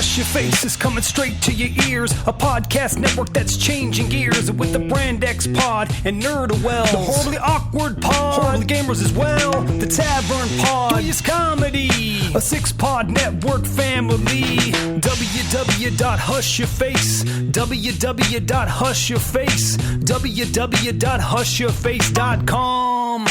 Hush Your Face is coming straight to your ears. A podcast network that's changing gears with the Brand X Pod and Nerd Wells. The Horribly Awkward Pod, Horribly Gamers as well. The Tavern Pod, Joyous Comedy. A 6-pod network family. www.hushyourface. www.hushyourface. www.hushyourface.com.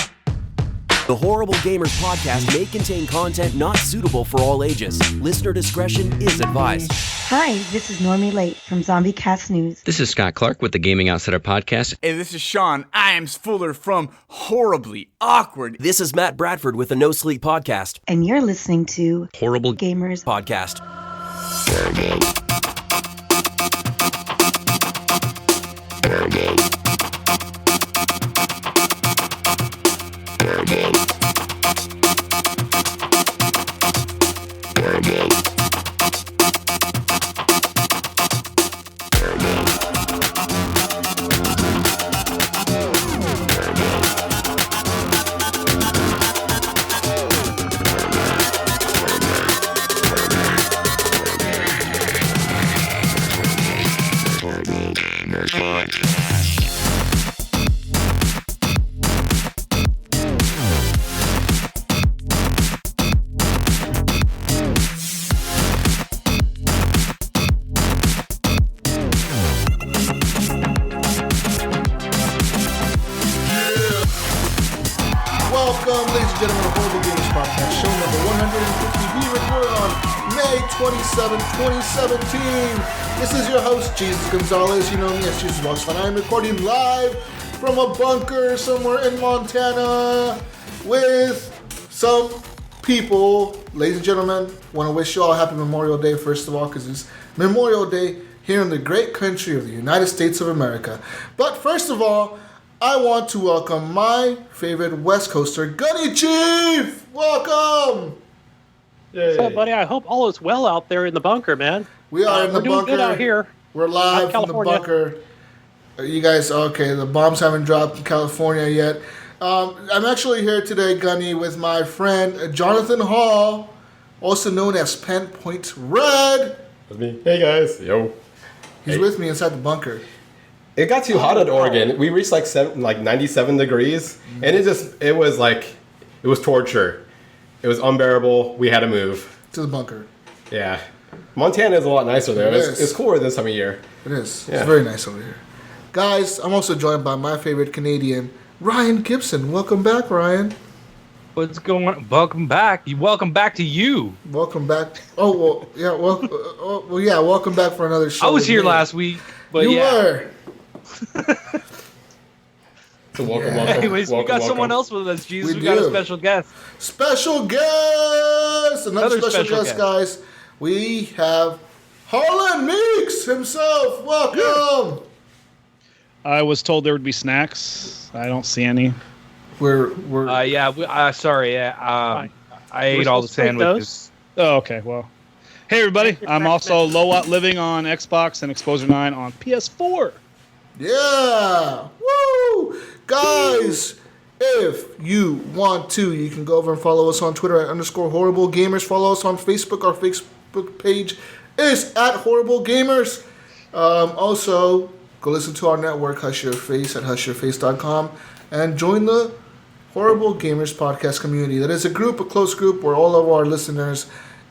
The Horrible Gamers podcast may contain content not suitable for all ages. Listener discretion is advised. Hi, this is Normie Late from Zombie Cast News. This is Scott Clark with the Gaming Outsider podcast. Hey, this is Sean Iams Fuller from Horribly Awkward. This is Matt Bradford with the No Sleep podcast. And you're listening to Horrible Gamers Podcast. Welcome, ladies and gentlemen, to Horrible Gamers Podcast, show number 150, being recorded on May 27, 2017. This is your host, Jesus Gonzalez. You know me as Jesus Walks Fun. I am recording live from a bunker somewhere in Montana with some people. Ladies and gentlemen, want to wish you all a happy Memorial Day, first of all, because it's Memorial Day here in the great country of the United States of America. But first of all, I want to welcome my favorite West Coaster, Gunny Chief! Welcome! What's up, buddy? I hope all is well out there in the bunker, man. We are in the bunker. We're doing good out here. We're live from the bunker. You guys, okay, the bombs haven't dropped in California yet. I'm actually here today, Gunny, with my friend Jonathan Hall, also known as Pen Point Red. That's me. Hey, guys. Yo. He's with me inside the bunker. It got too hot in Oregon. We reached like 97 degrees, and it was torture. It was unbearable. We had to move To the bunker. Yeah, Montana is a lot nicer there. It is. It's cooler this time of year. It is. Yeah. It's very nice over here. Guys, I'm also joined by my favorite Canadian, Ryan Gibson. Welcome back, Ryan. What's going on? Welcome back. Welcome back to you. Welcome back. Oh, well, yeah, welcome back for another show. I was here last week, but you were. So welcome. Anyways, we got someone else with us, Jesus. We got a special guest. Special guest! Another special guest, guys. We have Harlan Meeks himself. Welcome! I was told there would be snacks. I don't see any. Sorry. I ate all the sandwiches. Oh, okay. Well, hey, everybody. I'm also Lowat living on Xbox and Exposure 9 on PS4. Yeah! Woo! Guys, if you want to, you can go over and follow us on Twitter at _Horrible Gamers. Follow us on Facebook. Our Facebook page is at Horrible Gamers. Also, go listen to our network, Hush Your Face, at hushyourface.com, and join the Horrible Gamers podcast community. That is a close group, where all of our listeners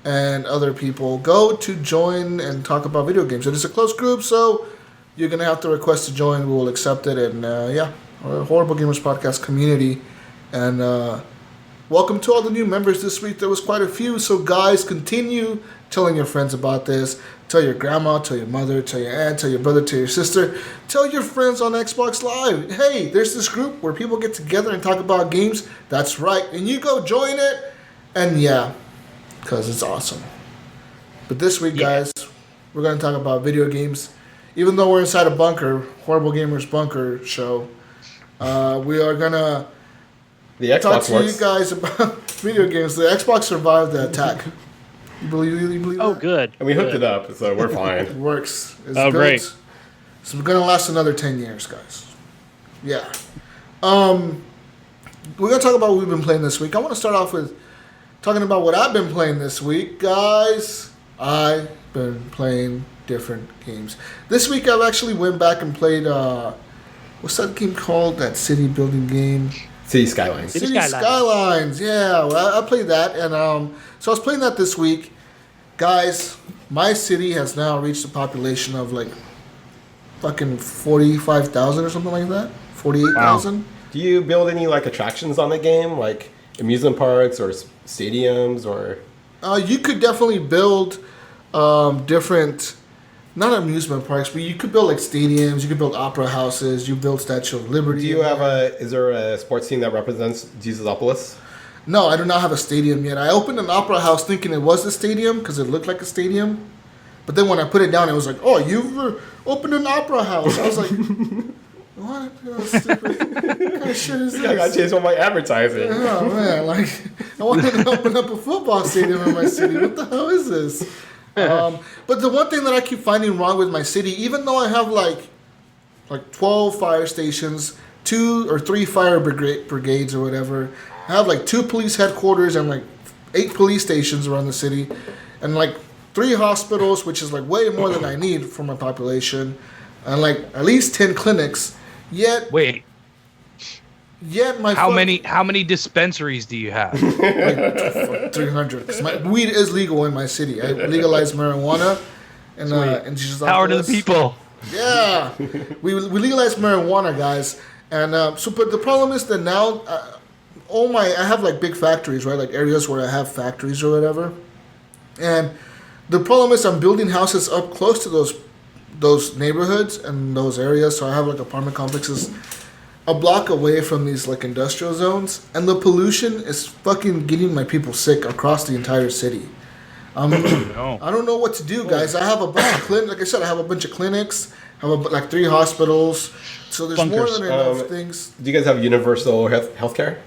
and other people go to join and talk about video games. It is a close group, so you're going to have to request to join. We will accept it. And our Horrible Gamers podcast community. And welcome to all the new members this week. There was quite a few. So guys, continue telling your friends about this. Tell your grandma, tell your mother, tell your aunt, tell your brother, tell your sister. Tell your friends on Xbox Live. Hey, there's this group where people get together and talk about games. That's right. And you go join it. And because it's awesome. But this week, guys, we're going to talk about video games. Even though we're inside a bunker, Horrible Gamers Bunker show, we are going to talk to you guys about video games. The Xbox survived the attack. You believe that? Oh, good. And we hooked it up, so we're fine. It works. It's good. Great. So we're going to last another 10 years, guys. Yeah. We're going to talk about what we've been playing this week. I want to start off with talking about what I've been playing this week, guys. I've been playing different games. This week I've actually went back and played, what's that game called? That city building game? City Skylines. City Skylines, yeah. Well, I played that, and so I was playing that this week. Guys, my city has now reached a population of like fucking 45,000 or something like that. 48,000. Wow. Do you build any like attractions on the game, like amusement parks or stadiums, or? You could definitely build different, not amusement parks, but you could build like stadiums. You could build opera houses. You build Statue of Liberty. Do you have is there a sports team that represents Jesusopolis? No, I do not have a stadium yet. I opened an opera house thinking it was a stadium because it looked like a stadium. But then when I put it down, it was like, oh, you've opened an opera house. I was like, what? Stupid. What kind of shit is this? I got to change all my advertising. Oh, man. Like, I wanted to open up a football stadium in my city. What the hell is this? But the one thing that I keep finding wrong with my city, even though I have like 12 fire stations, 2 or 3 fire brigades or whatever, I have like 2 police headquarters and like 8 police stations around the city, and like 3 hospitals, which is like way more than I need for my population, and like at least 10 clinics. Yet my how many dispensaries do you have? Like 300. 'Cause my weed is legal in my city. I legalized marijuana, and Jesus. Power to the people. Yeah, we legalized marijuana, guys, and but the problem is that now, I have like big factories, right? Like areas where I have factories or whatever, and the problem is I'm building houses up close to those neighborhoods and those areas. So I have like apartment complexes a block away from these like industrial zones, and the pollution is fucking getting my people sick across the entire city. I don't know what to do, guys. I have a bunch of clinics. Like I said, I have a bunch of clinics. I have like 3 hospitals. So there's more than enough things. Do you guys have universal healthcare?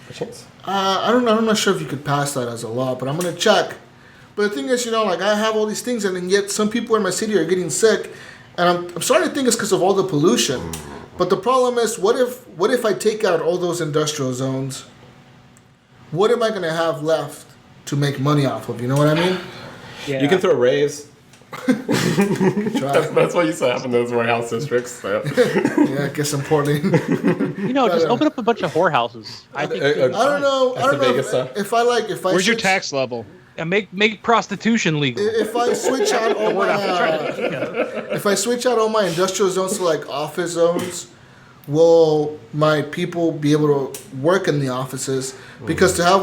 By chance? I'm not sure if you could pass that as a law, but I'm gonna check. But the thing is, like I have all these things, and yet some people in my city are getting sick, and I'm starting to think it's because of all the pollution. But the problem is, what if I take out all those industrial zones? What am I gonna have left to make money off of? You know what I mean? Yeah. You can throw raves. That's what used to happen in those warehouse districts. So. Yeah, I guess in Portland. Just open up a bunch of whorehouses. I don't know. If I where's your tax level? And make prostitution legal. If I switch out all my industrial zones to like office zones, will my people be able to work in the offices? Because to have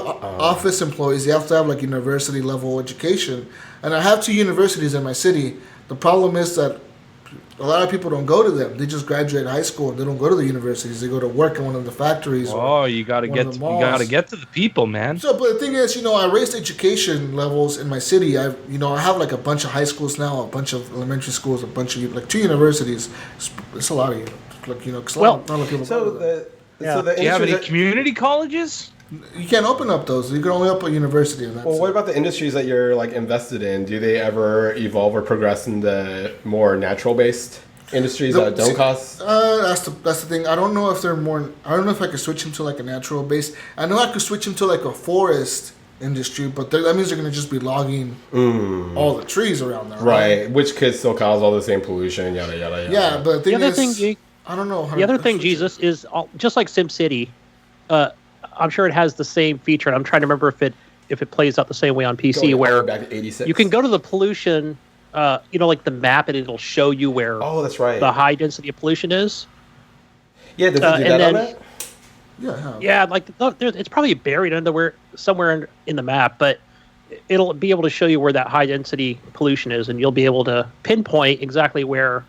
office employees, you have to have like university level education. And I have 2 universities in my city. The problem is that a lot of people don't go to them. They just graduate high school and they don't go to the universities. They go to work in one of the factories. Oh, you gotta get to the people, man. So, but the thing is, I raised education levels in my city. I have like a bunch of high schools now, a bunch of elementary schools, a bunch of like 2 universities. It's a lot of because a lot of people. Do you have any community colleges? You can't open up those. You can only open a university. And well, what about the industries that you're like invested in? Do they ever evolve or progress into more natural-based industries that don't cost? That's the thing. I don't know if they're more. I don't know if I could switch them to like a natural-based. I know I could switch them to like a forest industry, but that means they're going to just be logging all the trees around there. Right, which could still cause all the same pollution. Yada yada yada. Yeah, but the other thing, I don't know. The other thing, Jesus, is just like SimCity. I'm sure it has the same feature, and I'm trying to remember if it plays out the same way on PC, where back to 86. You can go to the pollution, like the map, and it'll show you where that's right. the high density of pollution is. Yeah, does it do that on that? Yeah, like it's probably buried somewhere in the map, but it'll be able to show you where that high density pollution is, and you'll be able to pinpoint exactly where.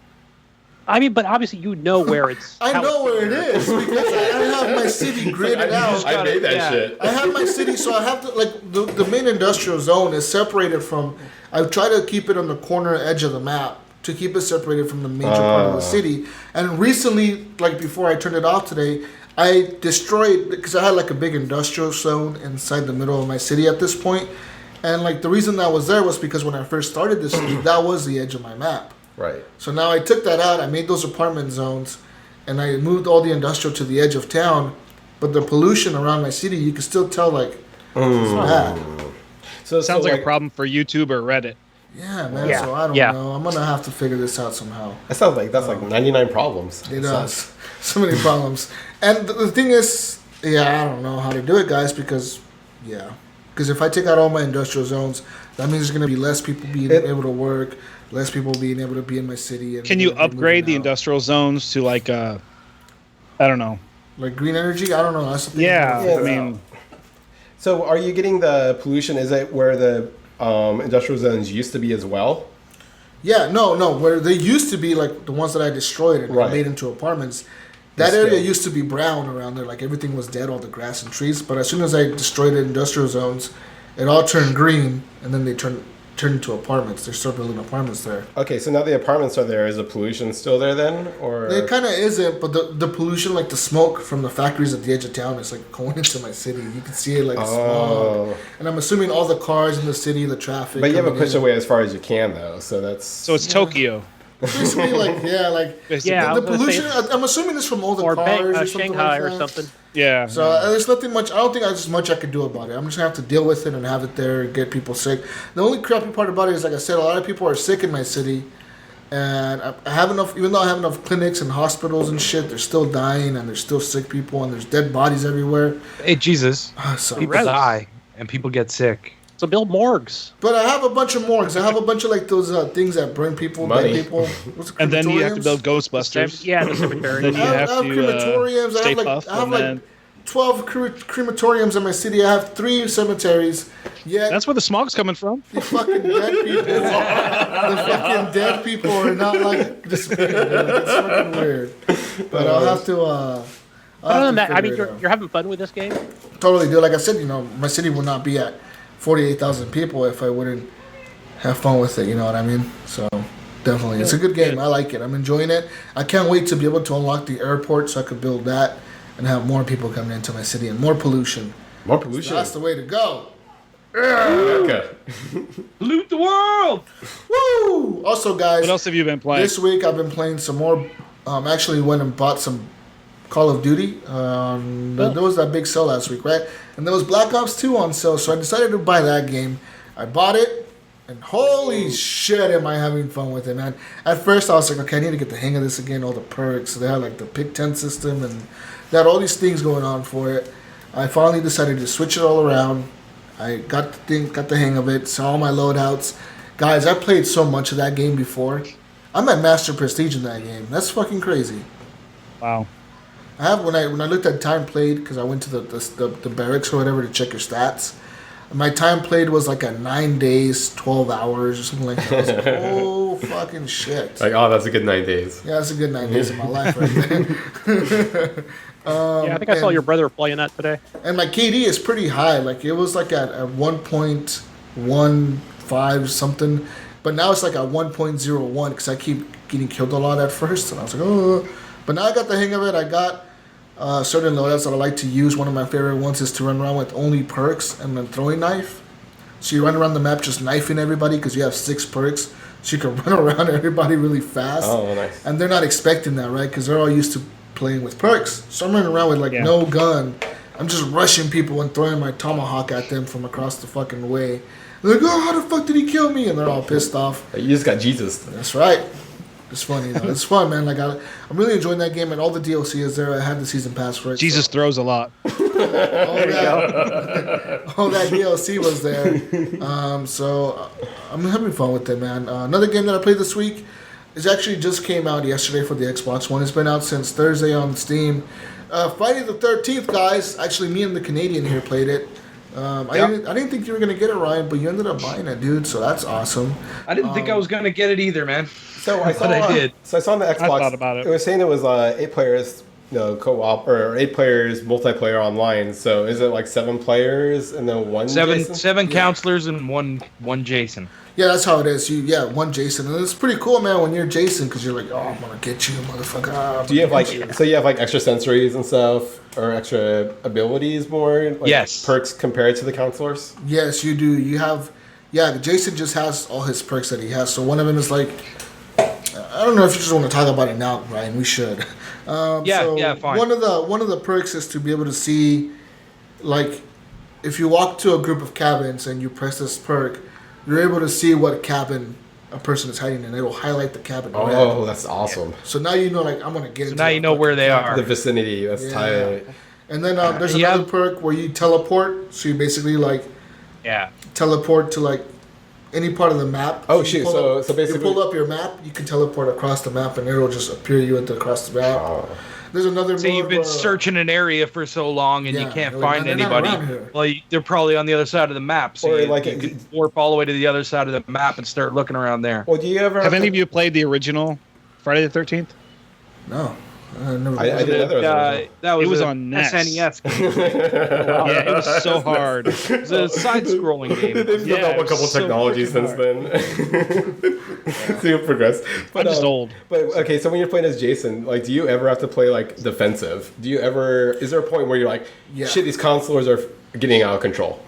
I mean, but obviously you know where it's. I know where it is because I have my city gridded out. I made that shit. I have my city, so I have to like the main industrial zone is separated from. I try to keep it on the corner edge of the map to keep it separated from the major part of the city. And recently, like before I turned it off today, I destroyed because I had like a big industrial zone inside the middle of my city at this point, and like the reason that was there was because when I first started this city, that was the edge of my map. Right. So now I took that out. I made those apartment zones, and I moved all the industrial to the edge of town. But the pollution around my city, you can still tell like it's bad. So it sounds like a problem for YouTube or Reddit. Yeah, man. Yeah. So I don't Yeah. know. I'm gonna have to figure this out somehow. That sounds like that's like 99 problems. It does. So many problems. And the thing is, yeah, I don't know how to do it, guys, because if I take out all my industrial zones, that means there's gonna be less people being able to work, less people being able to be in my city. And Can you they're gonna be upgrade the moving out. industrial zones to like I don't know. Like green energy? I don't know. That's the thing. Yeah, I mean, So are you getting the pollution? Is it where the industrial zones used to be as well? Yeah, no. Where they used to be, like the ones that I destroyed and Right. made into apartments, that area used to be brown around there. Like everything was dead, all the grass and trees. But as soon as I destroyed the industrial zones, it all turned green, and then they turned into apartments. They start building apartments there. Okay, so now the apartments are there. Is the pollution still there then, or It kind of isn't, but the pollution, like the smoke from the factories at the edge of town, is like going into my city. You can see it like smog. And I'm assuming all the cars in the city, the traffic. But you have to coming push in. away as far as you can, though. So that's it's Tokyo. Basically, Basically. Yeah, I the was gonna pollution. say- I'm assuming it's from all the Or cars or something Shanghai like or that. something. Yeah. So there's nothing much. I don't think there's much I could do about it. I'm just gonna have to deal with it and have it there and get people sick. The only crappy part about it is, like I said, a lot of people are sick in my city, and I have enough. Even though I have enough clinics and hospitals and shit, they're still dying and there's still sick people and there's dead bodies everywhere. Hey, Jesus. So, People die and people get sick. So build morgues. but I have a bunch of morgues. I have a bunch of like those things that burn people, Money. dead people. What's it, And then you have to crematoriums? build Ghostbusters. Yeah, the cemetery. Then you I have have to crematoriums. I stay have like puft, I have and like then 12 crematoriums in my city. I have 3 cemeteries. Yet that's where the smog's coming from. the fucking dead people, the fucking dead people are not like disappearing. It's fucking weird. But I'll have to. Other than that, I mean, figure it out. you're having fun with this game. Totally, dude. Like I said, my city would not be at 48,000 people if I wouldn't have fun with it. You know what I mean? So definitely, it's a good game. I like it. I'm enjoying it. I can't wait to be able to unlock the airport so I could build that and have more people coming into my city and more pollution. more pollution. So that's the way to go. Okay. Pollute the world! Woo! Also, guys, What else have you been playing? this week I've been playing some more. Actually went and bought some Call of Duty. There was that big sale last week, right? And there was Black Ops 2 on sale, so I decided to buy that game. I bought it, and holy shit, am I having fun with it, man. At first, I was like, okay, I need to get the hang of this again, all the perks. They had like the pick 10 system, and they had all these things going on for it. I finally decided to switch it all around. I got the hang of it, saw all my loadouts. Guys, I played so much of that game before. I'm at Master Prestige in that game. That's fucking crazy. Wow. I have when I looked at time played, because I went to the barracks or whatever to check your stats. My time played was like at 9 days, 12 hours or something like that. I was like, oh fucking shit. Like, oh, that's a good 9 days. Yeah, that's a good 9 days of my life right there. Yeah, I think I saw your brother playing that today. And my KD is pretty high. Like it was like at 1.15 something, but now it's like at 1.01 because I keep getting killed a lot at first, and I was like, oh. But now I got the hang of it. I got certain loadouts that I like to use. One of my favorite ones is to run around with only perks and a throwing knife. So you run around the map just knifing everybody because you have 6 perks. So you can run around everybody really fast. Oh, nice. And they're not expecting that, right? Because they're all used to playing with perks. So I'm running around with like no gun. I'm just rushing people and throwing my tomahawk at them from across the fucking way. They're like, oh, how the fuck did he kill me? And they're all pissed off. You just got Jesus. That's right. It's funny, though. It's fun, man. Like I'm really enjoying that game, and all the DLC is there. I had the season pass for it. Jesus throws a lot. All that DLC was there. So I'm having fun with it, man. Another game that I played this week is actually just came out yesterday for the Xbox One. It's been out since Thursday on Steam. Friday the 13th, guys. Actually, me and the Canadian here played it. I didn't think you were gonna get it, Ryan, but you ended up buying it, dude. So that's awesome. I didn't think I was going to get it either, man. So I saw, But I did. So I saw on the Xbox. I thought about it. It was saying it was 8 players, co-op, or 8 players multiplayer online. So is it like 7 players and then one? Jason? Seven counselors and one Jason. Yeah, that's how it is. One Jason, and it's pretty cool, man. When you're Jason, because you're like, oh, I'm gonna get you, motherfucker. Do you have so you have like extra sensories and stuff, or extra abilities more? Like Yes. Perks compared to the counselors. Yes, you do. You have, Jason just has all his perks that he has. So one of them is like, I don't know if you just want to talk about it now, Ryan. We should. Fine. One of the perks is to be able to see, like, if you walk to a group of cabins and you press this perk, you're able to see what cabin a person is hiding in. It'll highlight the cabin. Oh, that's awesome. So now you know, like, I'm gonna get. So now you know where they are. The vicinity. That's tight. And then there's another perk where you teleport. So you basically like teleport to like any part of the map. Oh shoot! So basically, you pull up your map, you can teleport across the map, and it'll just appear you across the map. Oh. There's another. So you've been searching an area for so long, and you can't find anybody. Well, they're probably on the other side of the map, so you can warp all the way to the other side of the map and start looking around there. Well, do you ever have any of you played the original Friday the 13th? No. I did. It was on NES. SNES game. Yeah, it was so hard. It was a side-scrolling game. They've developed a couple technologies since then. See it progress. But, I'm just old. But okay, so when you're playing as Jason, like, do you ever have to play like defensive? Do you ever? Is there a point where you're like, shit, these consulars are getting out of control?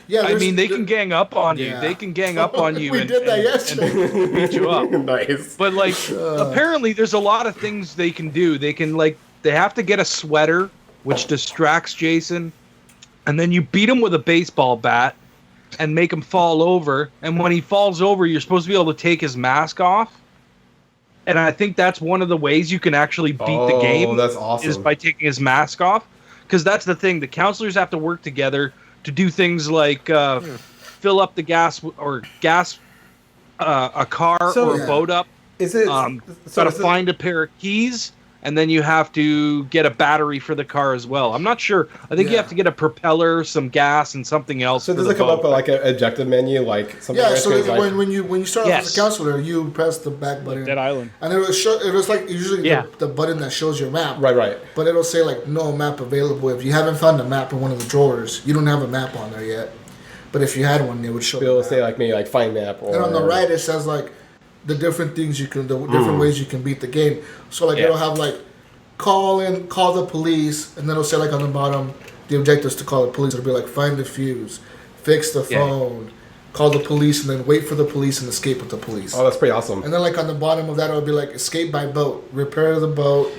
Yeah, I mean, they can gang up on you. They can gang up on you. We did that yesterday. And beat you up. Nice. But like, apparently, there's a lot of things they can do. They can they have to get a sweater, which distracts Jason, and then you beat him with a baseball bat and make him fall over. And when he falls over, you're supposed to be able to take his mask off. And I think that's one of the ways you can actually beat the game. Oh, that's awesome. Is by taking his mask off, because that's the thing. The counselors have to work together to do things like fill up the gas a car or a boat up. Is it? Got to find a pair of keys, and then you have to get a battery for the car as well. I'm not sure. I think you have to get a propeller, some gas, and something else. So does it come up with like an objective menu, like something? Yeah. So when you start off as a counselor, you press the back button. Dead Island. And it was like usually the button that shows your map. Right. But it'll say like no map available. If you haven't found a map in one of the drawers, you don't have a map on there yet. But if you had one, it would show. It'll say like maybe like find map. Or... And on the right, it says like the different things you can, the different ways you can beat the game. So like it'll have like call the police, and then it'll say like on the bottom the objectives to call the police. It'll be like find the fuse, fix the phone, call the police, and then wait for the police and escape with the police. Oh, that's pretty awesome. And then like on the bottom of that, it'll be like escape by boat, repair the boat,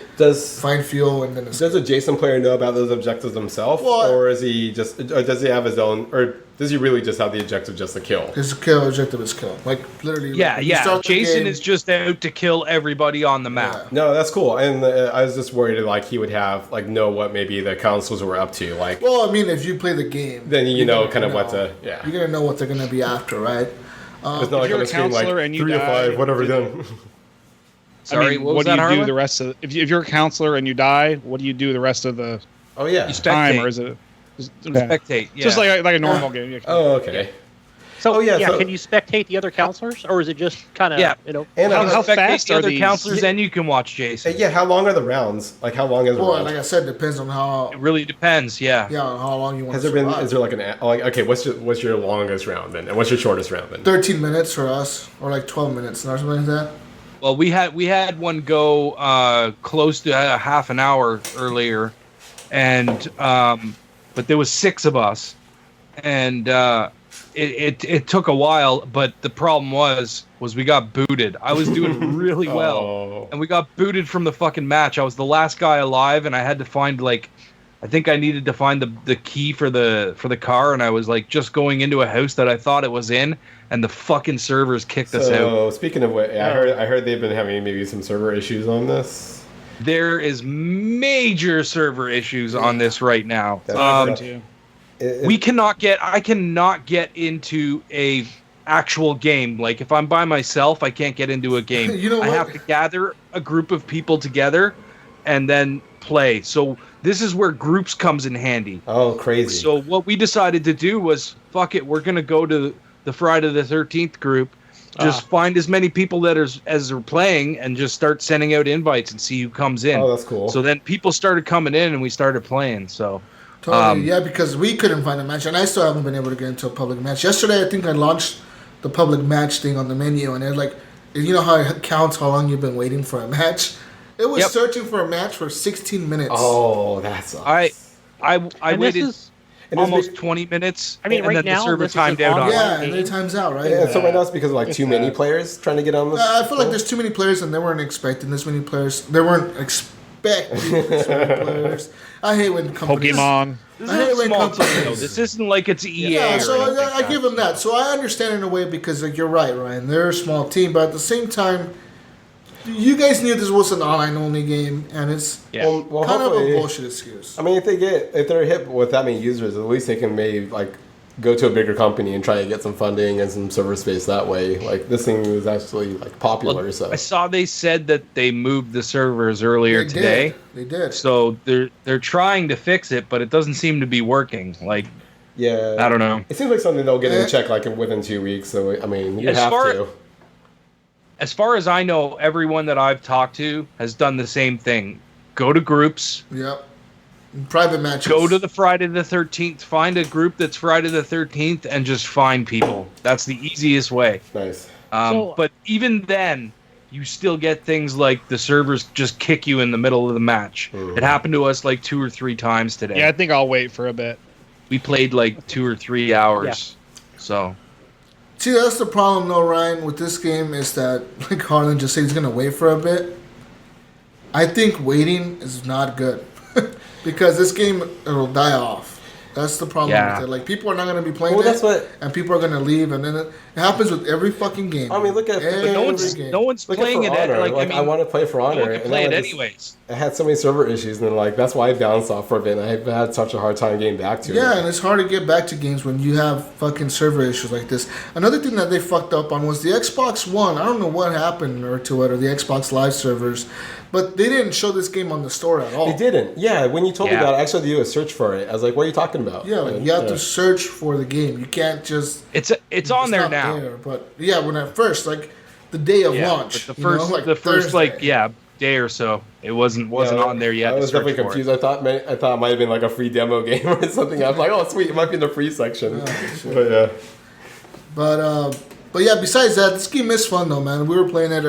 find fuel, and then escape. Does a Jason player know about those objectives himself, or is he just? Or does he have his own? Or does he really just have the objective just to kill? His objective is kill. Like literally. Yeah. Jason is just out to kill everybody on the map. Yeah. No, that's cool. And I was just worried like he would have like know what maybe the counselors were up to. Like, well, I mean, if you play the game, then you know kind of what to. Yeah. You're gonna know what they're gonna be after, right? It's not like you're on a the screen like counselor and you 3 to die, 5, whatever done. Sorry, what do you do the rest of? If you're a counselor and you die, what do you do the rest of the? Oh yeah, you time, or is it? Spectate, just like a normal game. Oh, okay. So so, can you spectate the other counselors, or is it just kind of And how fast the are other these? counselors, and you can watch Jason? Yeah, how long are the rounds? Like how long is the round? Like I said, depends on how. It really depends. Yeah. Yeah, on how long you want. Has there been? Is there like okay? What's your longest round then, and what's your shortest round then? 13 minutes for us, or like 12 minutes, or something like that. Well, we had one go close to half an hour earlier, and but there was 6 of us, and it took a while. But the problem was we got booted. I was doing really well, and we got booted from the fucking match. I was the last guy alive, and I had to find I think I needed to find the key for the car, and I was like just going into a house that I thought it was in, and the fucking servers kicked us out. So speaking of what, I heard they've been having maybe some server issues on this. There is major server issues on this right now. I cannot get into a actual game. Like if I'm by myself, I can't get into a game. I have to gather a group of people together and then play. So this is where groups comes in handy. Oh, crazy. So what we decided to do was, fuck it, we're going to go to the Friday the 13th group, just find as many people as are playing and just start sending out invites and see who comes in. Oh, that's cool. So then people started coming in and we started playing. So totally, because we couldn't find a match, and I still haven't been able to get into a public match. Yesterday, I think I launched the public match thing on the menu, and it's like, you know how it counts how long you've been waiting for a match? It was searching for a match for 16 minutes. Oh, that's awesome. I waited almost 20 minutes. I mean, and then the server timed out on it. And it times out, right? Yeah, so right now it's because of too many players trying to get on this. I feel like there's too many players, and they weren't expecting this many players. They weren't respect players. I hate when companies... Pokemon. This I hate is a when small team, companies... though. This isn't like it's EA. Yeah, or so anything I like give them that. So I understand in a way because like you're right, Ryan. They're a small team, but at the same time, you guys knew this was an online-only game, and it's Well, kind of a hopefully- bullshit excuse. I mean, if they're hit with that many users, at least they can maybe like go to a bigger company and try to get some funding and some server space that way. Like this thing was actually like popular. So I saw they said that they moved the servers earlier today. They did. So they're trying to fix it, but it doesn't seem to be working. Like, yeah, I don't know. It seems like something they'll get in check like within 2 weeks. So I mean, you have to. As far as I know, everyone that I've talked to has done the same thing. Go to groups. Yep. Private matches. Go to the Friday the 13th. Find a group that's Friday the 13th and just find people. That's the easiest way. Nice. But even then, you still get things like the servers just kick you in the middle of the match. It happened to us like 2 or 3 times today. Yeah, I think I'll wait for a bit. We played like 2 or 3 hours. So. See, that's the problem, though, Ryan, with this game is that, like Harlan just said, he's going to wait for a bit. I think waiting is not good because this game, it'll die off. That's the problem with it. Like, people are not going to be playing and people are going to leave, and then it happens with every fucking game. I mean, look at no one's playing it. I want to play For Honor. No one can play it anyways. I had so many server issues, and then like that's why I bounced off for a bit. And I've had such a hard time getting back to it. Yeah, and it's hard to get back to games when you have fucking server issues like this. Another thing that they fucked up on was the Xbox One. I don't know what happened to it or the Xbox Live servers, but they didn't show this game on the store at all. They didn't. Yeah, when you told me about it, I actually had to do a search for it. I was like, "What are you talking about?" Yeah, like you have to search for the game. You can't just. It's on there now. But yeah, when at first, like the day of launch, but the first day or so, it wasn't on there yet. I was definitely confused. I thought it might have been like a free demo game or something. I was like, "Oh, sweet, it might be in the free section." But yeah, besides that, this game is fun though, man. We were playing it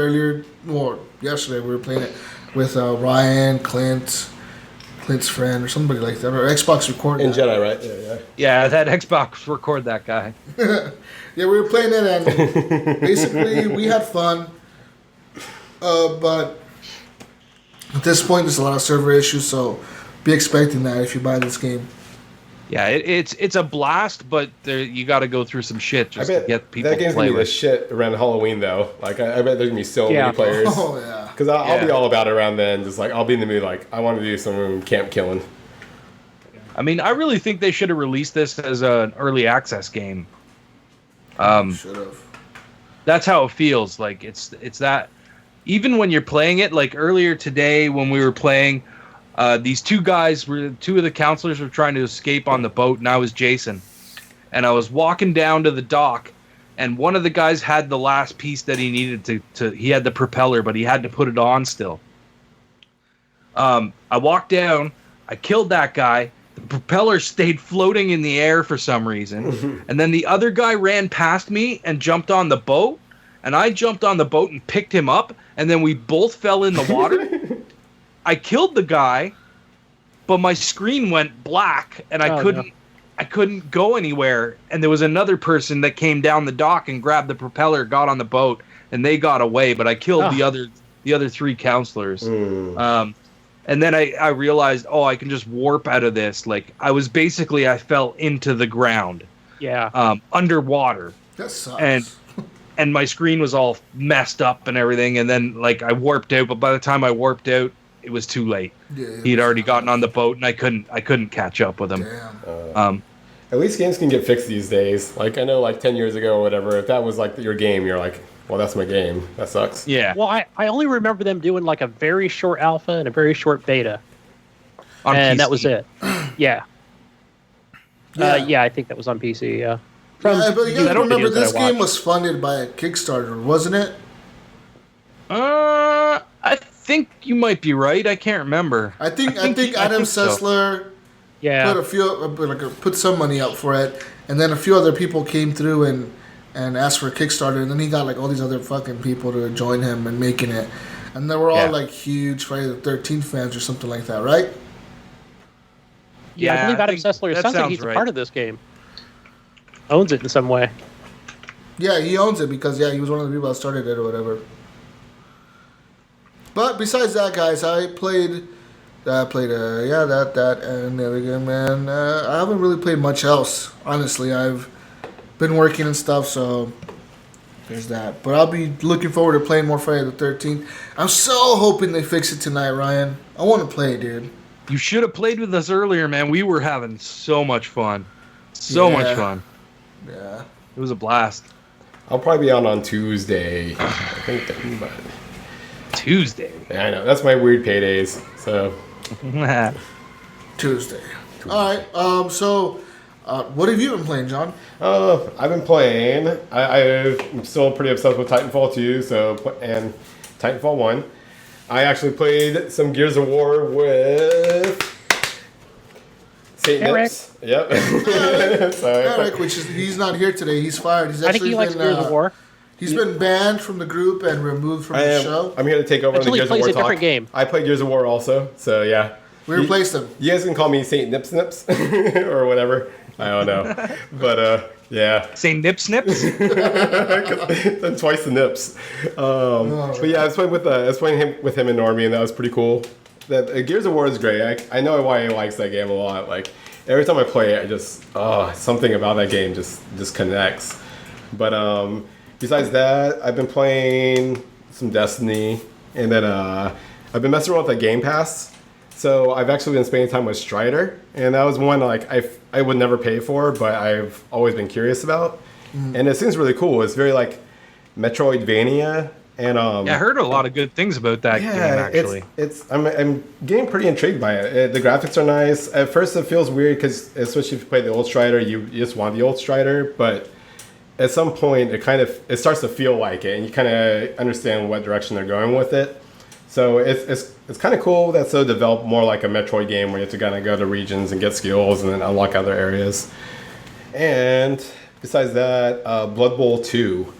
yesterday. We were playing it with Ryan, Clint's friend, or somebody like that, or Xbox Record. In Jedi, right? Yeah, that Xbox Record that guy. Yeah, we were playing it, and basically we had fun. But at this point, there's a lot of server issues, so be expecting that if you buy this game. Yeah, it's a blast, but you got to go through some shit just to get people that game's to play gonna be with. the shit around Halloween though. Like I bet there's gonna be so many players. Oh yeah. Because I'll be all about it around then. Just like I'll be in the mood. Like I want to do some camp killing. I mean, I really think they should have released this as an early access game. Should have. That's how it feels. Like it's that. Even when you're playing it, like earlier today when we were playing. These two of the counselors were trying to escape on the boat, and I was Jason. And I was walking down to the dock, and one of the guys had the last piece that he needed he had the propeller, but he had to put it on still. I walked down, I killed that guy, the propeller stayed floating in the air for some reason, and then the other guy ran past me and jumped on the boat, and I jumped on the boat and picked him up, and then we both fell in the water. I killed the guy, but my screen went black, and I couldn't go anywhere. And there was another person that came down the dock and grabbed the propeller, got on the boat, and they got away. But I killed the other 3 counselors. And then I realized, I can just warp out of this. Like I fell into the ground. Yeah. Underwater. That sucks. And my screen was all messed up and everything. And then like I warped out, but by the time I warped out, it was too late. Yeah, he'd already gotten on the boat, and I couldn't catch up with him. Damn. At least games can get fixed these days. Like I know, like 10 years ago or whatever, if that was like your game, you're like, well, that's my game. That sucks. Yeah. Well, I only remember them doing like a very short alpha and a very short beta, and that was it. Yeah. I think that was on PC. Yeah. But you gotta remember, this game was funded by a Kickstarter, wasn't it? I think you might be right. I can't remember. I think Adam Sessler put some money up for it, and then a few other people came through and asked for a Kickstarter, and then he got like all these other fucking people to join him in making it, and they were all like huge Friday the 13th fans or something like that, right? Yeah, I believe Adam Sessler sounds like he's a part of this game. Owns it in some way. Yeah, he owns it because he was one of the people that started it or whatever. But besides that, guys, I played I played that and the other game, man. I haven't really played much else. Honestly, I've been working and stuff, so there's that. But I'll be looking forward to playing more Friday the 13th. I'm so hoping they fix it tonight, Ryan. I want to play, dude. You should have played with us earlier, man. We were having so much fun. So much fun. Yeah. It was a blast. I'll probably be on Tuesday. I think but Tuesday. Yeah, I know. That's my weird paydays. So Tuesday. All right. So what have you been playing, John? I've been playing. I'm still pretty obsessed with Titanfall 2, and Titanfall 1. I actually played some Gears of War with St. Nips. Yep. Eric, he's not here today. He's fired. He's I think he likes Gears of War. He's been banned from the group and removed from the show. I'm here to take over Until the he Gears of War plays a talk. different game. I play Gears of War also, so yeah. We replaced him. You guys can call me St. Nips Nips or whatever. I don't know. But yeah. Say nip snips? Then twice the nips. But yeah, I was playing with him and Normie, and that was pretty cool. Gears of War is great. I know why he likes that game a lot. Like every time I play it, I just something about that game just connects. But besides that, I've been playing some Destiny, and then I've been messing around with the Game Pass. So I've actually been spending time with Strider, and that was one like I would never pay for, but I've always been curious about. And it seems really cool. It's very like Metroidvania, and I heard a lot of good things about that game. Actually, I'm getting pretty intrigued by it. The graphics are nice. At first, it feels weird because especially if you play the old Strider, you just want the old Strider, but at some point it starts to feel like it, and you kind of understand what direction they're going with it. So it's kind of cool that so developed more like a Metroid game where you have to kind of go to regions and get skills and then unlock other areas. And besides that, Blood Bowl 2,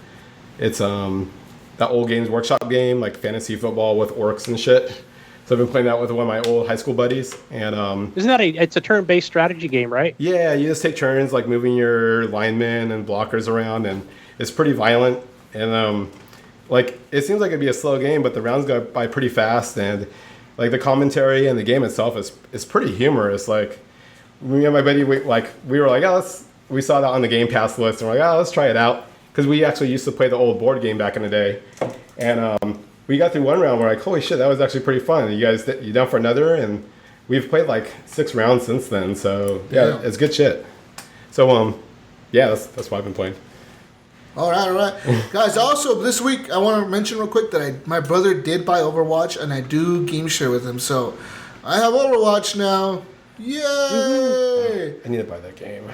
it's that old Games Workshop game like fantasy football with orcs and shit. So I've been playing that with one of my old high school buddies, and isn't that it's a turn-based strategy game, right? Yeah, you just take turns like moving your linemen and blockers around, and it's pretty violent, and like it seems like it'd be a slow game, but the rounds go by pretty fast, and like the commentary and the game itself is pretty humorous. Like me and my buddy, we were like, we saw that on the Game Pass list, and we're like, let's try it out, because we actually used to play the old board game back in the day, and we got through one round. We're like, holy shit, that was actually pretty fun. You down for another? And we've played like 6 rounds since then. So yeah, it's good shit. So yeah, that's why I've been playing. All right, guys. Also, this week I want to mention real quick that my brother did buy Overwatch, and I do game share with him. So I have Overwatch now. Yay! I need to buy that game.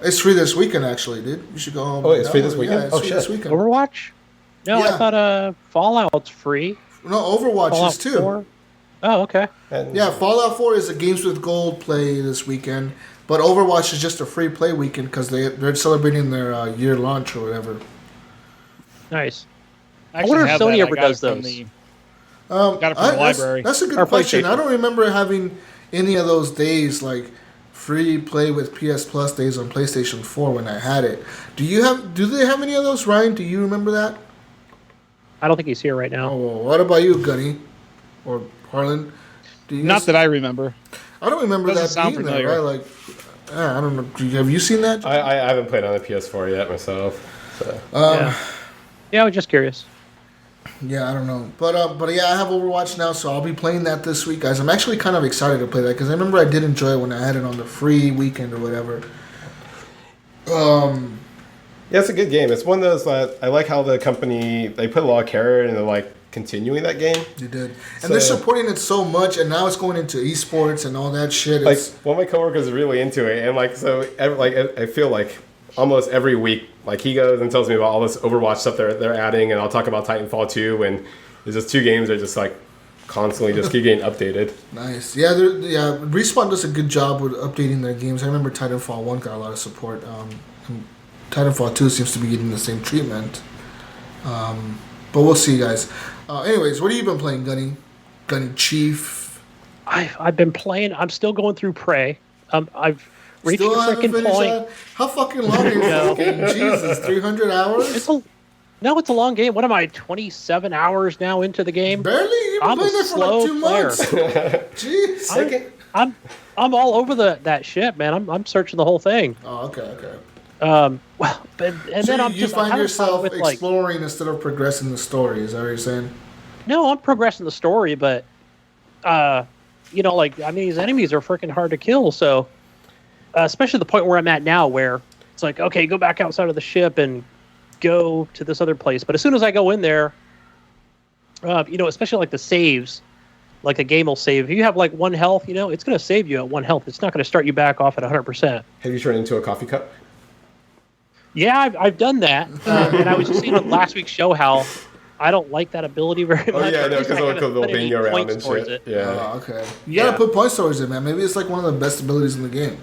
It's free this weekend, actually, dude. You should go home. Oh, it's free this weekend. Yeah, it's free this weekend. Overwatch? No, I thought Fallout's free. No, Overwatch Fallout is too. 4? Oh, okay. Yeah, Fallout 4 is a Games with Gold play this weekend, but Overwatch is just a free play weekend because they're celebrating their year launch or whatever. Nice. I wonder if Sony ever does those. Got it from the library. That's a good question. I don't remember having any of those days like free play with PS Plus days on PlayStation 4 when I had it. Do they have any of those, Ryan? Do you remember that? I don't think he's here right now. Oh, well, what about you, Gunny? Or Harlan? Not that I remember. I don't remember that being familiar. there, right? Like, I don't know. Have you seen that? I haven't played on the PS4 yet myself. So. Yeah, I was just curious. Yeah, I don't know. But yeah, I have Overwatch now, so I'll be playing that this week, guys. I'm actually kind of excited to play that because I remember I did enjoy it when I had it on the free weekend or whatever. Yeah, it's a good game. It's one of those that I like how the company, they put a lot of care into like continuing that game. You did. And they're supporting it so much, and now it's going into esports and all that shit. Like, one of my coworkers is really into it, and like, so I feel like almost every week, like he goes and tells me about all this Overwatch stuff they're adding, and I'll talk about Titanfall 2, and there's just 2 games that just like constantly just keep getting updated. Nice. Yeah, Respawn does a good job with updating their games. I remember Titanfall 1 got a lot of support. Titanfall 2 seems to be getting the same treatment. But we'll see, guys. Anyways, what have you been playing, Gunny? Gunny Chief? I've been playing. I'm still going through Prey. I've reached a freaking point. How fucking long is this game? Jesus, 300 hours? No, it's a long game. What am I, 27 hours now into the game? Barely? You've been I'm a playing it for slow like 2 player. months. Jeez. I'm all over that shit, man. I'm searching the whole thing. Oh, okay. Well, and So then I'm you just find having yourself fun with, like, exploring instead of progressing the story. Is that what you're saying? no, I'm progressing the story, but like, I mean, these enemies are freaking hard to kill. So, especially the point where I'm at now, where it's like, okay, go back outside of the ship and go to this other place. But as soon as I go in there, especially like the saves, like the game will save. If you have like 1 health, it's going to save you at 1 health. It's not going to start you back off at 100%. Have you turned into a coffee cup? Yeah, I've done that. And I was just seeing on last week's show how I don't like that ability very much. Oh, yeah, no, At least because I they'll haven't put bang any you around points and towards shit. it. Yeah. Oh, okay. You gotta put point stories in, man. Maybe it's like one of the best abilities in the game.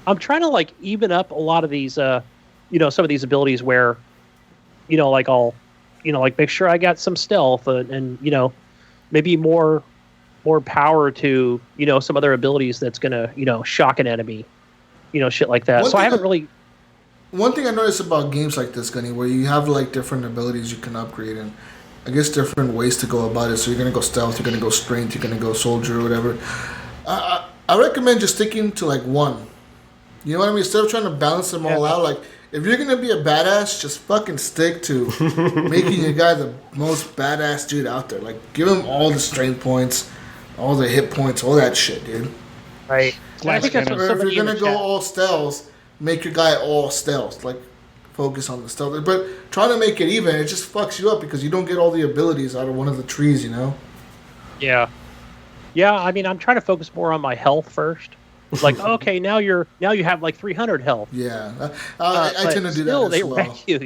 I'm trying to like even up a lot of these, some of these abilities where, like I'll, like make sure I got some stealth and maybe more power to, some other abilities that's gonna, shock an enemy, shit like that. So I haven't really. One thing I noticed about games like this, Gunny, where you have like different abilities you can upgrade and I guess different ways to go about it. So you're gonna go stealth, you're gonna go strength, you're gonna go soldier or whatever. I recommend just sticking to like one. You know what I mean? Instead of trying to balance them all out, like if you're gonna be a badass, just fucking stick to making your guy the most badass dude out there. Like give him all the strength points, all the hit points, all that shit, dude. Right. I think that's what Or if somebody you're in gonna the go chat- all stealth, make your guy all stealth. Like focus on the stealth. But trying to make it even, it just fucks you up because you don't get all the abilities out of one of the trees, Yeah. Yeah, I mean, I'm trying to focus more on my health first. Like, okay, now you have like 300 health. Yeah, I tend to do still, that as they well. wreck you,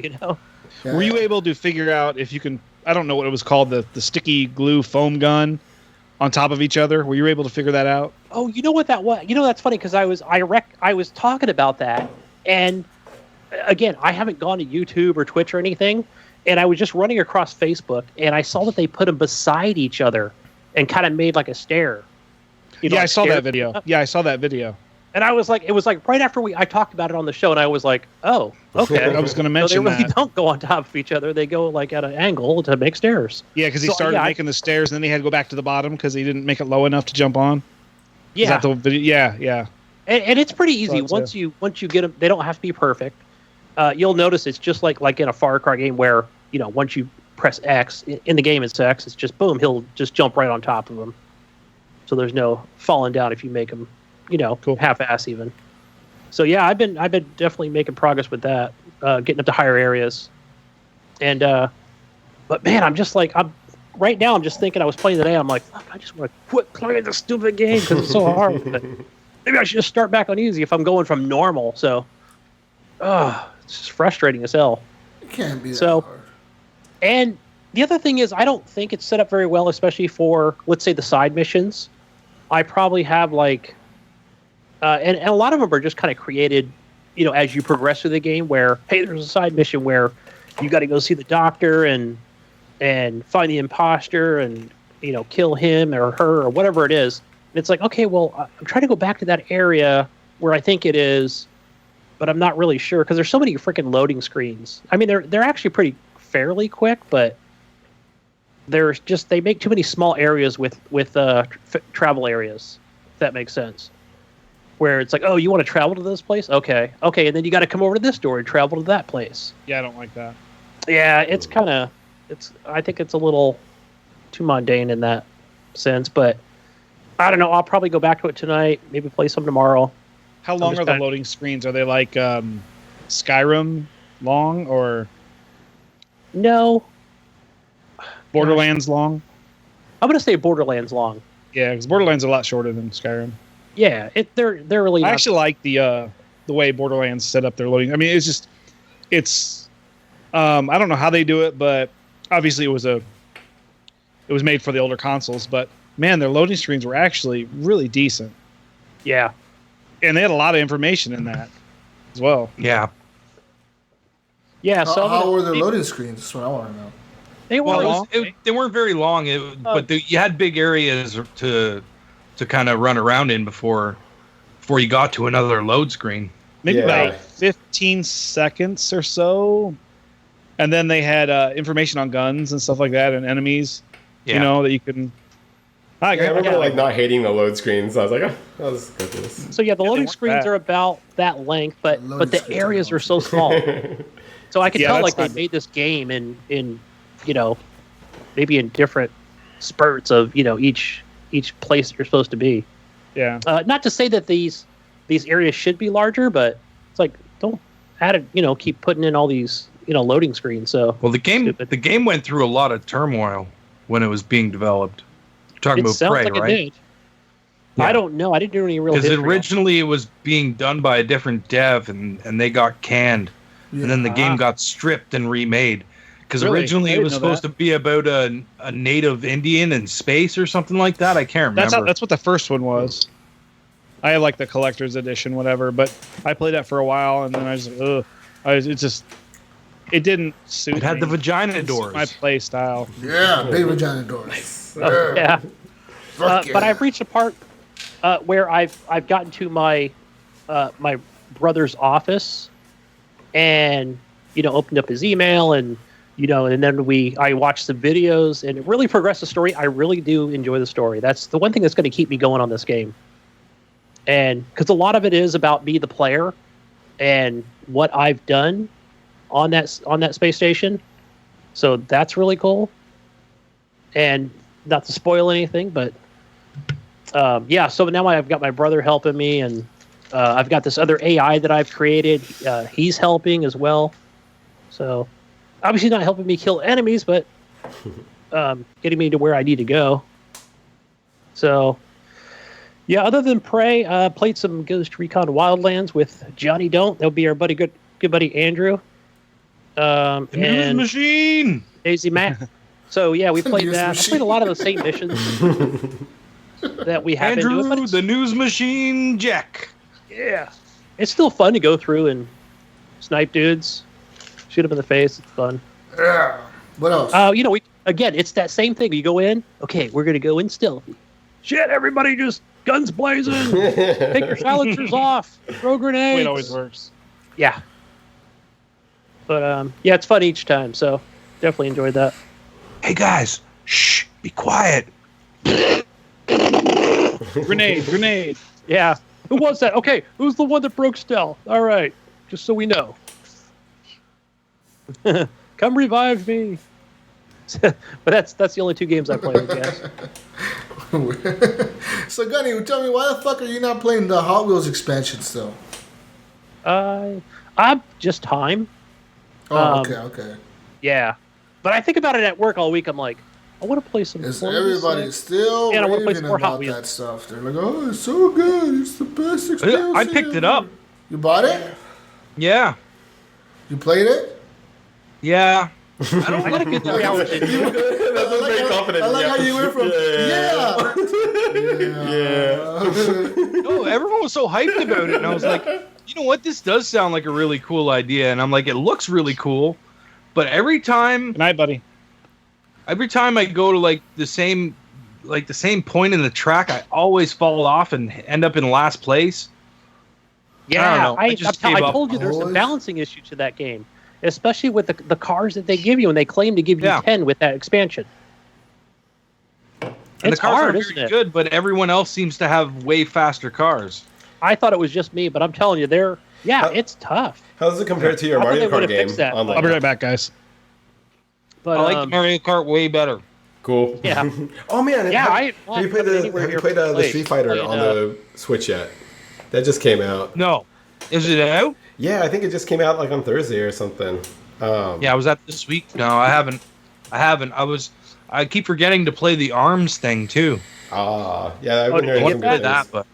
Yeah. Were you able to figure out if you can? I don't know what it was called, the sticky glue foam gun on top of each other. Were you able to figure that out? Oh, you know what that was? That's funny because I was talking about that, and again, I haven't gone to YouTube or Twitch or anything, and I was just running across Facebook, and I saw that they put them beside each other and kind of made like a stair. I saw that video. Yeah, I saw that video. And I was like, it was like right after I talked about it on the show, and I was like, oh, okay. I was going to mention they really that. don't go on top of each other. They go like at an angle to make stairs. Yeah, because he started making the stairs, and then he had to go back to the bottom because he didn't make it low enough to jump on. Yeah. Is that the video? Yeah. And it's pretty easy. Once you get them, they don't have to be perfect. You'll notice it's just like in a Far Cry game where, once you press X, in the game it's X, it's just boom, he'll just jump right on top of them. So there's no falling down if you make them, cool. half-ass even. So yeah, I've been definitely making progress with that, getting up to higher areas. And but man, I'm just right now I'm just thinking I was playing today. I'm like, fuck, I just want to quit playing this stupid game because it's so hard. But maybe I should just start back on easy if I'm going from normal. So, it's just frustrating as hell. It can't be that So, hard. and the other thing is, I don't think it's set up very well, especially for, let's say, the side missions. I probably have and a lot of them are just kind of created, as you progress through the game. Where hey, there's a side mission where you got to go see the doctor and find the imposter and kill him or her or whatever it is. And it's like, okay, well, I'm trying to go back to that area where I think it is, but I'm not really sure because there's so many freaking loading screens. I mean, they're actually pretty fairly quick, but they make too many small areas with travel areas. If that makes sense. Where it's like, oh, you want to travel to this place? Okay, and then you got to come over to this door and travel to that place. Yeah, I don't like that. Yeah, I think it's a little too mundane in that sense, but I don't know. I'll probably go back to it tonight. Maybe play some tomorrow. How long are the loading screens? Are they like Skyrim long or no? Borderlands long? I'm gonna say Borderlands long. Yeah, because Borderlands is a lot shorter than Skyrim. Yeah, they're really. I actually like the way Borderlands set up their loading. I mean, it's I don't know how they do it, but obviously it was made for the older consoles. But man, their loading screens were actually really decent. Yeah, and they had a lot of information in that as well. Yeah. Yeah. So How were their loading screens? That's what I want to know. They were they weren't very long, but you had big areas to kind of run around in before you got to another load screen. Maybe about 15 seconds or so. And then they had information on guns and stuff like that and enemies, you know, that you can. I remember like not hating the load screens. I was like, oh, I'll just go through this. So yeah, the loading screens are about that length, but the areas are so small. So I can tell like they made this game in maybe in different spurts of each place that you're supposed to be. Yeah. Not to say that these areas should be larger, but it's like don't add it. Keep putting in all these loading screens. So the game went through a lot of turmoil when it was being developed. You're talking about Prey, right? It did. Yeah. I don't know. I didn't do any real. Because originally it was being done by a different dev, and they got canned, and then the game got stripped and remade. Because originally it was supposed to be about a native Indian in space or something like that. I can't remember. That's what the first one was. I have like the collector's edition, whatever. But I played that for a while, and then I was it didn't suit me. It had the vagina doors. My play style. Yeah, big vagina doors. Yeah. But I've reached a part where I've gotten to my my brother's office, and opened up his email, and and then I watched some videos, and it really progressed the story. I really do enjoy the story. That's the one thing that's going to keep me going on this game, and because a lot of it is about me, the player, and what I've done on that space station. So that's really cool. And not to spoil anything, but so now I've got my brother helping me, and I've got this other AI that I've created. He's helping as well. So obviously not helping me kill enemies, but getting me to where I need to go. So yeah, other than Prey, played some Ghost Recon Wildlands with Johnny Don't. That'll be our good buddy Andrew. The News Machine! Daisy Mac. So yeah, we played that. I played a lot of the same missions that we have Andrew, been doing. the News Machine Jack. Yeah. It's still fun to go through and snipe dudes, shoot them in the face. It's fun. Yeah. What else? It's that same thing. You go in, okay, we're going to go in stealthy. Shit, everybody just guns blazing. Take your silencers off. Throw grenades. It always works. Yeah. But, it's fun each time, so definitely enjoyed that. Hey, guys. Shh. Be quiet. Grenade. Yeah. Who was that? Okay, who's the one that broke stealth? All right. Just so we know. Come revive me. But that's the only 2 games I played, I guess. So, Gunny, tell me, why the fuck are you not playing the Hot Wheels expansion still? I'm just time. Oh, okay. Yeah. But I think about it at work all week. I'm like, I want to play some. Everybody's still and I want to play some more Hot about Wheels. that stuff. They're like, oh, it's so good. It's the best experience. I picked it up. You bought it? Yeah. You played it? Yeah. I don't want to get 3 hours into it. That's very confident. I like how you went from yeah. No, everyone was so hyped about it, and I was like, you know what? This does sound like a really cool idea, and I'm like, it looks really cool, but every time. Good night, buddy. Every time I go to the same point in the track, I always fall off and end up in last place. Yeah, I just gave up. told you there's a balancing issue to that game, especially with the cars that they give you, and they claim to give you 10 with that expansion. And it's the cars hard, are isn't very it? good, but everyone else seems to have way faster cars. I thought it was just me, but I'm telling you, it's tough. How does it compare to your I thought Mario they Kart would've game? fixed that. Online? I'll be right back, guys. But I like the Mario Kart way better. Cool. Yeah. Oh man. Yeah, have you played the Street Fighter on the Switch yet? That just came out. No. Is it out? Yeah, I think it just came out on Thursday or something. Yeah, was that this week? No, I haven't. I keep forgetting to play the ARMS thing too. Yeah, I've been did hearing you some get good that? things. But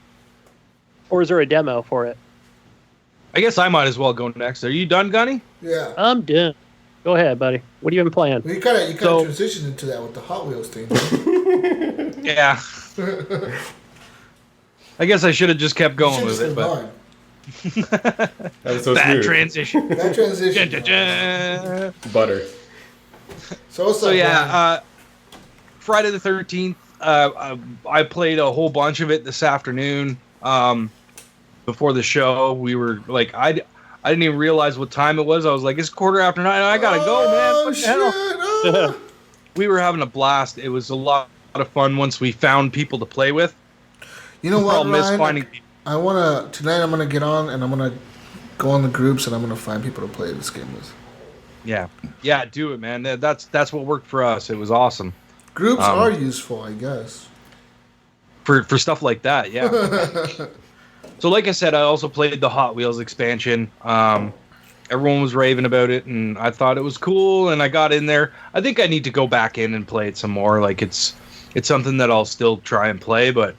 or is there a demo for it? I guess I might as well go next. Are you done, Gunny? Yeah. I'm done. Go ahead, buddy. What have you been playing? Well, you kind of transitioned into that with the Hot Wheels thing. Yeah. I guess I should have just kept going with it, but That was so bad smooth. transition. That transition. Butter. So yeah, Friday the 13th. I played a whole bunch of it this afternoon. Before the show, we were like, I didn't even realize what time it was. I was like, it's 9:15. I gotta go, man. What the hell? Oh. We were having a blast. It was a lot of fun once we found people to play with. You know what, Ryan? Finding people. Tonight I'm gonna get on and I'm gonna go on the groups and I'm gonna find people to play this game with. Yeah, do it, man. That's what worked for us. It was awesome. Groups are useful, I guess. For stuff like that, yeah. So, like I said, I also played the Hot Wheels expansion. Everyone was raving about it, and I thought it was cool. And I got in there. I think I need to go back in and play it some more. Like it's something that I'll still try and play, but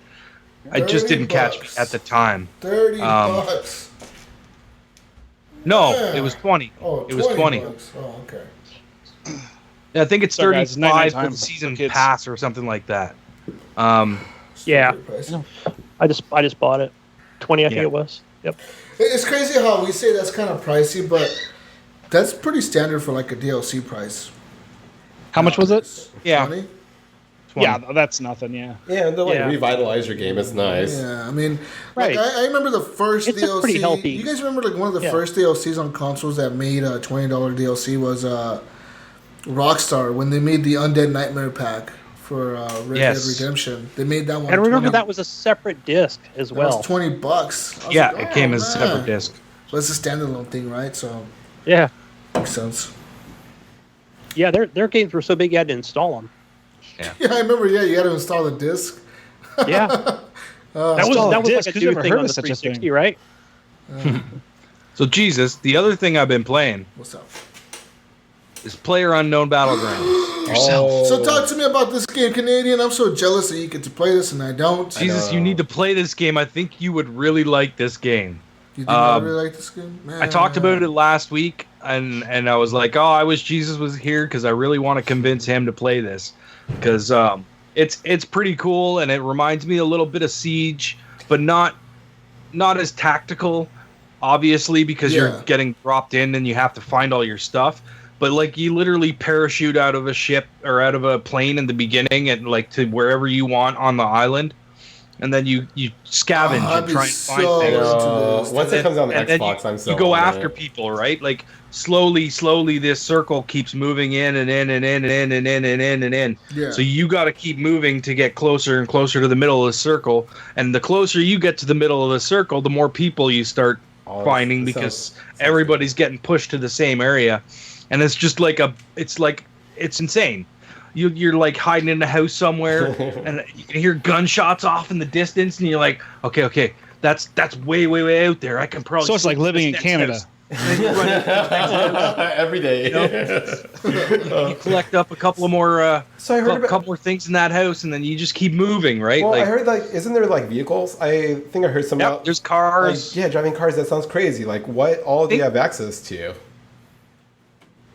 I just didn't catch me at the time. $30. No, Yeah. it was 20. Oh, it was 20. $20. Oh, okay. Yeah, I think it's Sorry, guys, 35 for 99 the for season kids. pass or something like that. Yeah. Pricey. I just bought it. 20, I think Yeah. it was. Yep. It's crazy how we say that's kind of pricey, but that's pretty standard for like a DLC price. How much was it? Yeah. 20? Yeah, that's nothing. Yeah. Yeah, and to like Yeah. revitalize your game, it's nice. Yeah, I mean, Right. like, I remember the first It's a DLC. pretty healthy- You guys remember like one of the Yeah. first DLCs on consoles that made a $20 DLC was Rockstar when they made the Undead Nightmare pack for Red Dead Yes. Redemption. They made that one. And remember 20 that was a separate disc as that well. was $20. I was Yeah, like, it came oh, as a man. separate disc. But it's a standalone thing, right? So Yeah. makes sense. Yeah, their games were so big you had to install them. Yeah, I remember. Yeah, you had to install the disc. Yeah. that was Install a like disc? a Who's new ever thing heard on of the such a 360, thing? right? So, Jesus, the other thing I've been playing What's up? is PlayerUnknown Battlegrounds. Oh. So talk to me about this game, Canadian. I'm so jealous that you get to play this and I don't. Jesus, you need to play this game. I think you would really like this game. You think I really like this game? Man. I talked about it last week, and I was like, oh, I wish Jesus was here because I really want to convince him to play this. Because it's pretty cool, and it reminds me a little bit of Siege, but not as tactical, obviously, because you're getting dropped in and you have to find all your stuff. But like you literally parachute out of a ship or out of a plane in the beginning and like to wherever you want on the island, and then you scavenge and try and find things. Once it comes on the And then Xbox, I'm so you go on after it. people, right? Like slowly, this circle keeps moving in and in and in and in and in and in and in. Yeah. So you got to keep moving to get closer and closer to the middle of the circle. And the closer you get to the middle of the circle, the more people you start finding that because sounds everybody's getting pushed to the same area. And it's just like it's insane. You're like hiding in a house somewhere, and you can hear gunshots off in the distance, and you're like, okay, that's way out there. I can probably. So it's like sneak living in this next Canada. house. And then you run into the next house, Every day. you collect up a couple of more, So I heard about- couple more things in that house, and then you just keep moving, right? Well, like, I heard isn't there like vehicles? I think I heard some about. there's cars. Like, yeah, driving cars. That sounds crazy. Like, what all do you have access to?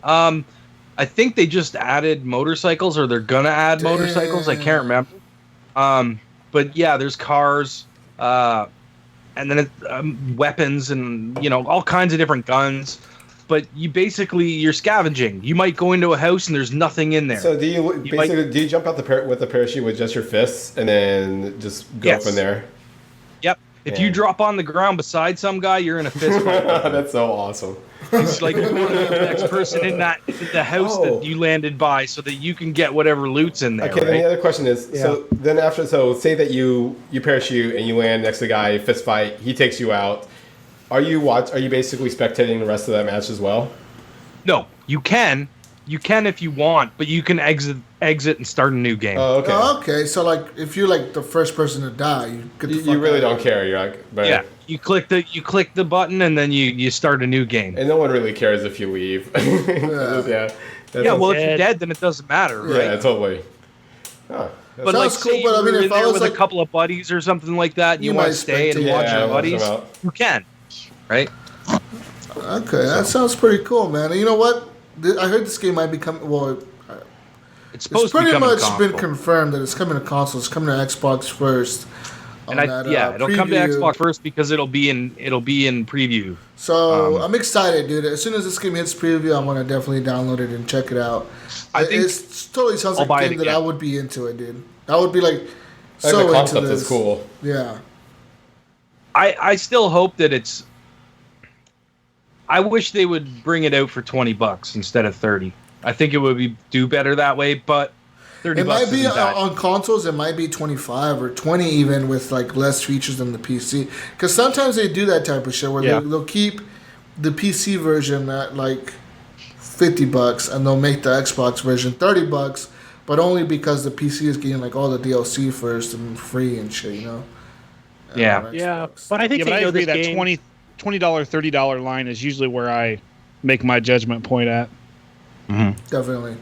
I think they just added motorcycles, or they're gonna add motorcycles. I can't remember. But yeah, there's cars, and then weapons, and all kinds of different guns. But you're scavenging. You might go into a house and there's nothing in there. So do you jump out with the parachute with just your fists and then just go Yes. from there? Yep. If you drop on the ground beside some guy, you're in a fist fight. That's so awesome. It's like you want to be the next person in the house that you landed by, so that you can get whatever loot's in there. Okay, then right? the other question is, so say that you parachute and you land next to the guy, fist fight, he takes you out. Are you basically spectating the rest of that match as well? No, you can if you want, but you can exit and start a new game. Oh, okay. Okay, so like if you're like the first person to die, you get the fuck You really out. don't care. You're like, but, Yeah, you click the button and then you start a new game. and no one really cares if you leave. Yeah. Yeah, well, if you're dead, then it doesn't matter, right? Yeah, totally. Oh, But Sounds like, cool, say but I mean, you're if in I there was with like- a couple of buddies or something like that, and You you want to might stay and spectate. watch Yeah, your watch buddies, them out. you can, right? Okay, that sounds pretty cool, man. And you know what? I heard this game might be coming. Well, It's supposed it's to be pretty coming much to console. been confirmed that it's coming to console. It's coming to Xbox first. And on that, it'll come to preview. Xbox first because it'll be in preview. So I'm excited, dude. As soon as this game hits preview, I'm gonna definitely download it and check it out. I think it totally sounds I'll like buy a it game that again. I would be into it, dude. I would be like the so into concept this. is cool. Yeah. I still hope that it's. I wish they would bring it out for $20 instead of 30. I think it would do better that way, but 30 It bucks might be isn't bad. on consoles. It might be 25 or 20 even with like less features than the PC. Because sometimes they do that type of shit where they'll keep the PC version at like $50 and they'll make the Xbox version $30, but only because the PC is getting like all the DLC first and free and shit, you know. Yeah, but I think I they know agree this that game. $20, $30 line is usually where I make my judgment point at. Definitely.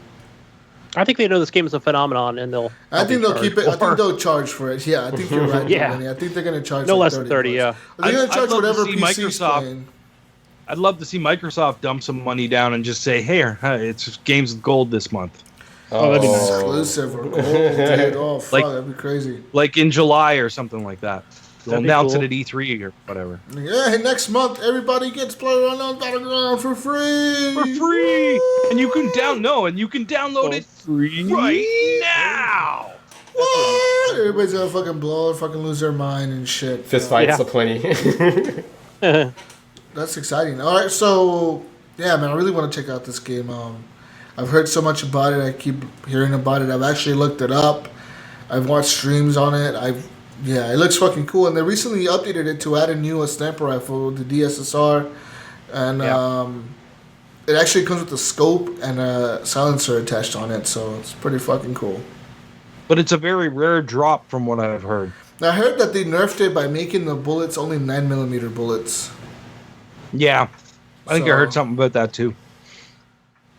I think they know this game is a phenomenon, and they'll. I think they'll keep it. I think more. they'll charge for it. Yeah, I think you're right. Yeah. Danny. I think they're gonna charge No like less than 30. Yeah. They're gonna charge I'd love to whatever see PC's Microsoft- playing. I'd love to see Microsoft dump some money down and just say, "Hey, it's Games with Gold this month." Oh, that'd be nice. Exclusive or gold, dude. Oh fuck, that'd be crazy. Like in July or something like that. They'll That'd be announce cool. it at E3 or whatever. Yeah, hey, next month everybody gets PlayerUnknown's Battleground for free. For free, and you can download it right now. What? Everybody's gonna fucking blow, fucking lose their mind and shit. Fist fights aplenty. That's exciting. All right, so yeah, man, I really want to check out this game. I've heard so much about it. I keep hearing about it. I've actually looked it up. I've watched streams on it. It looks fucking cool. And they recently updated it to add a new sniper rifle, the DSSR, and it actually comes with a scope and a silencer attached on it. So it's pretty fucking cool. But it's a very rare drop from what I've heard. I heard that they nerfed it by making the bullets only 9mm bullets. Yeah, I think I heard something about that too.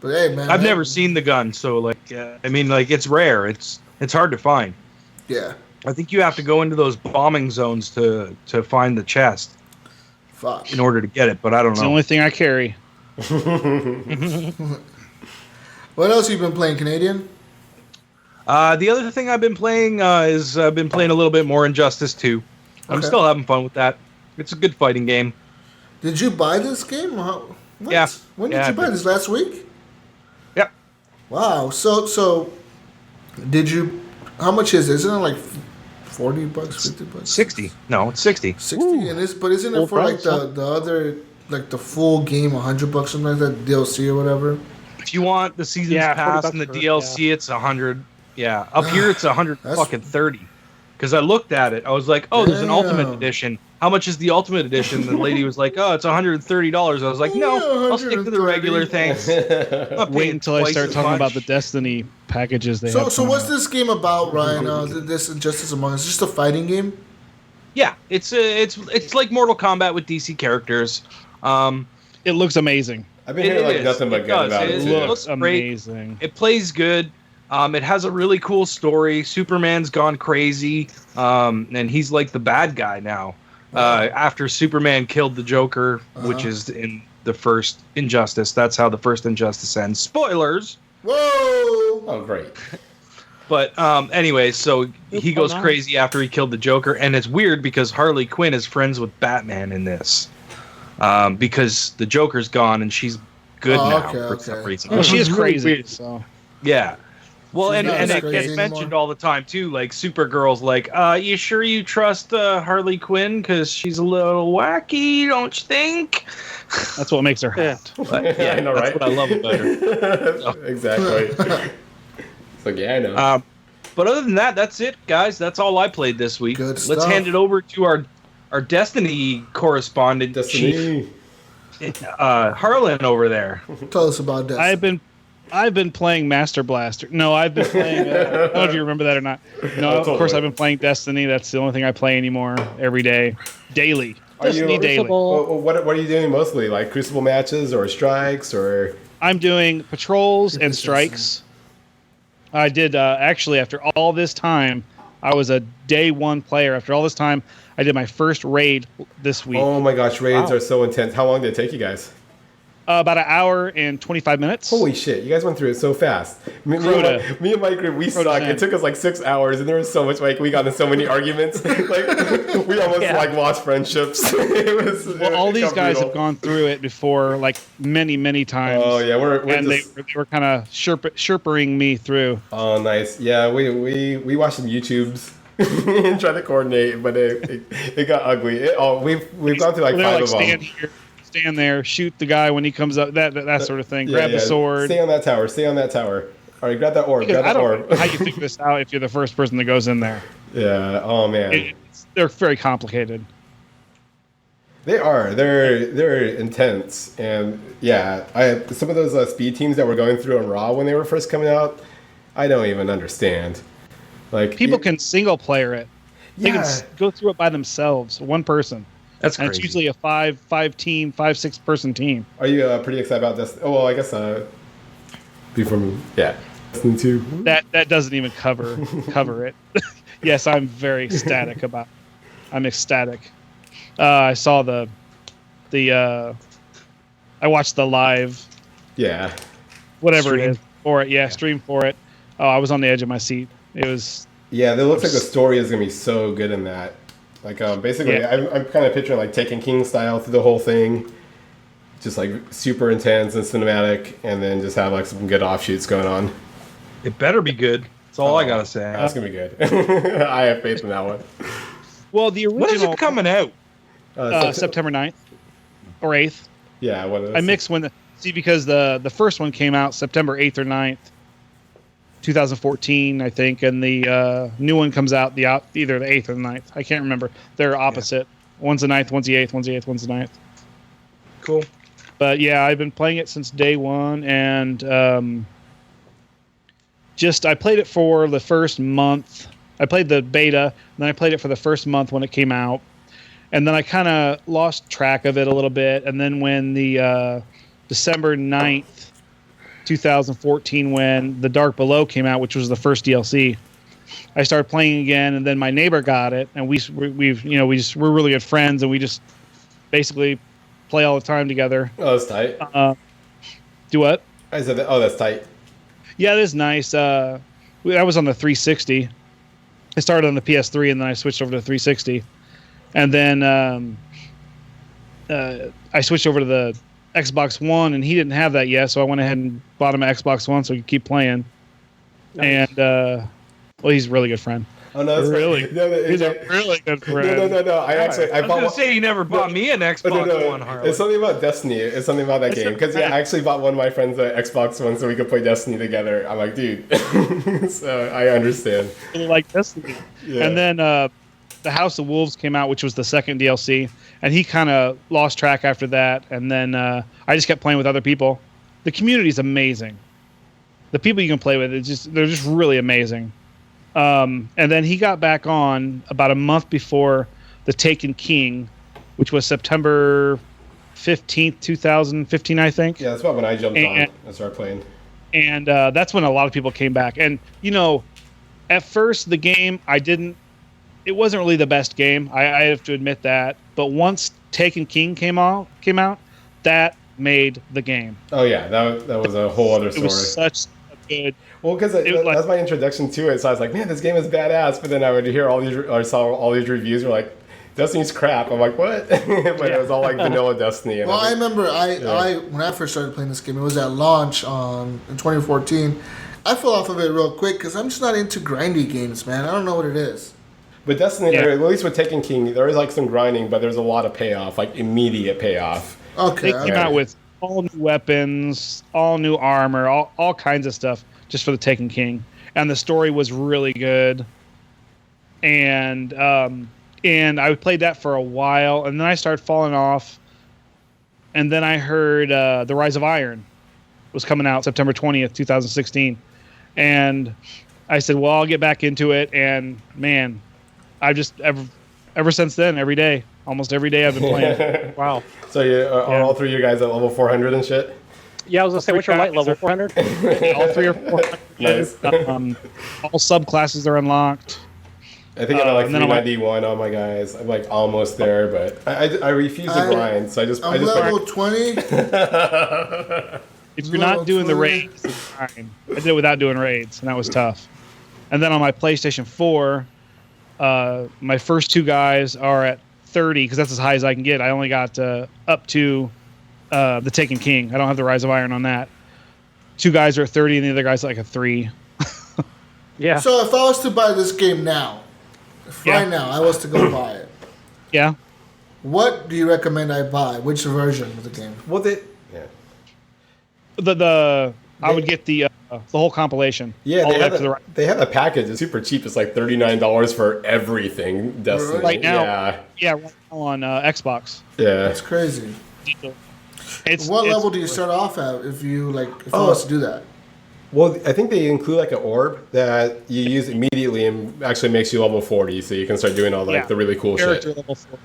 But hey, man, I've never seen the gun, so like, it's rare. It's hard to find. Yeah. I think you have to go into those bombing zones to find the chest. Fuck. In order to get it, but I don't It's know. the only thing I carry. What else have you been playing, Canadian? The other thing I've been playing is I've been playing a little bit more Injustice 2. I'm Okay. still having fun with that. It's a good fighting game. Did you buy this game? What? Yeah. When did Yeah, you I buy did. this? Last week? Yep. Wow. So, did you? How much is it? Isn't it like $40, $50? 60. No, it's 60. 60, and but isn't it Full for like price, the other like the full game $100 something like that DLC or whatever? If you want the season's Yeah, pass $40 and the for- DLC, it's 100. Yeah, up here it's 100 That's- fucking 30. Because I looked at it, I was like, "Oh, there's an Ultimate Damn. Edition. How much is the Ultimate Edition?" The lady was like, "Oh, it's $130." I was like, "No, Yeah, I'll stick to the regular. Thanks." I'm not Wait paying until I twice start as talking about much. the Destiny packages they So have. so coming what's out. this game about, Ryan? This Injustice Among Us, just a fighting game? Yeah, it's like Mortal Kombat with DC characters. It looks amazing. I've been hearing It like is. nothing but It good does. about It it. is. too. It Looks looks great. amazing. It plays good. It has a really cool story. Superman's gone crazy, and he's like the bad guy now. After Superman killed the Joker, which is in the first Injustice. That's how the first Injustice ends. Spoilers. Whoa! Oh, great. But anyway, so he goes nice. crazy after he killed the Joker, and it's weird because Harley Quinn is friends with Batman in this, because the Joker's gone and she's good now for some reason. Well, she It's is really crazy. weird. So Yeah. Well, She's and not it as gets crazy mentioned anymore. all the time too. Like Supergirl's like, you sure you trust Harley Quinn because she's a little wacky, don't you think? that's what makes her Yeah. hot. But, yeah, I know, that's right? what I love about her. Exactly. It's like, yeah, I know. But other than that, that's it, guys. That's all I played this week. Good Let's stuff. hand it over to our Destiny correspondent, Chief Destiny. Harlan over there. Tell us about that. I've been playing Master Blaster. No, I've been playing. I don't know if you remember that or not. No, of course I've been playing Destiny. That's the only thing I play anymore. Every day, daily. Destiny daily. Crucible. What are you doing mostly? Like Crucible matches or strikes or? I'm doing patrols and strikes. I did actually after all this time. I was a day one player. After all this time, I did my first raid this week. Oh my gosh, raids are so intense. How long did it take you guys? About an hour and 25 minutes. Holy shit, you guys went through it so fast. Me and my group, we suck. It took us like 6 hours, and there was so much, like, we got into so many arguments. Like, we almost, like, lost friendships. All these guys have gone through it before, like, many, many times. Oh, yeah, we're and just... they were kind of sherpering me through. Oh, nice. Yeah, we watched some YouTubes and tried to coordinate, but it got ugly. We've gone through, like, They're 5 like, of them. stand there, shoot the guy when he comes up, that sort of thing. Grab the sword. Stay on that tower. Stay on that tower. All right, grab that orb. Because grab that orb. I don't know how you figure this out if you're the first person that goes in there. Yeah. Oh man. They're very complicated. They are. They're intense, and yeah, some of those speed teams that were going through on Raw when they were first coming out, I don't even understand. Like people can single player it. They Yeah. can go through it by themselves, one person. That's and crazy. it's usually a 6 person team. Are you pretty excited about this? Oh well, I guess Destiny 2. That doesn't even cover it. Yes, I'm very ecstatic about. I'm ecstatic. I saw the I watched the live. Yeah. Whatever Stream. it is for it. Yeah, stream for it. Oh, I was on the edge of my seat. It was. Yeah, it looks like the story is gonna be so good in that. Like basically, Yeah. I'm kind of picturing like Taken King style through the whole thing, just like super intense and cinematic, and then just have like some good offshoots going on. It better be good. That's all I gotta say. That's gonna be good. I have faith in that one. Well, the original. When is it coming out? September 9th or 8th. Yeah, what is I mixed because the first one came out September 8th or 9th, 2014, I think, and the new one comes out either the 8th or the 9th. I can't remember. They're opposite. Yeah. One's the 9th, one's the 8th, one's the 8th, one's the 9th. Cool. But yeah, I've been playing it since day one, and I played it for the first month. I played the beta, and then I played it for the first month when it came out. And then I kind of lost track of it a little bit. And then when the December 9th, 2014, when The Dark Below came out, which was the first DLC, I started playing again. And then my neighbor got it, and we're really good friends, and we just basically play all the time together. Oh, that's tight. Do what? I said that. Oh, that's tight. Yeah, it is nice. I was on the 360. I started on the PS3, and then I switched over to the 360. And then I switched over to the Xbox One, and he didn't have that yet, so I went ahead and bought him an Xbox One so he could keep playing. Nice. And he's a really good friend. Oh no, that's really. He's a really good friend. No. I was gonna say you never bought me an Xbox One, Harley. It's something about Destiny. It's something about that game. Because I actually bought one of my friends an Xbox One so we could play Destiny together. I'm like, dude. So I understand. Really like Destiny. Yeah. And then the House of Wolves came out, which was the second DLC, and he kind of lost track after that. And then I just kept playing with other people. The community is amazing. The people you can play with, they're just really amazing. And then he got back on about a month before the Taken King, which was September 15th, 2015, I think. Yeah, that's about when I jumped on and started playing. And that's when a lot of people came back. And, at first the game, it wasn't really the best game. I have to admit that. But once Taken King came out, that made the game. Oh, yeah, that was a whole other story. It was such a good... Well, because that's my introduction to it, so I was like, "Man, this game is badass." But then I would hear I saw all these reviews were like, "Destiny's crap." I'm like, "What?" But it was all like vanilla Destiny. And I remember when I first started playing this game, it was at launch in 2014. I fell off of it real quick because I'm just not into grindy games, man. I don't know what it is. But Destiny, at least with Taken King, there is like some grinding, but there's a lot of payoff, like immediate payoff. Okay. They came out with all new weapons, all new armor, all kinds of stuff. Just for the Taken King, and the story was really good, and I played that for a while, and then I started falling off, and then I heard The Rise of Iron was coming out September 20th, 2016, and I said, well, I'll get back into it, and man, I just ever since then, almost every day I've been playing. Wow. So are all three of you guys at level 400 and shit? Yeah, I was gonna say, what's your light level? 400. All 3 or 4. Nice. All subclasses are unlocked. I think I'm at like 391 on my guys. I'm like almost there, but I refuse to grind, so I'm level 20. If you're not doing the raids, it's fine. I did it without doing raids, and that was tough. And then on my PlayStation 4, my first 2 guys are at 30 because that's as high as I can get. I only got up to the Taken King. I don't have the Rise of Iron on that. 2 guys are 30 and the other guy's like a 3. Yeah. So if I was to buy this game now, right now, I was to go buy it. Yeah. what do you recommend I buy? Which version of the game? Well, I would get the whole compilation. Yeah, all they the way have, up to the they have a package. It's super cheap. It's like $39 for everything. Destiny. right now. Yeah. Right now on Xbox. Yeah. That's crazy. It's What level do you start off at if you was to do that? Well, I think they include like an orb that you use immediately and actually makes you level 40, so you can start doing all the really cool character shit. level 40.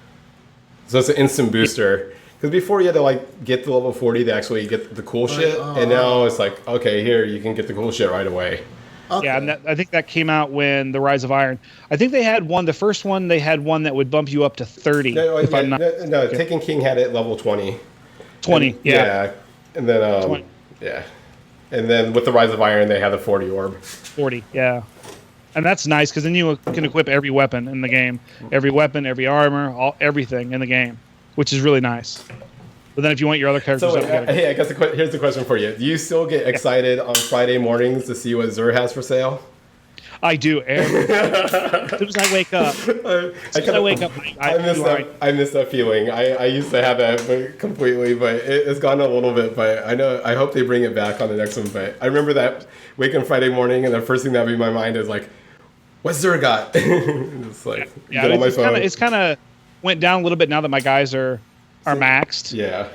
So it's an instant booster. Because before you had to like get to level 40 to actually get the cool shit, and now it's like, okay, here you can get the cool shit right away. Okay. Yeah, and I think that came out when the Rise of Iron. I think they had one. The first one they had one that would bump you up to 30. No, Taken King had it level 20. 20. And, yeah, and then 20. Yeah, and then with the Rise of Iron they had the 40 orb. 40. Yeah. And that's nice because then you can equip every weapon in the game, every armor, everything in the game, which is really nice. But then if you want your other characters, So hey, I guess here's the question for you: do you still get excited on Friday mornings to see what Zur has for sale? I do. As soon as I wake up, I miss that feeling. I used to have that completely, but it's gone a little bit. But I hope they bring it back on the next one. But I remember that waking Friday morning, and the first thing that would be in my mind is like, "What's Zur got?" It's like get on my phone. It's kind of went down a little bit now that my guys are maxed. Yeah.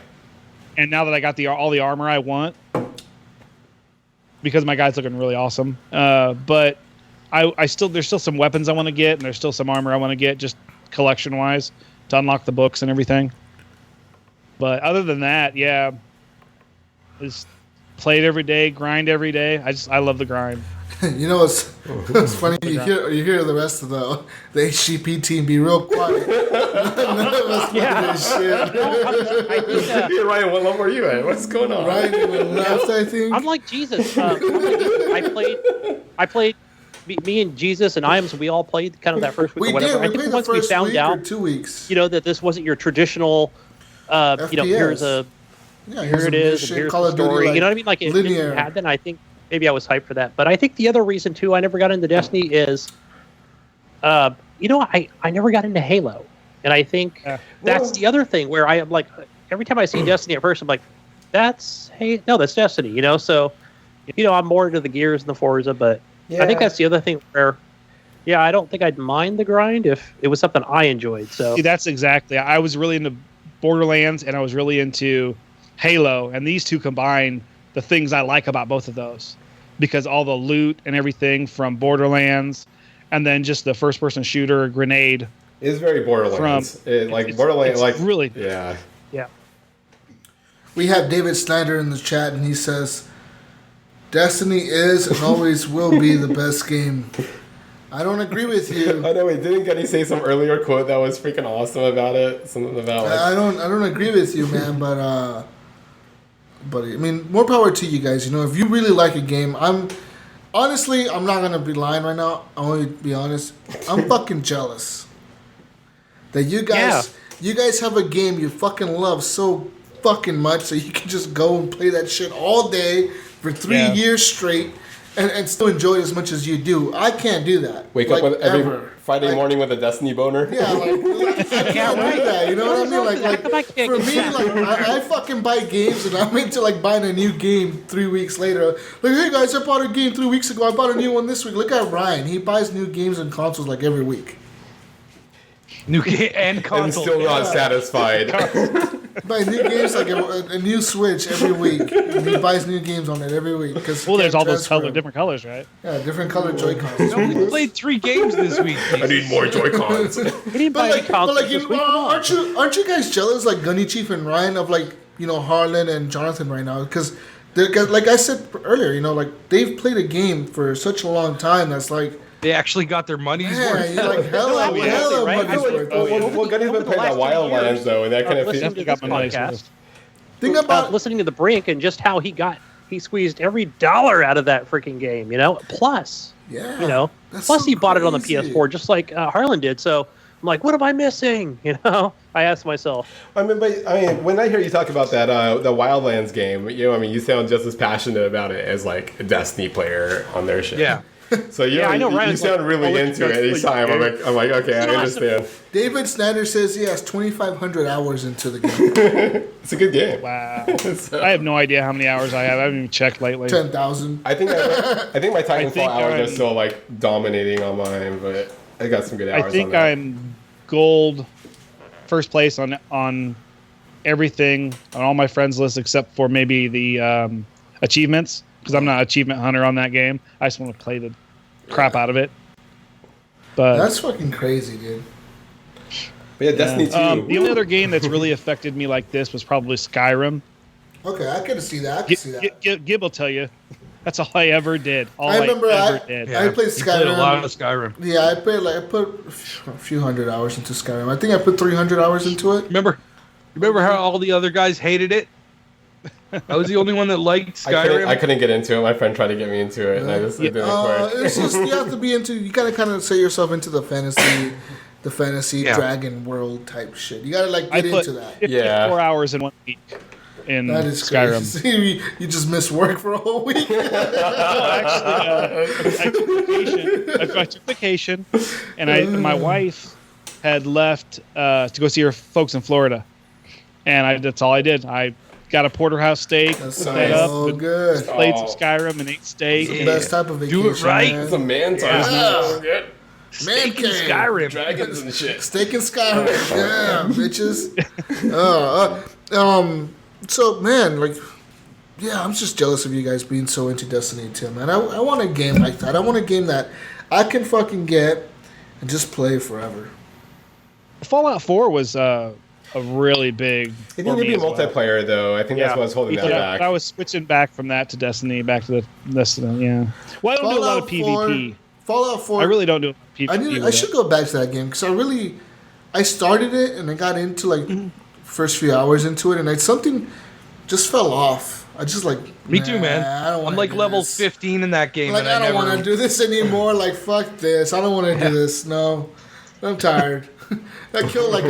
And now that I got all the armor I want, because my guy's looking really awesome. But there's still some weapons I want to get, and there's still some armor I want to get, just collection wise, to unlock the books and everything. But other than that, yeah, just play it every day, grind every day. I love the grind. You know what's funny? You hear the rest of the HGP team be real quiet. None of us play this shit. Hey, Ryan, what level are you at? What's going on? Ryan even left, I think. I'm like Jesus. I played. Me and Jesus and Iams, we all played kind of that first week. We or whatever. did. We I think played once the first we found week out, or 2 weeks. that this wasn't your traditional. Here's a. Yeah, here it is. And here's the story. Like you know what I mean? Like if linear. it had, then I think maybe I was hyped for that. But I think the other reason too, I never got into Destiny is, I never got into Halo, and I think that's the other thing where I am like, every time I see Destiny at first, I'm like, that's Destiny. So, I'm more into the Gears and the Forza, but I think that's the other thing where. Yeah, I don't think I'd mind the grind if it was something I enjoyed. So see, that's exactly. I was really into Borderlands and I was really into Halo, and these two combine the things I like about both of those, because all the loot and everything from Borderlands, and then just the first-person shooter grenade is very Borderlands. Borderlands, it's really yeah. We have David Snyder in the chat, and he says, "Destiny is and always will be the best game." I don't agree with you. I know. Didn't Gunny say some earlier quote that was freaking awesome about it? Something about I don't agree with you, man. But I mean, more power to you guys. If you really like a game, I'm not gonna be lying right now. I want to be honest. I'm fucking jealous that you guys have a game you fucking love so fucking much that you can just go and play that shit all day for 3 years straight. And still enjoy it as much as you do. I can't do that. Wake up with every Friday morning with a Destiny boner. Yeah, I can't do that. You know what I mean? For me, I fucking buy games, and I'm into buying a new game 3 weeks later. Like, hey guys, I bought a game 3 weeks ago. I bought a new one this week. Look at Ryan. He buys new games and consoles every week. New game and console. And still not satisfied. Buy new games a new Switch every week. And he buys new games on it every week. There's all those different colors, right? Yeah, different colored Joy-Cons. We played 3 games this week. I need more Joy-Cons. Aren't you guys jealous, Gunny Chief and Ryan, of Harlan and Jonathan right now? Because, like I said earlier, they've played a game for such a long time that's they actually got their money's worth. You're like, hella money's worth. Well, Gunny's been playing that Wildlands, though, and that kind of podcast. Think about listening to The Brink and just how he squeezed every dollar out of that freaking game, Plus, plus he bought it on the PS4 just like Harlan did. So I'm like, what am I missing? I asked myself. When I hear you talk about that the Wildlands game, you sound just as passionate about it as a Destiny player on their shit. Yeah. So Yeah, I know you Ryan's sound like, really into it each time. I'm like, okay, I understand. David Snyder says he has 2,500 hours into the game. It's a good game. Wow. I have no idea how many hours I have. I haven't even checked lately. 10,000. I think my Titanfall hours are I'm- still like dominating on mine, but I got some good hours. I think on that. I'm gold, first place on everything on all my friends lists except for maybe the achievements, because I'm not an achievement hunter on that game. I just want to play the crap out of it. But That's fucking crazy, dude. But yeah, Destiny 2. the only other game that's really affected me like this was probably Skyrim. Okay, I can see that. I can see that. Gib will tell you. That's all I ever did. All I remember ever did. I played You played Skyrim. a lot of Skyrim. Yeah, I put a few hundred hours into Skyrim. I think I put 300 hours into it. Remember how all the other guys hated it? I was the only one that liked Skyrim. I couldn't get into it. My friend tried to get me into it, and I just didn't quit. It's just you have to be into. You gotta kind of set yourself into the fantasy Yeah. dragon world type shit. You gotta like I get put into that. 54 hours in 1 week in That is Skyrim. crazy. you just miss work for a whole week. I took vacation, and my wife had left to go see her folks in Florida, and that's all I did. I got a porterhouse steak, That set up, sounds so and good. played some Skyrim, and ate steak. It's the best type of vacation. Do it right. man. It's a man time. Yeah. Man Steak and cave. Skyrim. Dragons and shit. Steak and Skyrim. Yeah, bitches. So man, like, yeah, I'm just jealous of you guys being so into Destiny 2, man. I want a game like that. I want a game that I can fucking get and just play forever. Fallout 4 was a really big. It needed to be multiplayer, though. I think that's what's holding that back. I was switching back from that to Destiny, back to the Destiny. Yeah. Well, I don't do a lot of PvP. Fallout 4. I really don't do PvP. I should go back to that game because I started it and I got into like first few hours into it and something just fell off. I just like Me too, man. I don't I'm wanna like do level this. 15 in that game. Like and I don't never... want to do this anymore. Like fuck this. I don't want to do this. No, I'm tired. I killed like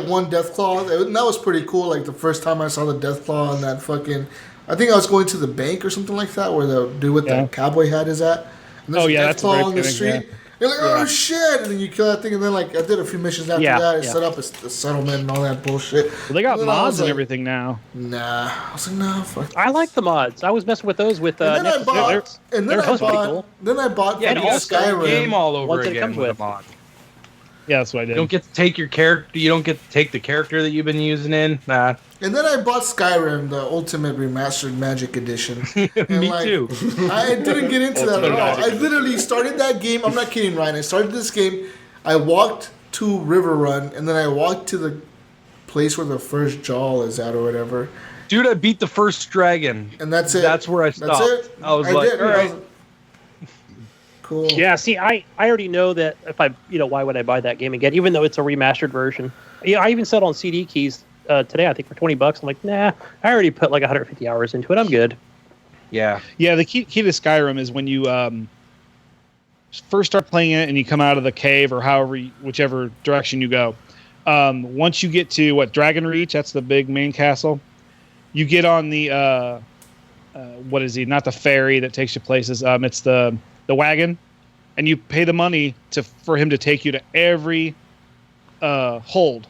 one Deathclaw. And that was pretty cool. Like the first time I saw the Deathclaw on that fucking. I think I was going to the bank or something like that, where the dude with the cowboy hat is at. And there's a that's a Deathclaw very on the fitting, street. yeah. You're like, oh shit! And then you kill that thing, and then like I did a few missions after that. I set up a settlement and all that bullshit. Well, they got And then I mods was and like, everything now. Nah, I was like, no, fuck. I like the mods. I was messing with those with. And then I Nexus. bought. And then they're I supposed to be bought. cool. Then I bought. Yeah, and fucking you start the game all over Ones that it again comes with with. a mod. Yeah, that's what I did. You don't get to take your character. You don't get to take the character that you've been using in. Nah. And then I bought Skyrim, the Ultimate Remastered Magic Edition. And Me too. I didn't get into that at all. I literally started that game. I'm not kidding, Ryan. I started this game. I walked to River Run, and then I walked to the place where the first Jaw is at, or whatever. Dude, I beat the first dragon. And that's it. That's where I stopped. That's it. I was like, did. all right. Cool. Yeah, see, I already know that if I, why would I buy that game again, even though it's a remastered version? Yeah, I even said on CD keys today, I think for $20. I'm like, nah, I already put like 150 hours into it. I'm good. Yeah. Yeah, the key to Skyrim is when you first start playing it and you come out of the cave or whichever direction you go. Once you get to Dragon Reach, that's the big main castle. You get on the what is he? Not the ferry that takes you places. It's the wagon, and you pay the money for him to take you to every hold.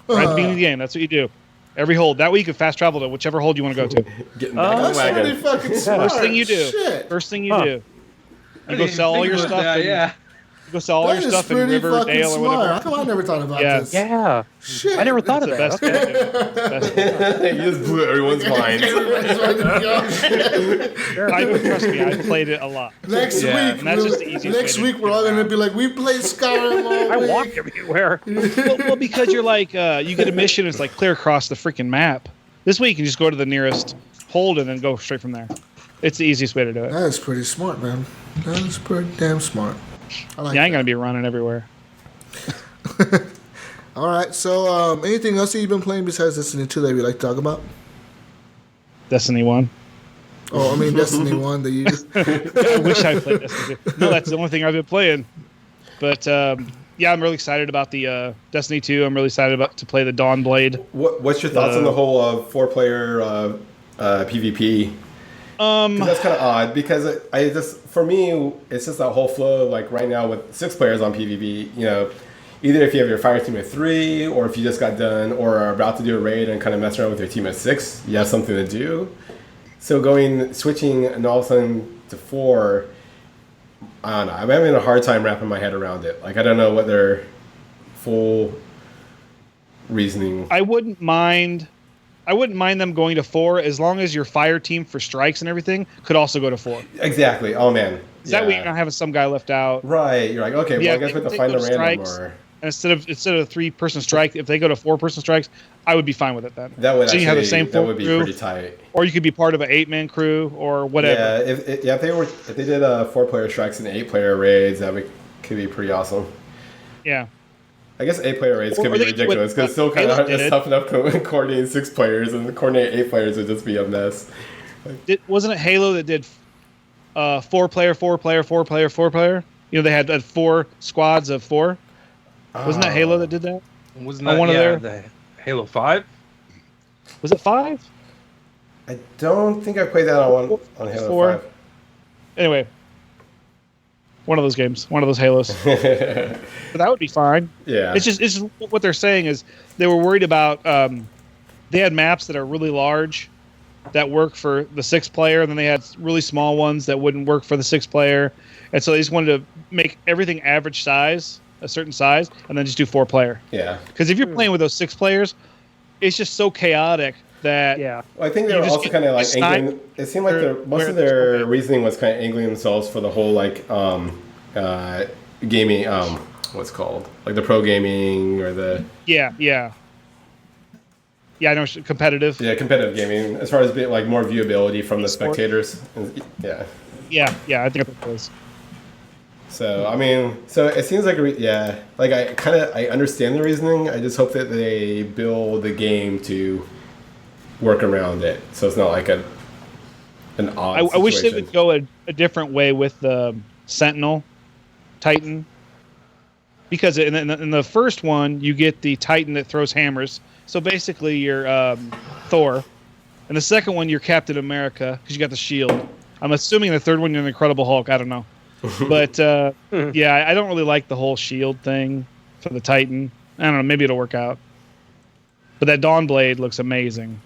Right at the beginning of the game, that's what you do. Every hold. That way you can fast travel to whichever hold you want to go to. Getting back on the That's wagon. really fucking smart. First thing you do. Shit. First thing you do. You go sell all your stuff. Yeah. You go sell all That your is stuff in pretty fucking Riverdale or smart. whatever. How come I never thought about Yeah. this? Yeah. Shit. I never thought of The that. best Okay. thing to do. Best thing to do. You just blew everyone's mind. Trust me, I played it a lot. Next Yeah, week, and that's just the easiest next way to week we're all gonna be like, we played Skyrim all I week. walk everywhere. Well, because you're like, you get a mission, it's like clear across the freaking map. This way you can just go to the nearest hold and then go straight from there. It's the easiest way to do it. That is pretty smart, man. That is pretty damn smart. I like Yeah, I ain't that. gonna be running everywhere. All right. So, anything else that you've been playing besides Destiny 2 that you'd like to talk about? Destiny 1. Oh, I mean Destiny 1 that you. I wish I played Destiny 2. No, that's the only thing I've been playing. But yeah, I'm really excited about the Destiny 2. I'm really excited to play the Dawnblade. What's your thoughts on the whole 4-player PvP? 'Cause that's kind of odd because for me, it's just that whole flow. Like right now with 6 players on PvP, either if you have your fire team of 3, or if you just got done or are about to do a raid and kind of mess around with your team of 6, you have something to do. So switching and all of a sudden to 4, I don't know. I'm having a hard time wrapping my head around it. Like I don't know what their full reasoning. I wouldn't mind them going to 4 as long as your fire team for strikes and everything could also go to 4. Exactly. Oh man. That way you're not having some guy left out. Right. You're like, okay, well I guess we have to find a random or. And instead of a 3-person strike, if they go to 4-person strikes, I would be fine with it then. That would you have the same that would be crew, pretty tight. Or you could be part of an 8-man crew or whatever. Yeah, if they did 4-player strikes and 8-player raids, could be pretty awesome. Yeah. I guess 8-player raids could be ridiculous because it's still kind of tough enough coordinating 6 players, and coordinating 8 players would just be a mess. Wasn't it Halo that did 4-player, 4-player, 4-player, 4-player? They had 4 squads of 4. Wasn't that Halo that did that? Wasn't that the Halo 5? Was it 5? I don't think I played that on Halo 4. 5. Anyway, one of those games, one of those Halos. But that would be fine. Yeah. It's just what they're saying is they were worried about. They had maps that are really large that work for the 6-player, and then they had really small ones that wouldn't work for the 6-player, and so they just wanted to make everything average size, a certain size, and then just do 4-player. Yeah. Because if you're playing with those 6 players, it's just so chaotic that. Yeah. Well, I think they were also kind of like angling. It seemed like most of their reasoning was kind of angling themselves for the whole gaming. What's it called, like the pro gaming or the. Yeah. I know, competitive. Yeah, competitive gaming. As far as being like more viewability from the spectators. Yeah. Yeah. I think it was. So I mean, it seems like I understand the reasoning. I just hope that they build the game to work around it, so it's not like an odd. I wish they would go a different way with the Sentinel Titan, because in the first one you get the Titan that throws hammers. So basically you're Thor, and the second one you're Captain America because you got the shield. I'm assuming the third one you're the Incredible Hulk. I don't know. But, yeah, I don't really like the whole shield thing for the Titan. I don't know. Maybe it'll work out. But that Dawn Blade looks amazing.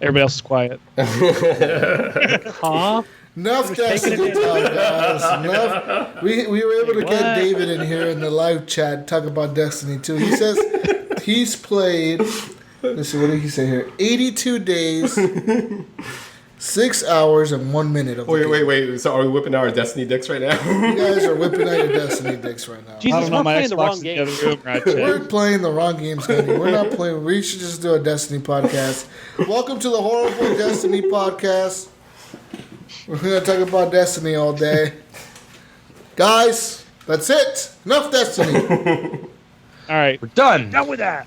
Everybody else is quiet. Huh? Enough Destiny talk, guys. Enough. We were able to get David in here in the live chat talk about Destiny 2. He says he's played, let's see, what did he say here? 82 days... 6 hours and 1 minute of the game. Wait. So are we whipping out our Destiny dicks right now? You guys are whipping out your Destiny dicks right now. Jesus, I don't know, my playing the wrong Xbox game. is in the other room, right? We're playing the wrong games, Andy. We're not playing. We should just do a Destiny podcast. Welcome to the Horrible Destiny podcast. We're going to talk about Destiny all day. Guys, that's it. Enough Destiny. All right. We're done. Done with that.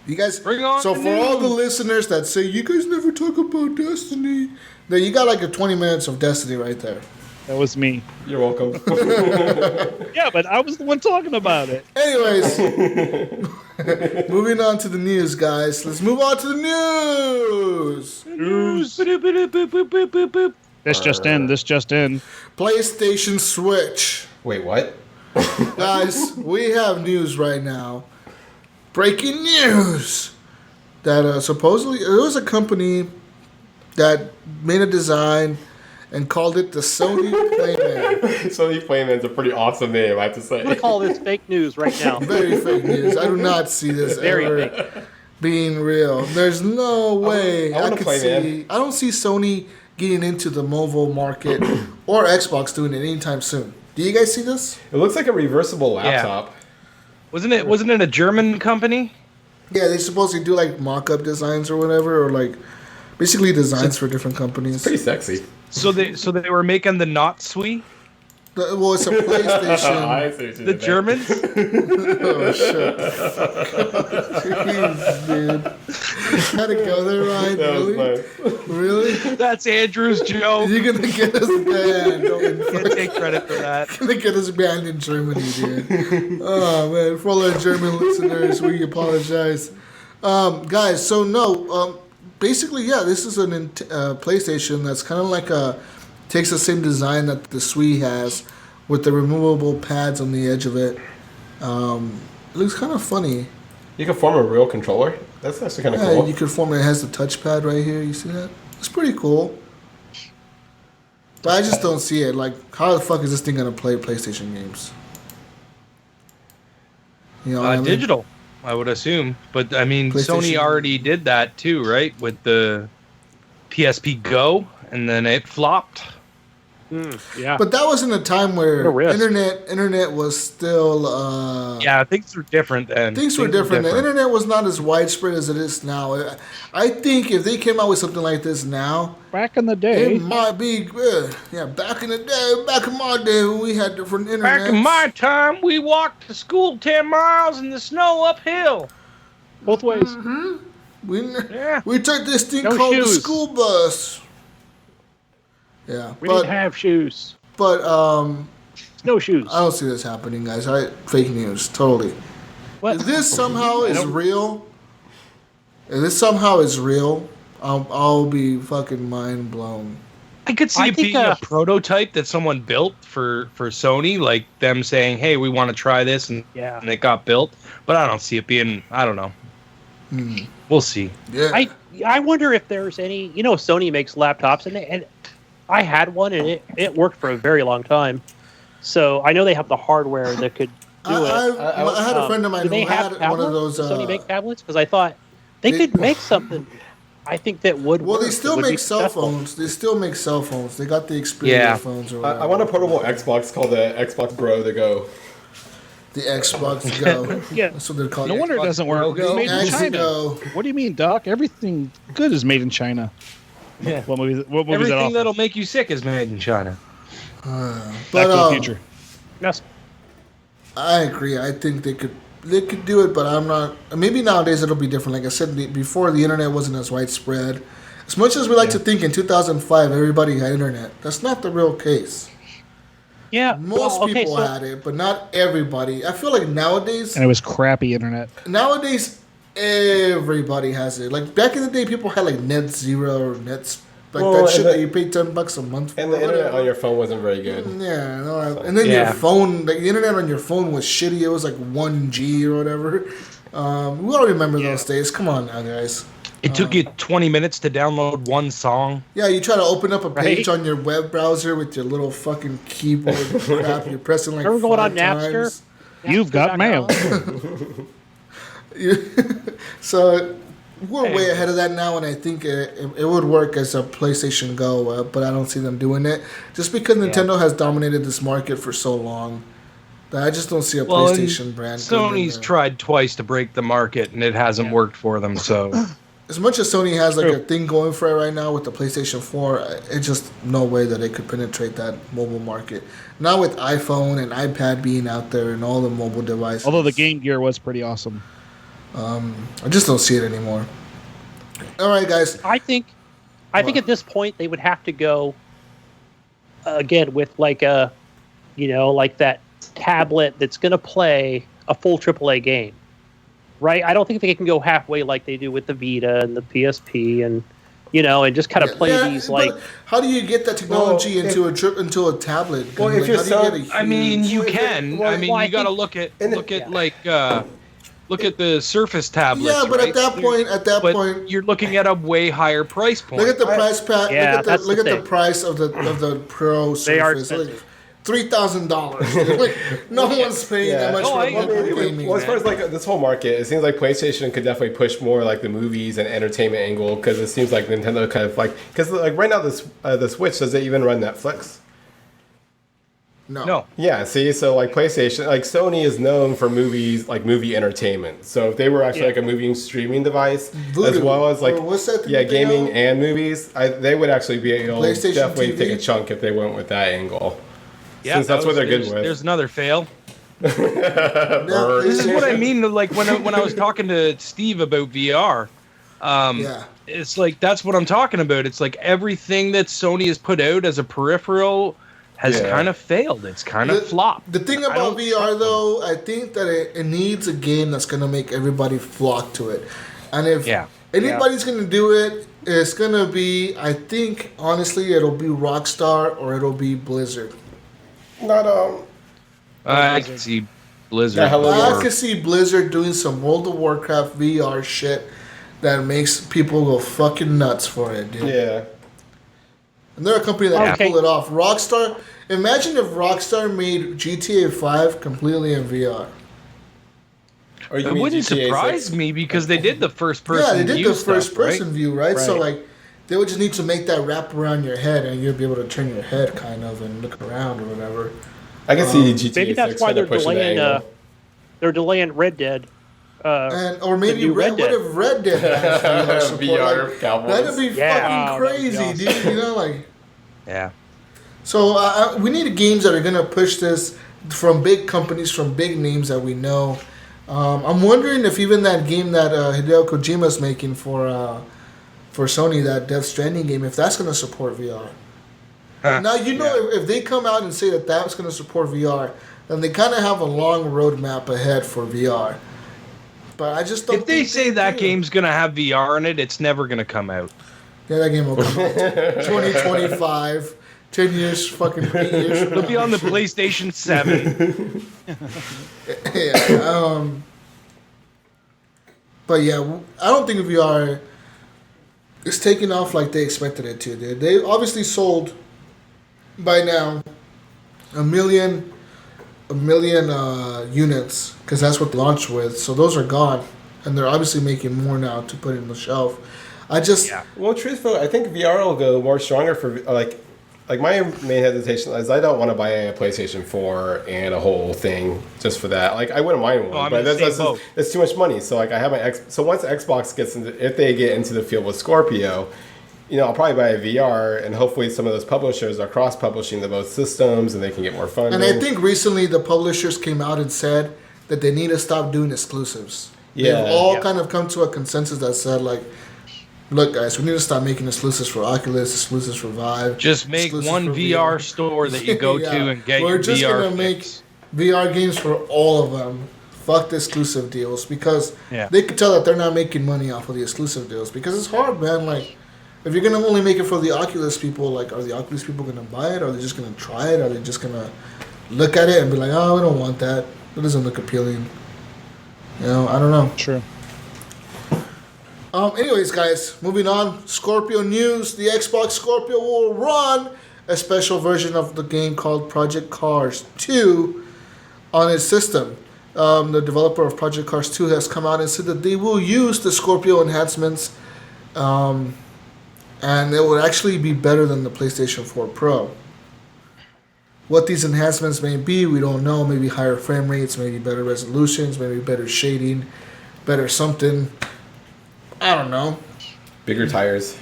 You guys, Bring on so the for all the news. listeners that say, you guys never talk about Destiny, then you got like a 20 minutes of Destiny right there. That was me. You're welcome. Yeah, but I was the one talking about it. Anyways, moving on to the news, guys. Let's move on to the news. This just in. PlayStation Switch. Wait, what? Guys, we have news right now. Breaking news that supposedly there was a company that made a design and called it the Sony Playman. Sony Playman's a pretty awesome name, I have to say. I'm going to call this fake news right now. Very fake news. I do not see this Very ever fake. being real. There's no way I wanna could play, see. man. I don't see Sony getting into the mobile market or Xbox doing it anytime soon. Do you guys see this? It looks like a reversible laptop. Wasn't it a German company? Yeah, they supposedly do like mock-up designs or whatever, or like basically designs for different companies. Pretty sexy. So they were making the not sweet. Well, it's a PlayStation. I see what you The did there. Germans. Oh shit! Jeez, dude. Had to go there, Ryan. That was Really? nice. Really? That's Andrew's joke. You're gonna get us banned. Can't take credit for that. Gonna get us banned in Germany, dude. Oh man, for all our German listeners, we apologize. Guys, so no, basically, yeah, this is a PlayStation that's kind of like takes the same design that the Swii has, with the removable pads on the edge of it. It looks kind of funny. You can form a real controller. That's actually kind of cool. Yeah, you can form it. It has the touchpad right here. You see that? It's pretty cool. But I just don't see it. Like, how the fuck is this thing gonna play PlayStation games? You know, what I mean? Digital, I would assume. But I mean, Sony already did that too, right? With the PSP Go, and then it flopped. Yeah. But that was in a time where internet was still. Yeah, things were different then. Things were different. The internet was not as widespread as it is now. I think if they came out with something like this now, back in the day, it might be good. Yeah, back in the day, back in my day when we had different internet. Back in my time, we walked to school 10 miles in the snow uphill. Both ways. Mm-hmm. We took this thing called the school bus. Yeah, we didn't have shoes. But no shoes. I don't see this happening, guys. Fake news, totally. What? If this somehow is real, I'll be fucking mind blown. I could see it being a prototype that someone built for Sony, like them saying, "Hey, we want to try this," and it got built. But I don't see it being. I don't know. We'll see. Yeah. I wonder if there's any. You know, Sony makes laptops, and I had one, and it worked for a very long time. So I know they have the hardware that could do it. I had a friend of mine who had one of those. Sony make tablets? Because I thought they could make something. I think that would. Well, work. they still make cell phones. They still make cell phones. They got the Xperia phones. Or I want a portable Xbox called the Xbox Bro to Go. The Xbox Go. Yeah, that's what they're called. No wonder it doesn't work. It's made in China. What do you mean, Doc? Everything good is made in China. Yeah. What movie? Everything that'll make you sick is made in China. Back to the Future. Yes. I agree. I think they could do it, but I'm not. Maybe nowadays it'll be different. Like I said before, the internet wasn't as widespread. As much as we like to think in 2005 everybody had internet, that's not the real case. Yeah, most people had it, but not everybody. I feel like nowadays, and it was crappy internet. Nowadays, everybody has it. Like back in the day, people had like Net Zero or Nets. Like that shit that you pay $10 a month for. And the internet on your phone wasn't very good. Yeah, no, and then your phone, like the internet on your phone was shitty. It was like 1G or whatever. We all remember those days. Come on now, guys. It took you 20 minutes to download one song. Yeah, you try to open up a page on your web browser with your little fucking keyboard crap. You're pressing like. Are we going on Napster? You've got mail. So we're way ahead of that now, and I think it would work as a PlayStation Go, but I don't see them doing it just because Nintendo has dominated this market for so long. That I just don't see a PlayStation brand. Sony's tried twice to break the market, and it hasn't worked for them. So, as much as Sony has like a thing going for it right now with the PlayStation 4, it's just no way that it could penetrate that mobile market. Now with iPhone and iPad being out there and all the mobile devices. Although the Game Gear was pretty awesome. I just don't see it anymore. All right, guys. I think at this point they would have to go again with like a, like that tablet that's going to play a full AAA game, right? I don't think they can go halfway like they do with the Vita and the PSP and and just kind of play these like. How do you get that technology into a tablet? Well, if you're you can. You got to look at look at the Surface tablets. Yeah, but right? at that point, you're looking at a way higher price point. Look at the price pack. Yeah, look at the price of the Pro Surface. They are expensive. $3,000. No one's paying that much for mobile gaming. Well, as far as like this whole market, it seems like PlayStation could definitely push more like the movies and entertainment angle because it seems like Nintendo kind of because right now the Switch, does it even run Netflix? No. Yeah, see, so like PlayStation, like Sony is known for movies, like movie entertainment. So if they were actually like a movie streaming device, as well as like gaming and movies, they would actually be able to definitely take a chunk if they went with that angle. Yeah, since that's what they're good with. There's another fail. This is what I mean. Like when I was talking to Steve about VR, it's like that's what I'm talking about. It's like everything that Sony has put out as a peripheral has kind of failed. It's kind of flopped. The thing about VR, though, I think that it needs a game that's going to make everybody flock to it. And if anybody's going to do it, It's gonna be, I think, honestly, it'll be Rockstar or it'll be Blizzard. Not I can see Blizzard. Yeah, hello. I could see Blizzard doing some World of Warcraft VR shit that makes people go fucking nuts for it, dude. Yeah. And they're a company that can pull it off. Rockstar, imagine if Rockstar made GTA 5 completely in VR. It wouldn't surprise me because they did the first person. Yeah, they did the first stuff, person view, right? So like, they would just need to make that wrap around your head, and you'll be able to turn your head kind of and look around or whatever. I can see GTA maybe that's 6 why they're pushing the delaying. angle. They're delaying Red Dead. Or maybe what if Red Dead has VR support? VR Like, Cowboys. that'd be fucking crazy, awesome. dude. You know, like. Yeah. So we need games that are gonna push this from big companies, from big names that we know. I'm wondering if even that game that Hideo Kojima's making for Sony, that Death Stranding game, if that's gonna support VR. Now if they come out and say that that's gonna support VR, then they kind of have a long roadmap ahead for VR. But I just don't. If they say that game's gonna have VR in it, it's never gonna come out. Yeah, that game will come out 2025. 10 years, fucking 8 years. It'll be on the PlayStation 7. Yeah. But yeah, I don't think VR is taking off like they expected it to. They obviously sold by now a million units because that's what they launched with. So those are gone, and they're obviously making more now to put in the shelf. Well, truthfully, I think VR will go more stronger for like my main hesitation is I don't want to buy a PlayStation 4 and a whole thing just for that. Like I wouldn't mind one, but that's too much money. So like I have my so once Xbox gets into, if they get into the field with Scorpio, I'll probably buy a VR, and hopefully some of those publishers are cross-publishing the both systems, and they can get more funding. And I think recently the publishers came out and said that they need to stop doing exclusives. Yeah. They've all kind of come to a consensus that said like, look, guys, we need to stop making exclusives for Oculus, exclusives for Vive. Just make one VR store that you go to and get your VR. We're just going to make VR games for all of them. Fuck the exclusive deals, because they could tell that they're not making money off of the exclusive deals, because it's hard, man. Like, if you're going to only make it for the Oculus people, like, are the Oculus people going to buy it? Are they just going to try it? Are they just going to look at it and be like, oh, we don't want that. That doesn't look appealing. I don't know. True. Anyways, guys, moving on. Scorpio news. The Xbox Scorpio will run a special version of the game called Project Cars 2 on its system. The developer of Project Cars 2 has come out and said that they will use the Scorpio enhancements, and it will actually be better than the PlayStation 4 Pro. What these enhancements may be, we don't know. Maybe higher frame rates, maybe better resolutions, maybe better shading, better something. I don't know. Bigger tires,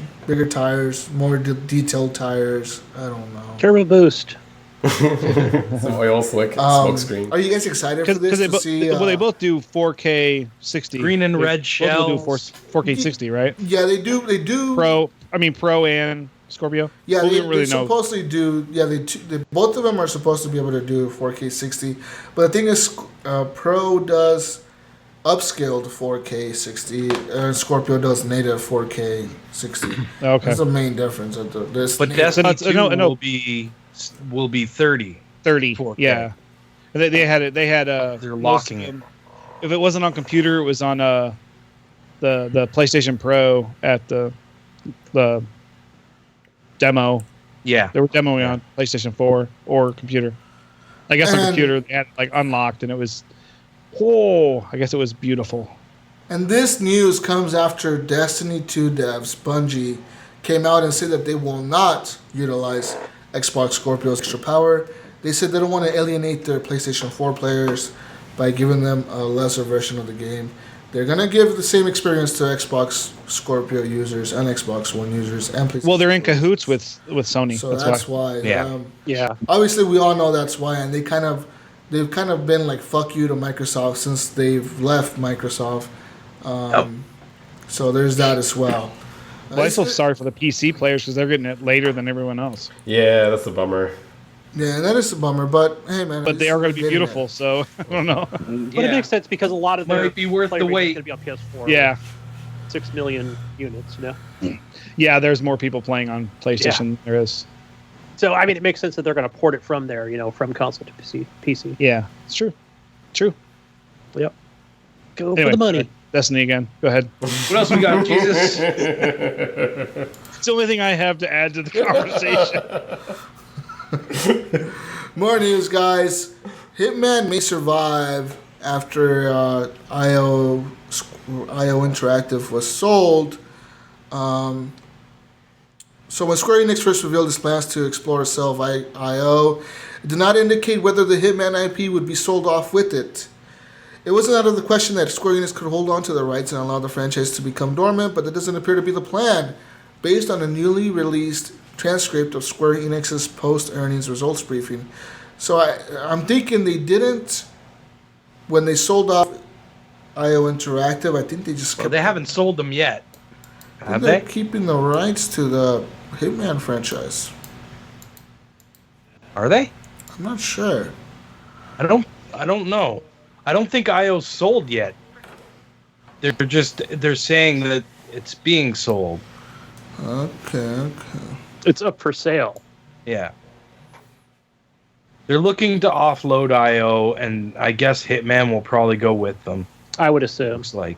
more detailed tires. I don't know. Turbo boost. some oil slick, smoke screen. Are you guys excited for this? They both do 4K 60. Green and red shells. Both do 4K 60, right? Yeah, they do. They do. Pro and Scorpio. Yeah, well, they supposedly do. Yeah, they both of them are supposed to be able to do 4K 60. But the thing is, Pro does upscaled 4K 60, and Scorpio does native 4K 60. Okay, that's the main difference. But Destiny 2 will be 30. 4K. Yeah, they had it. They had they're locking it. If it wasn't on computer, it was on the PlayStation Pro at the demo. Yeah, they were demoing on PlayStation 4 or computer. I guess on computer they had it, like unlocked, and it was. Oh, I guess it was beautiful. And this news comes after Destiny 2 devs, Bungie, came out and said that they will not utilize Xbox Scorpio's extra power. They said they don't want to alienate their PlayStation 4 players by giving them a lesser version of the game. They're going to give the same experience to Xbox Scorpio users and Xbox One users and PlayStation. Well, they're in cahoots with Sony. So that's why. Yeah. Obviously, we all know that's why, and they've kind of been like, fuck you to Microsoft since they've left Microsoft. So there's that as well. Well, I feel sorry for the PC players because they're getting it later than everyone else. Yeah, that's a bummer. Yeah, that is a bummer, but hey, man. But they are going to be beautiful, so I don't know. But it makes sense because a lot of them might be worth the wait. Going to be on PS4. Yeah. 6 million units. Yeah, there's more people playing on PlayStation than there is. So I mean, it makes sense that they're going to port it from there, from console to PC. Yeah, it's true. True. Yep. Go for the money. Destiny again. Go ahead. What else we got, Jesus? It's the only thing I have to add to the conversation. More news, guys. Hitman may survive after IO Interactive was sold. So when Square Enix first revealed its plans to explore a sale of IO, it did not indicate whether the Hitman IP would be sold off with it. It wasn't out of the question that Square Enix could hold on to the rights and allow the franchise to become dormant, but that doesn't appear to be the plan, based on a newly released transcript of Square Enix's post-earnings results briefing. So I'm thinking they didn't, when they sold off IO Interactive, I think they just kept... Well, they haven't sold them yet. Have they're they? keeping the rights to the Hitman franchise. Are they? I'm not sure. I don't know. I don't think IO's sold yet. They're saying that it's being sold. Okay. It's up for sale. Yeah. They're looking to offload IO, and I guess Hitman will probably go with them. I would assume. Looks like.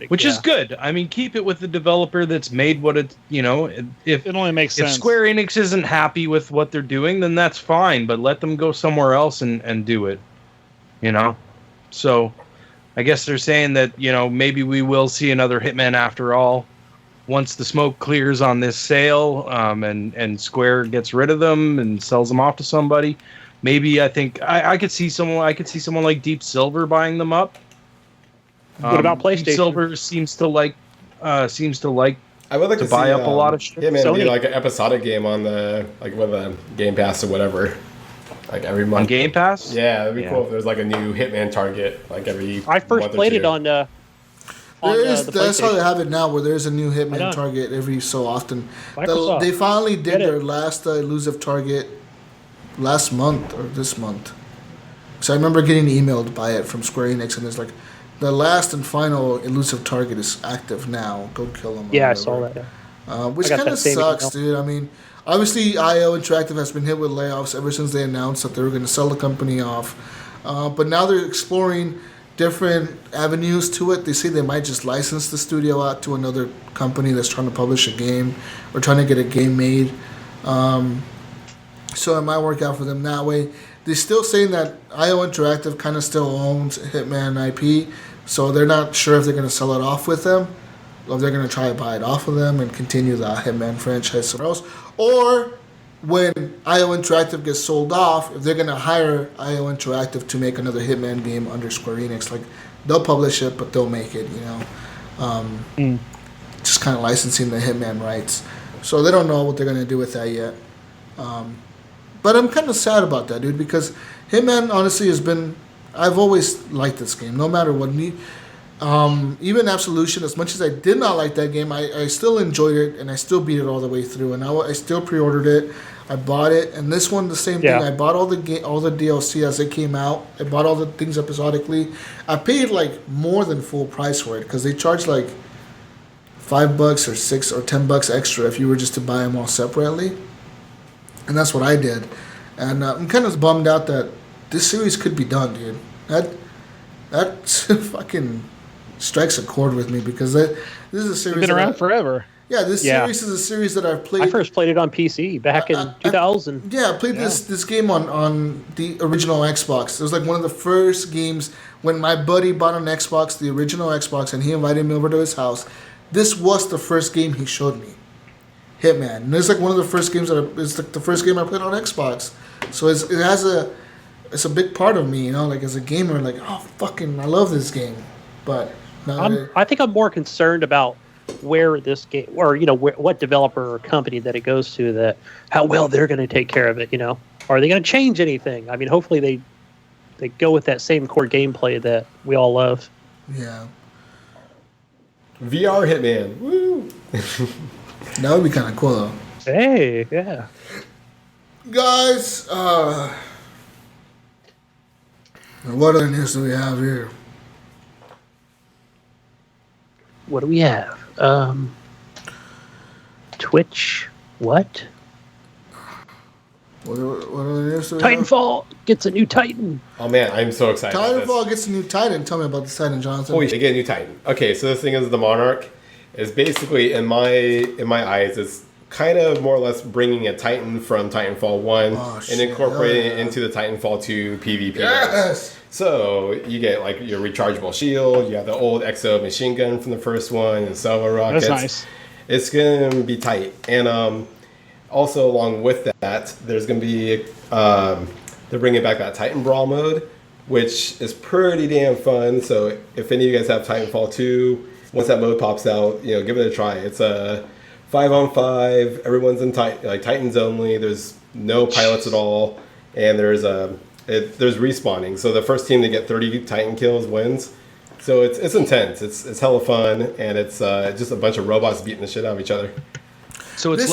Which is good. I mean, keep it with the developer that's made what it, if it only makes sense. If Square Enix isn't happy with what they're doing, then that's fine, but let them go somewhere else and do it. So I guess they're saying that, maybe we will see another Hitman after all once the smoke clears on this sale, and Square gets rid of them and sells them off to somebody. Maybe I think I could see someone like Deep Silver buying them up. What about PlayStation? Deep Silver seems to like I would like to buy see, up a lot of shit. Hitman be like an episodic game on the with a Game Pass or whatever, like every month. On Game Pass? Yeah, that'd be cool if there's like a new Hitman target like every. I first played it on. That's how they have it now, where there's a new Hitman target every so often. They finally did their last elusive target last month or this month. So I remember getting emailed by it from Square Enix, and it's like, the last and final elusive target is active now. Go kill him. Yeah, I saw that. Which kind of sucks, dude. I mean, obviously, IO Interactive has been hit with layoffs ever since they announced that they were going to sell the company off. But now they're exploring different avenues to it. They say they might just license the studio out to another company that's trying to publish a game or trying to get a game made. So it might work out for them that way. They're still saying that IO Interactive kind of still owns Hitman IP, so they're not sure if they're going to sell it off with them, or if they're going to try to buy it off of them and continue the Hitman franchise somewhere else. Or when IO Interactive gets sold off, if they're going to hire IO Interactive to make another Hitman game under Square Enix, like they'll publish it, but they'll make it, just kind of licensing the Hitman rights. So they don't know what they're going to do with that yet. But I'm kind of sad about that, dude, because Hitman honestly has been... I've always liked this game, no matter what. Even Absolution, as much as I did not like that game, I still enjoyed it, and I still beat it all the way through. And I still pre-ordered it. I bought it, and this one, the same thing. I bought all the DLC as it came out. I bought all the things episodically. I paid, more than full price for it, because they charged, $5 or $6 or $10 extra if you were just to buy them all separately. And that's what I did. And I'm kind of bummed out that this series could be done, dude. That fucking strikes a chord with me, because this is a series... It's been around forever. Yeah, this series is a series that I've played... I first played it on PC back in 2000. I played this game on the original Xbox. It was one of the first games when my buddy bought an Xbox, the original Xbox, and he invited me over to his house. This was the first game he showed me. Hitman. And it's one of the first games it's the first game I played on Xbox. So it's a big part of me, as a gamer, I love this game. But I think I'm more concerned about where this game, or what developer or company that it goes to, that how well they're going to take care of it. Are they going to change anything? I mean, hopefully they go with that same core gameplay that we all love. Yeah. VR Hitman. Woo! That would be kind of cool, though. Hey, yeah. Guys, what other news do we have here? what do we have? Twitch. What? What are the news that we Titanfall gets a new Titan. Oh man, I'm so excited. Titanfall gets a new Titan. Tell me about this Titan, Jonathan. Holy shit, they get a new Titan. Okay, so this thing is the Monarch. Is basically in my eyes, it's kind of more or less bringing a Titan from Titanfall 1 and incorporating it into the Titanfall 2 PvP. Yes! So you get like your rechargeable shield, you have the old XO machine gun from the first one, and solar rockets. That's nice. It's gonna be tight. And also along with that, there's gonna be they're bringing back that Titan Brawl mode, which is pretty damn fun. So if any of you guys have Titanfall 2, once that mode pops out, give it a try. It's a 5-on-5. Everyone's in Titans only. There's no pilots at all, and there's respawning. So the first team to get 30 Titan kills wins. So it's intense. It's hella fun, and it's just a bunch of robots beating the shit out of each other. So it's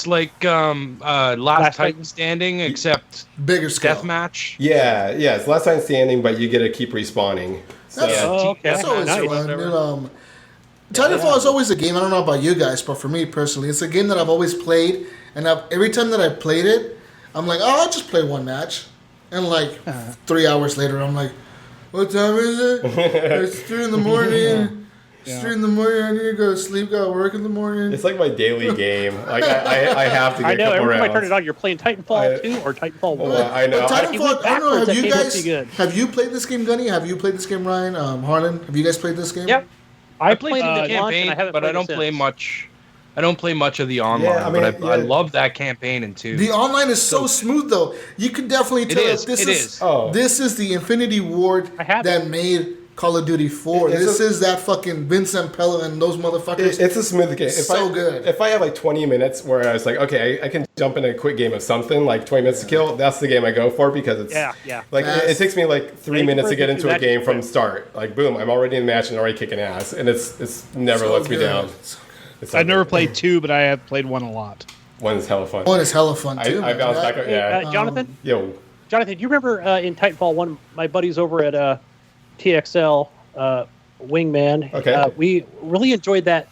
like Last Titan Standing, except bigger scale. deathmatch. Yeah, it's Last Titan Standing, but you get to keep respawning. So, That's always fun. Titanfall is always a game. I don't know about you guys, but for me personally, it's a game that I've always played, and every time that I played it, I'm like, I'll just play one match, and 3 hours later, I'm like, what time is it? It's 3 in the morning. It's 3 in the morning. I need to go to sleep. Got to work in the morning. It's like my daily game. Like I have to get I know. a couple Every time rounds. I turn it on, you're playing Titanfall 2 or Titanfall 1. I know. But Titanfall, I don't know. Have you guys? Good. Have you played this game, Gunny? Have you played this game, Ryan? Harlan? Have you guys played this game? Yep. I played the campaign, but I don't play much. I don't play much of the online, I love that campaign in 2. The online is so smooth, though. You can definitely tell this is the Infinity Ward that made Call of Duty 4. This is that fucking Vincent Pella and those motherfuckers. It's a smooth game. It's so good. If I have 20 minutes where I was like, okay, I can jump in a quick game of something, 20 minutes to kill, that's the game I go for because it's it takes me 3 minutes to get into a game from start. Boom, I'm already in the match and already kicking ass, and it's never lets me down. I've never played 2, but I have played 1 a lot. 1 is hella fun. 1 is hella fun too. I bounced back. Yeah. Jonathan. Jonathan, do you remember in Titanfall 1, my buddies over at TXL, Wingman? Okay. We really enjoyed that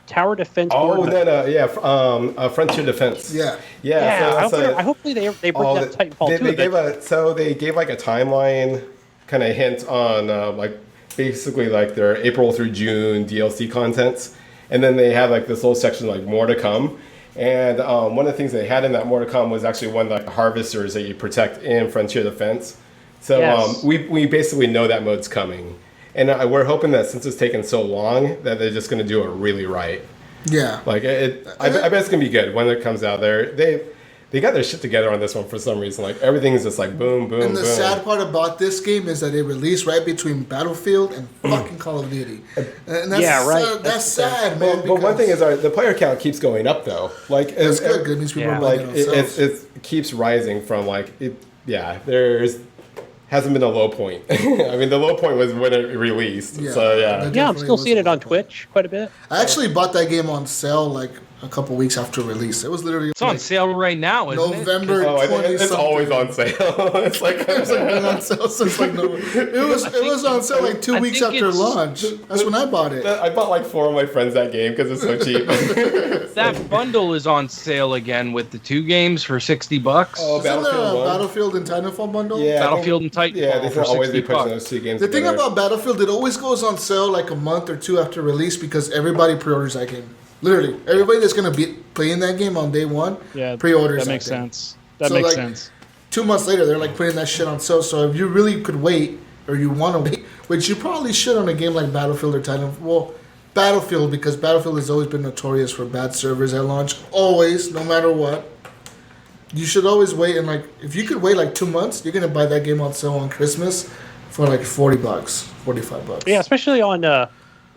tower defense. Frontier Defense. Yeah. So hopefully they bring that Titanfall 2. They gave a timeline kind of hint on basically their April through June DLC contents, and then they have this little section more to come. And one of the things they had in that more to come was actually one of the harvesters that you protect in Frontier Defense. So we basically know that mode's coming. And we're hoping that since it's taken so long that they're just going to do it really right. Yeah. I bet it's going to be good when it comes out there. They got their shit together on this one for some reason. Everything's just boom, boom, And the boom. sad part about this game is that it released right between Battlefield and fucking Call of Duty. And that's that's sad, man. But one thing is the player count keeps going up, though. That's good. It means people are playing themselves. It keeps rising from there's hasn't been a low point. I mean, the low point was when it released. Yeah, so yeah. I'm still seeing it on Twitch quite a bit. I actually bought that game on sale a couple weeks after release. It was literally it's on sale right now, isn't November it? I think it's always on sale. It's been on sale since November. It was on sale 2 weeks after launch. That's when I bought it. I bought 4 of my friends that game because it's so cheap. That bundle is on sale again with the 2 games for $60. Oh, Battlefield and Titanfall bundle? Yeah, Battlefield and Titanfall. Yeah, they for always be $60. pushing those 2 games. The thing together. about Battlefield, it always goes on sale a month or 2 after release because everybody pre-orders that game. Literally, everybody that's gonna be playing that game on day 1 pre-orders. That makes sense. That makes sense. 2 months later, they're putting that shit on sale. So if you really could wait, or you want to wait, which you probably should on a game like Battlefield or Titanfall. Well, Battlefield, because Battlefield has always been notorious for bad servers at launch. Always, no matter what. You should always wait, and if you could wait 2 months, you're gonna buy that game on sale on Christmas for $40, $45. Yeah, especially on.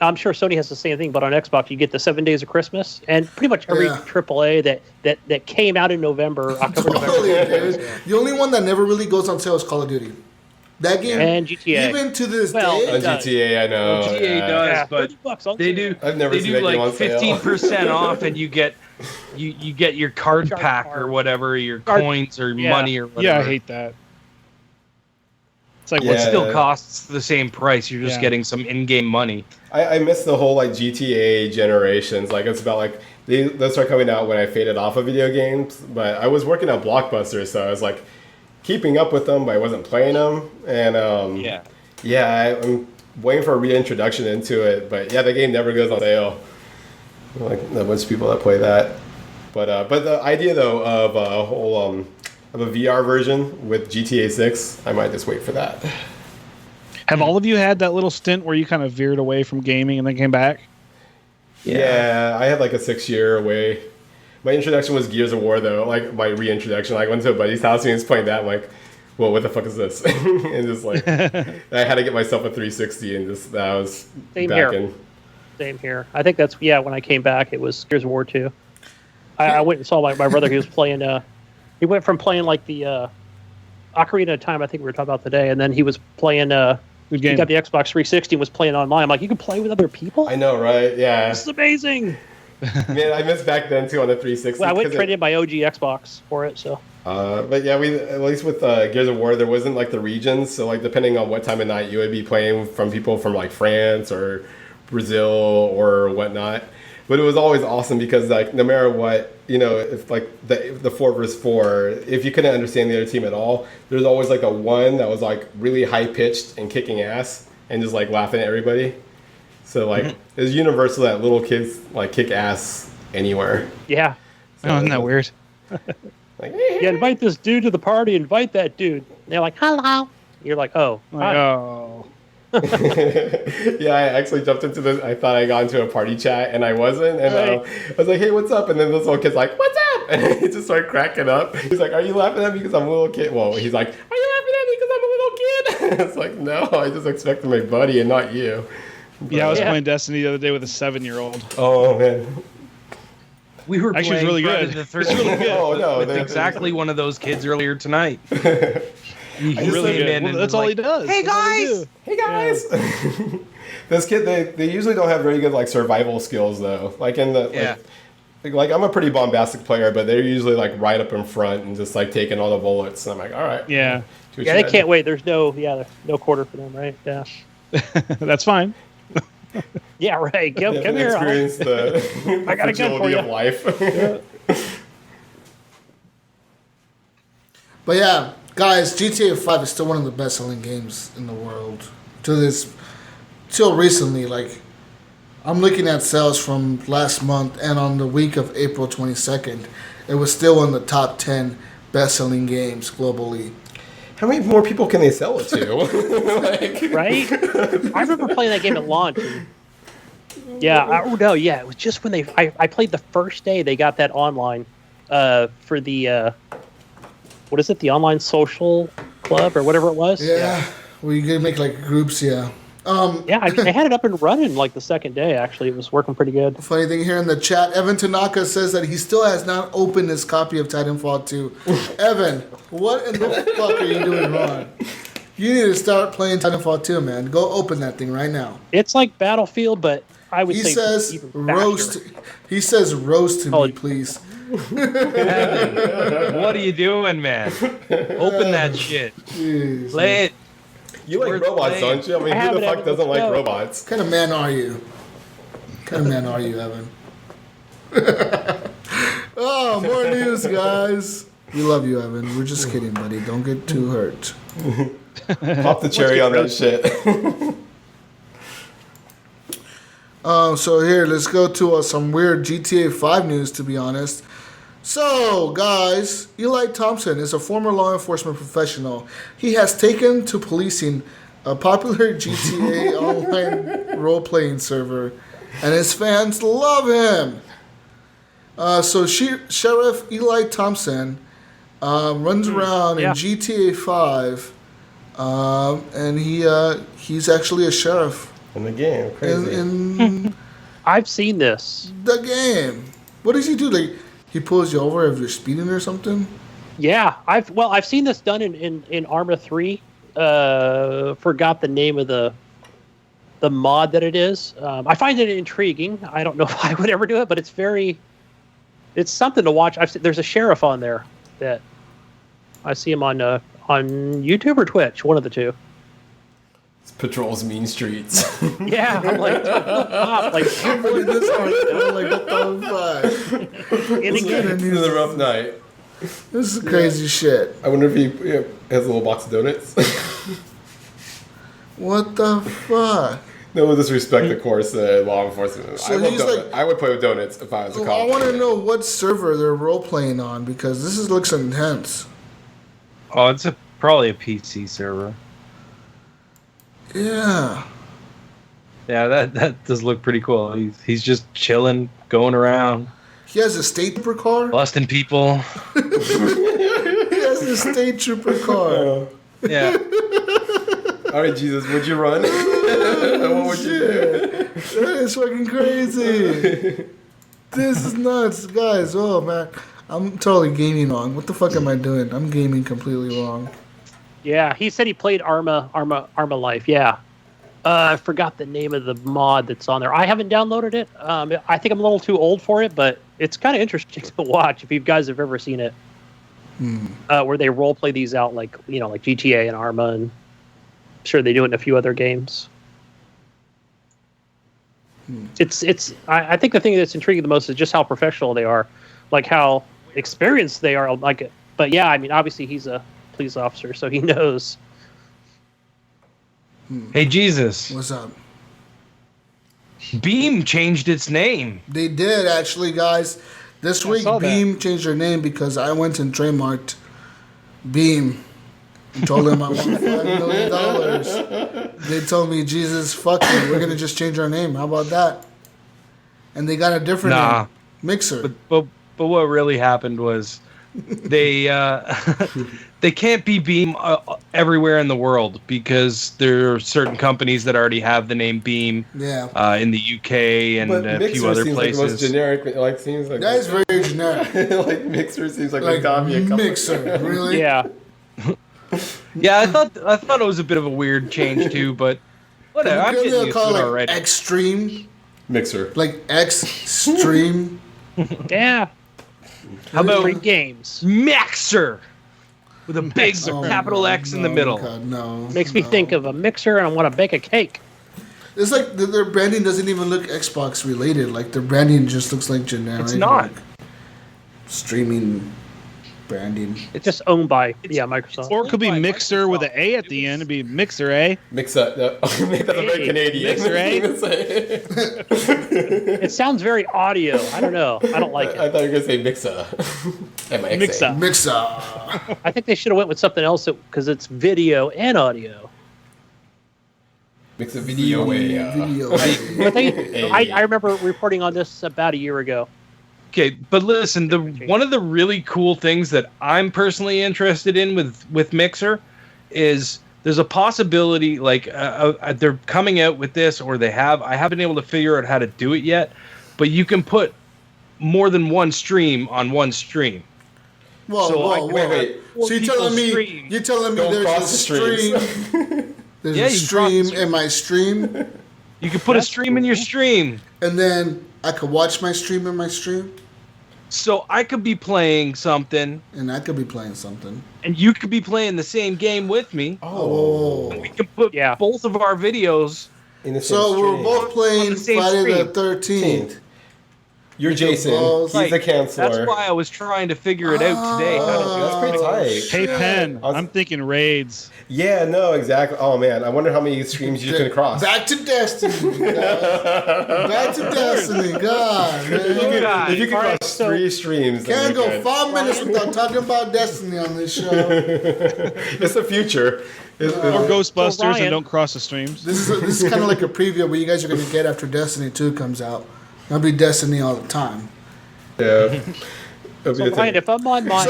I'm sure Sony has the same thing, but on Xbox you get the 7 days of Christmas, and pretty much every AAA that came out in November, October, November. The only one that never really goes on sale is Call of Duty. That game and GTA. Even to this day, on GTA, I know. GTA does, but $30 they do. I've never seen that game on sale. 15% off, and you get your card pack or whatever, your coins or money or whatever. Yeah, I hate that. It's like It still costs the same price. You're just Yeah. getting some in-game money. I miss the whole like GTA generations. Like it's about like those start coming out when I faded off of video games. But I was working at Blockbuster, so I was like keeping up with them, but I wasn't playing them. And I'm waiting for a reintroduction into it. But yeah, the game never goes on sale. Like a bunch of people that play that. But the idea though of a whole of a VR version with GTA 6, I might just wait for that. Have all of you had that little stint where you kind of veered away from gaming and then came back? Yeah, I had like a 6-year away. My introduction was Gears of War though, like my reintroduction. Like I went to a buddy's house and he was playing that. I'm like, well, what the fuck is this? And just like, I had to get myself a 360 and just that was Same back here. in. Same here. I think that's when I came back, it was Gears of War 2. I went and saw my brother. He was playing. He went from playing like the Ocarina of Time. I think we were talking about today, and then he was playing. He got the Xbox 360 and was playing online. I'm like, you can play with other people? I know, right? Yeah. This is amazing. Man, I missed back then too on the 360. Well, I went and traded my OG Xbox for it. So. But yeah, we at least with Gears of War, there wasn't like the regions. So like depending on what time of night you would be playing from people from like France or Brazil or whatnot. But it was always awesome because like no matter what, you know, if like the 4v4, if you couldn't understand the other team at all, there's always like a one that was like really high pitched and kicking ass and just like laughing at everybody. So like it was universal that little kids like kick ass anywhere. Yeah. So, isn't that weird? Like, yeah, invite this dude to the party. Invite that dude. And they're like, hello. You're like, oh. Like, oh. Yeah, I actually jumped into this. I thought I got into a party chat and I wasn't. And I was like, hey, what's up? And then this little kid's like, what's up? And he just started cracking up. He's like, are you laughing at me because I'm a little kid? Well, he's like, are you laughing at me because I'm a little kid? It's like, no, I just expected my buddy and not you. But, Yeah, I was playing Destiny the other day with a 7-year-old. Oh, man. We were Actually, playing really Friday good. the 13th Oh, no, with exactly one of those kids earlier tonight. He Really came good. in Well, and that's was all like, he does. Hey That's all he guys! do. Hey guys! This kid, they usually don't have very good like survival skills though. Like in the like I'm a pretty bombastic player, but they're usually like right up in front and just like taking all the bullets. And I'm like, all right. Yeah. Yeah, they can't wait. There's no quarter for them, right? Yeah. That's fine. Yeah, right. Come here. Experience the I got a gun for fragility you. of life. But yeah, guys, GTA 5 is still one of the best-selling games in the world. Till recently, like, I'm looking at sales from last month, and on the week of April 22nd, it was still in the top 10 best-selling games globally. How many more people can they sell it to? Like, Right? I remember playing that game at launch. It was just when I played the first day they got that online for the what is it, the online social club or whatever it was. Yeah. Where you can make like groups. Yeah. They had it up and running like the second day. Actually, it was working pretty good. Funny thing here in the chat, Evan Tanaka says that he still has not opened his copy of Titanfall 2. Evan, what in the fuck are you doing wrong? You need to start playing Titanfall 2, man. Go open that thing right now. It's like Battlefield, but I would He say says even roast. faster. He says roast to me, please. Evan, what are you doing, man? Open that shit. Jeez, Play it. you like robots, don't you? I mean, who the fuck doesn't like robots? What kind of man are you? What kind of man are you, Evan? Oh, more news, guys. We love you, Evan. We're just kidding, buddy. Don't get too hurt. Pop the cherry on that shit. So here, let's go to some weird GTA 5 news, to be honest. So, guys, Eli Thompson is a former law enforcement professional. He has taken to policing a popular GTA online role-playing server, and his fans love him. Sheriff Eli Thompson runs around in GTA 5, and he's actually a sheriff. In the game, crazy. In I've seen this. the game. What does he do? Like, he pulls you over if you're speeding or something? Yeah, I've seen this done in Arma 3. Forgot the name of the mod that it is. I find it intriguing. I don't know if I would ever do it, but it's something to watch. There's a sheriff on there that I see him on YouTube or Twitch, one of the two. Patrols mean streets. Yeah, I'm like, I'm putting this on. I'm like, what the fuck? in a game. This is a rough night. This is crazy shit. I wonder if he has a little box of donuts. What the fuck? No disrespect, of course, law enforcement. So I love he's donuts. like- I would play with donuts if I was a Well, cop. I want to know what server they're role playing on because this looks intense. Oh, it's probably a PC server. Yeah. Yeah, that does look pretty cool. He's just chilling, going around, He has a state trooper car. busting people. He has a state trooper car. Yeah. All right, Jesus, would you run? What would you do? That is fucking crazy. This is nuts, guys. Oh man, I'm totally gaming wrong. What the fuck am I doing? I'm gaming completely wrong. Yeah, he said he played Arma Life. Yeah, I forgot the name of the mod that's on there. I haven't downloaded it. I think I'm a little too old for it, but it's kind of interesting to watch if you guys have ever seen it. Where they role play these out like like GTA and Arma, and I'm sure they do it in a few other games. I think the thing that's intriguing the most is just how professional they are, like how experienced they are. But yeah, I mean, obviously he's a police officer, so he knows. Hey, Jesus. What's up? Beam changed its name. They did actually, guys. This week, saw that. Beam changed their name because I went and trademarked Beam and told them I want $5 million. They told me, Jesus, fuck you. We're gonna just change our name. How about that? And they got a different name, Mixer. But what really happened was they they can't be Beam everywhere in the world because there are certain companies that already have the name Beam. Yeah. In the UK and But a Mixer few other seems places. like the most generic. Like seems like That is very generic. like Mixer seems like Like a copy of Mixer, really? Yeah, Yeah, I thought it was a bit of a weird change too, but whatever. I'm Maybe getting they'll used to call it it already. Extreme, Mixer. like Extreme. yeah. How about Free games? Mixer with a big Oh, capital no, X in the no, middle? God, no. Makes me think of a mixer, and I want to bake a cake. It's like their branding doesn't even look Xbox related. Like their branding just looks like generic. It's not. like, streaming branding. It's just owned by Microsoft. Or it could be By Mixer with an Microsoft. A at the end. It'd be Mixer A. Mix up. That's a very Canadian. Mixer, eh? It sounds very audio. I don't know. I don't like I it. thought you were gonna say Mixa. M-I-X-A. Mixa. Mix up. I think they should have went with something else because it's video and audio. Mixa video way. Video. But I remember reporting on this about a year ago. Okay, but listen, one of the really cool things that I'm personally interested in with Mixer is there's a possibility like they're coming out with this, or I haven't been able to figure out how to do it yet, but you can put more than one stream on one stream. Whoa, So whoa, I- whoa. wait. So you're telling me Don't there's cross a the stream. streams. There's Yeah, a you can cross stream the in my stream, You can put a stream in your stream. and then I could watch my stream in my stream, So I could be playing something, and I could be playing something. and you could be playing the same game with me. Oh. We can put both of our videos. In the same So we're stream. both playing On the same Friday stream. the 13th. You're Jason. balls. He's the counselor. That's why I was trying to figure it out today. How to do That's pretty tight. Hey, Pen. I'm thinking raids. Yeah, no, exactly. Oh man, I wonder how many streams you can cross. Back to Destiny. guys. Back to Destiny. God, man. If you can All right, cross so- 3 streams, then Can't you go can. 5 minutes without talking about Destiny on this show. It's the future. Or Ghostbusters So, Ryan- and don't cross the streams. This is kind of like a preview of what you guys are going to get after Destiny 2 comes out. It'll be Destiny all the time. Yeah. So Ryan, if I'm on my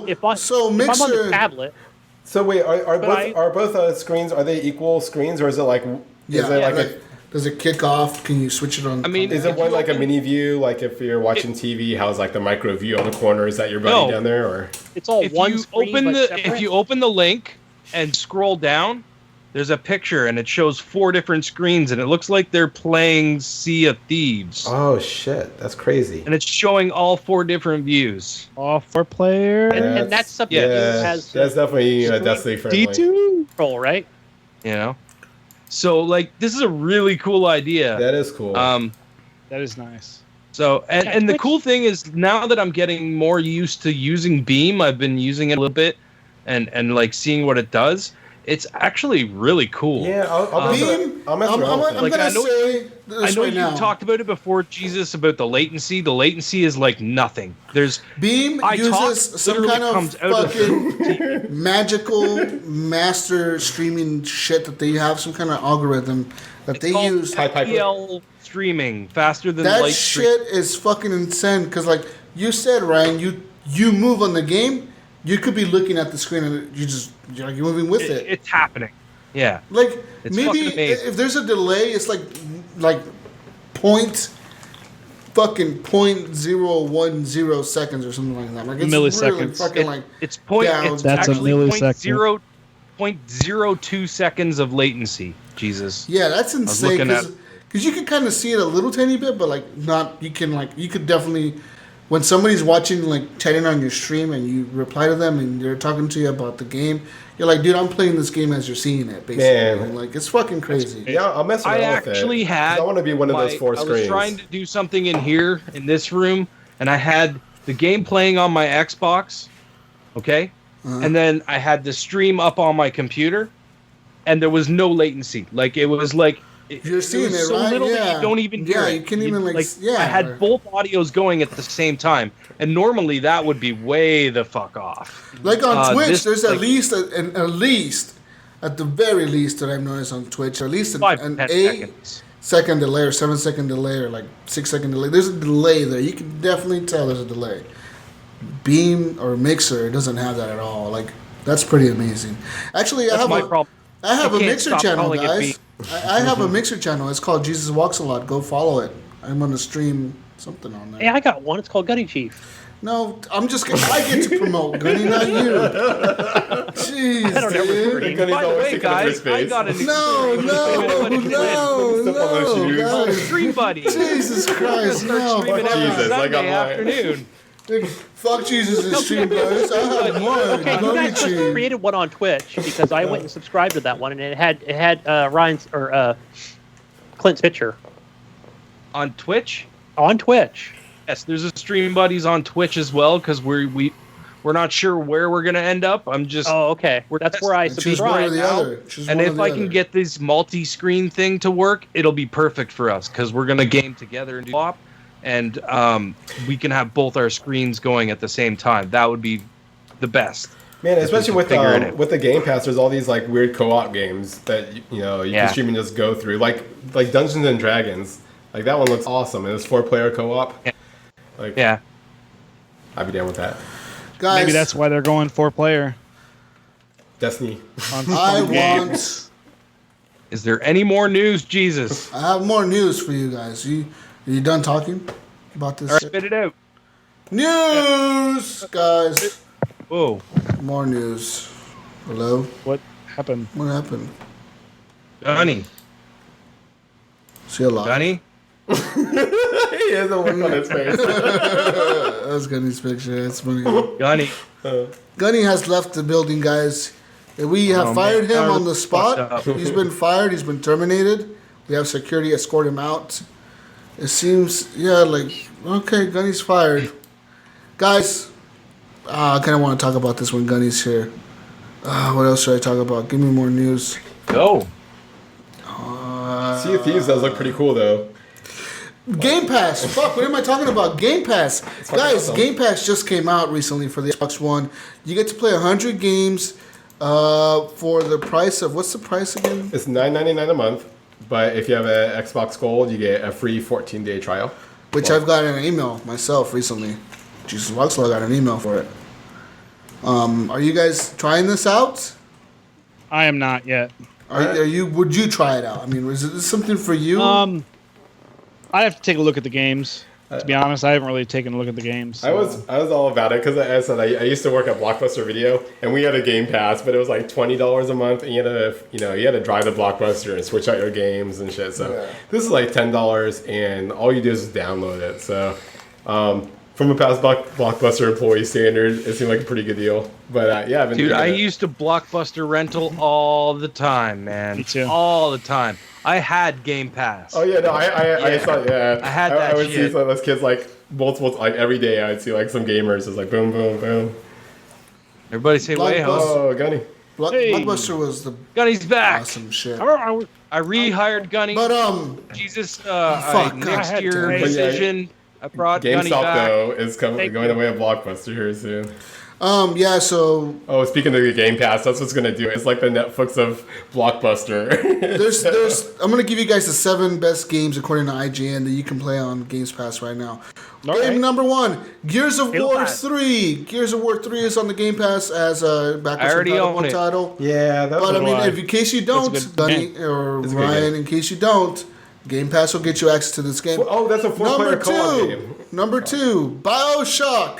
if I'm on Mixer- the tablet, So wait, are But both screens, are they equal screens, or is it like Yeah, is it like like, does it kick off? Can you switch it on? I mean, is it one like a mini view, like if you're watching TV, how's like the micro view on the corner? Is that your buddy No. down there, or it's all if one you screen. open but the separate? if you open the link and scroll down, there's a picture and it shows 4 different screens and it looks like they're playing Sea of Thieves. oh shit, that's crazy. And it's showing all 4 different views. All 4 players. and that's something Yeah, that has that's definitely screen Destiny friendly. D2. control, right? You know? So like this is a really cool idea. That is cool. That is nice. So and the cool thing is now that I'm getting more used to using Beam, I've been using it a little bit and like seeing what it does. It's actually really cool. Yeah, I'm gonna say I know you talked about it before, Jesus, about the latency. The latency is like nothing. There's Beam uses some kind of fucking magical master streaming shit that they have, some kind of algorithm that they use. FPL streaming faster than that light shit is fucking insane. Because like you said, Ryan, you move on the game. You could be looking at the screen and you're moving with it. It's happening. Yeah. Like it's maybe if there's a delay, it's like .010 seconds or something like that. Like it's milliseconds. Really fucking it's point. down. That's a millisecond. 0.02 seconds of latency. Jesus. Yeah, that's insane. Because you can kind of see it a little tiny bit, but like not. You could definitely. When somebody's watching, like, chatting on your stream and you reply to them and they're talking to you about the game, you're like, dude, I'm playing this game as you're seeing it, basically. Man. Like, it's fucking crazy. Yeah, I'll mess around with it. I actually had... I want to be one of those 4 screens. I was trying to do something in here, in this room, and I had the game playing on my Xbox, okay? And then I had the stream up on my computer, and there was no latency. Like, it was like... You're seeing it, so right? little Yeah. that you don't even hear it. You can't even, like... Yeah. I had both audios going at the same time, and normally that would be way the fuck off. Like on Twitch, there's like, at least, at the very least that I've noticed on Twitch, at least an 10 8-second delay or 7-second delay or like 6-second delay. There's a delay there. You can definitely tell there's a delay. Beam or Mixer doesn't have that at all. Like, that's pretty amazing. Actually, I have a Mixer channel, guys. I have a Mixer channel. It's called Jesus Walks a Lot. Go follow it. I'm going to stream something on there. Hey, I got one. It's called Gunny Chief. No, I get to promote Gunny, not you. Jeez, I don't ever dude. By the way, guys, I got an No, guys. Stream Buddy. Jesus Christ, no. Streaming every Sunday afternoon. Fuck Jesus' stream, guys. I have one. Okay, you guys created one on Twitch because I went and subscribed to that one, and it had Ryan's or Clint's picture on Twitch. On Twitch, yes. There's a Stream Buddies on Twitch as well because we're not sure where we're gonna end up. I'm just okay. That's where I subscribe now. And if I can get this multi-screen thing to work, it'll be perfect for us because we're gonna game together and do co-op. And we can have both our screens going at the same time. That would be the best. Man, especially with the Game Pass, there's all these like weird co-op games that you can stream and just go through, like Dungeons and Dragons. Like that one looks awesome, and it's 4-player co-op. Yeah. Like, yeah, I'd be down with that. Guys, maybe that's why they're going 4-player. Destiny. Is there any more news, Jesus? I have more news for you guys. Are you done talking about this? All right, spit it out. News, guys. Whoa. More news. Hello? What happened? What happened? Gunny. See a lot. Gunny? He has a look on his face. That's Gunny's picture. It's funny. Gunny. Gunny has left the building, guys. We have fired him on the spot. He's been fired. He's been terminated. We have security escort him out. It seems, okay, Gunny's fired. Guys, I kind of want to talk about this when Gunny's here. What else should I talk about? Give me more news. Go. Sea of Thieves does look pretty cool, though. Game Pass. Fuck, what am I talking about? Game Pass. Guys, awesome. Game Pass just came out recently for the Xbox One. You get to play 100 games for the price of, what's the price again? It's $9.99 a month. But if you have an Xbox Gold, you get a free 14-day trial. Which I've got an email myself recently. Jesus Waxlaw got an email for it. Are you guys trying this out? I am not yet. Are you? Would you try it out? I mean, is this something for you? I have to take a look at the games. To be honest, I haven't really taken a look at the games. So. I was all about it because I said I used to work at Blockbuster Video and we had a Game Pass, but it was like $20 a month, and you had to drive to Blockbuster and switch out your games and shit. So this is like $10, and all you do is download it. So from a past Blockbuster employee standard, it seemed like a pretty good deal. But yeah, I've been Dude, digging I it. used to Blockbuster rental all the time, man. Me too. All the time. I had Game Pass. Oh yeah, no, I saw, yeah. I had that I would shit. see some of those kids like multiple, like every day. I would see like some gamers just like boom, boom, boom. Everybody say way ho. Oh, Gunny. Blockbuster was the Gunny's back. awesome shit. I rehired Gunny. But Jesus, fuck, next God year damn it. decision. I brought Gunny GameStop back. though is going the way of Blockbuster here soon. yeah, so Oh, speaking of the Game Pass, that's what's gonna do. It's like the Netflix of Blockbuster. there's I'm gonna give you guys the 7 best games according to IGN that you can play on Games Pass right now. Game number 1, Gears of Halo War 5. 3. Gears of War 3 is on the Game Pass as a backwards I already own it. title. Yeah, that's But I mean, why. if in case you don't, That's a good Gunny game. or It's a good Ryan, game. in case you don't, Game Pass will get you access to this game. Oh, that's a 4-player co-op game. Number 2, BioShock.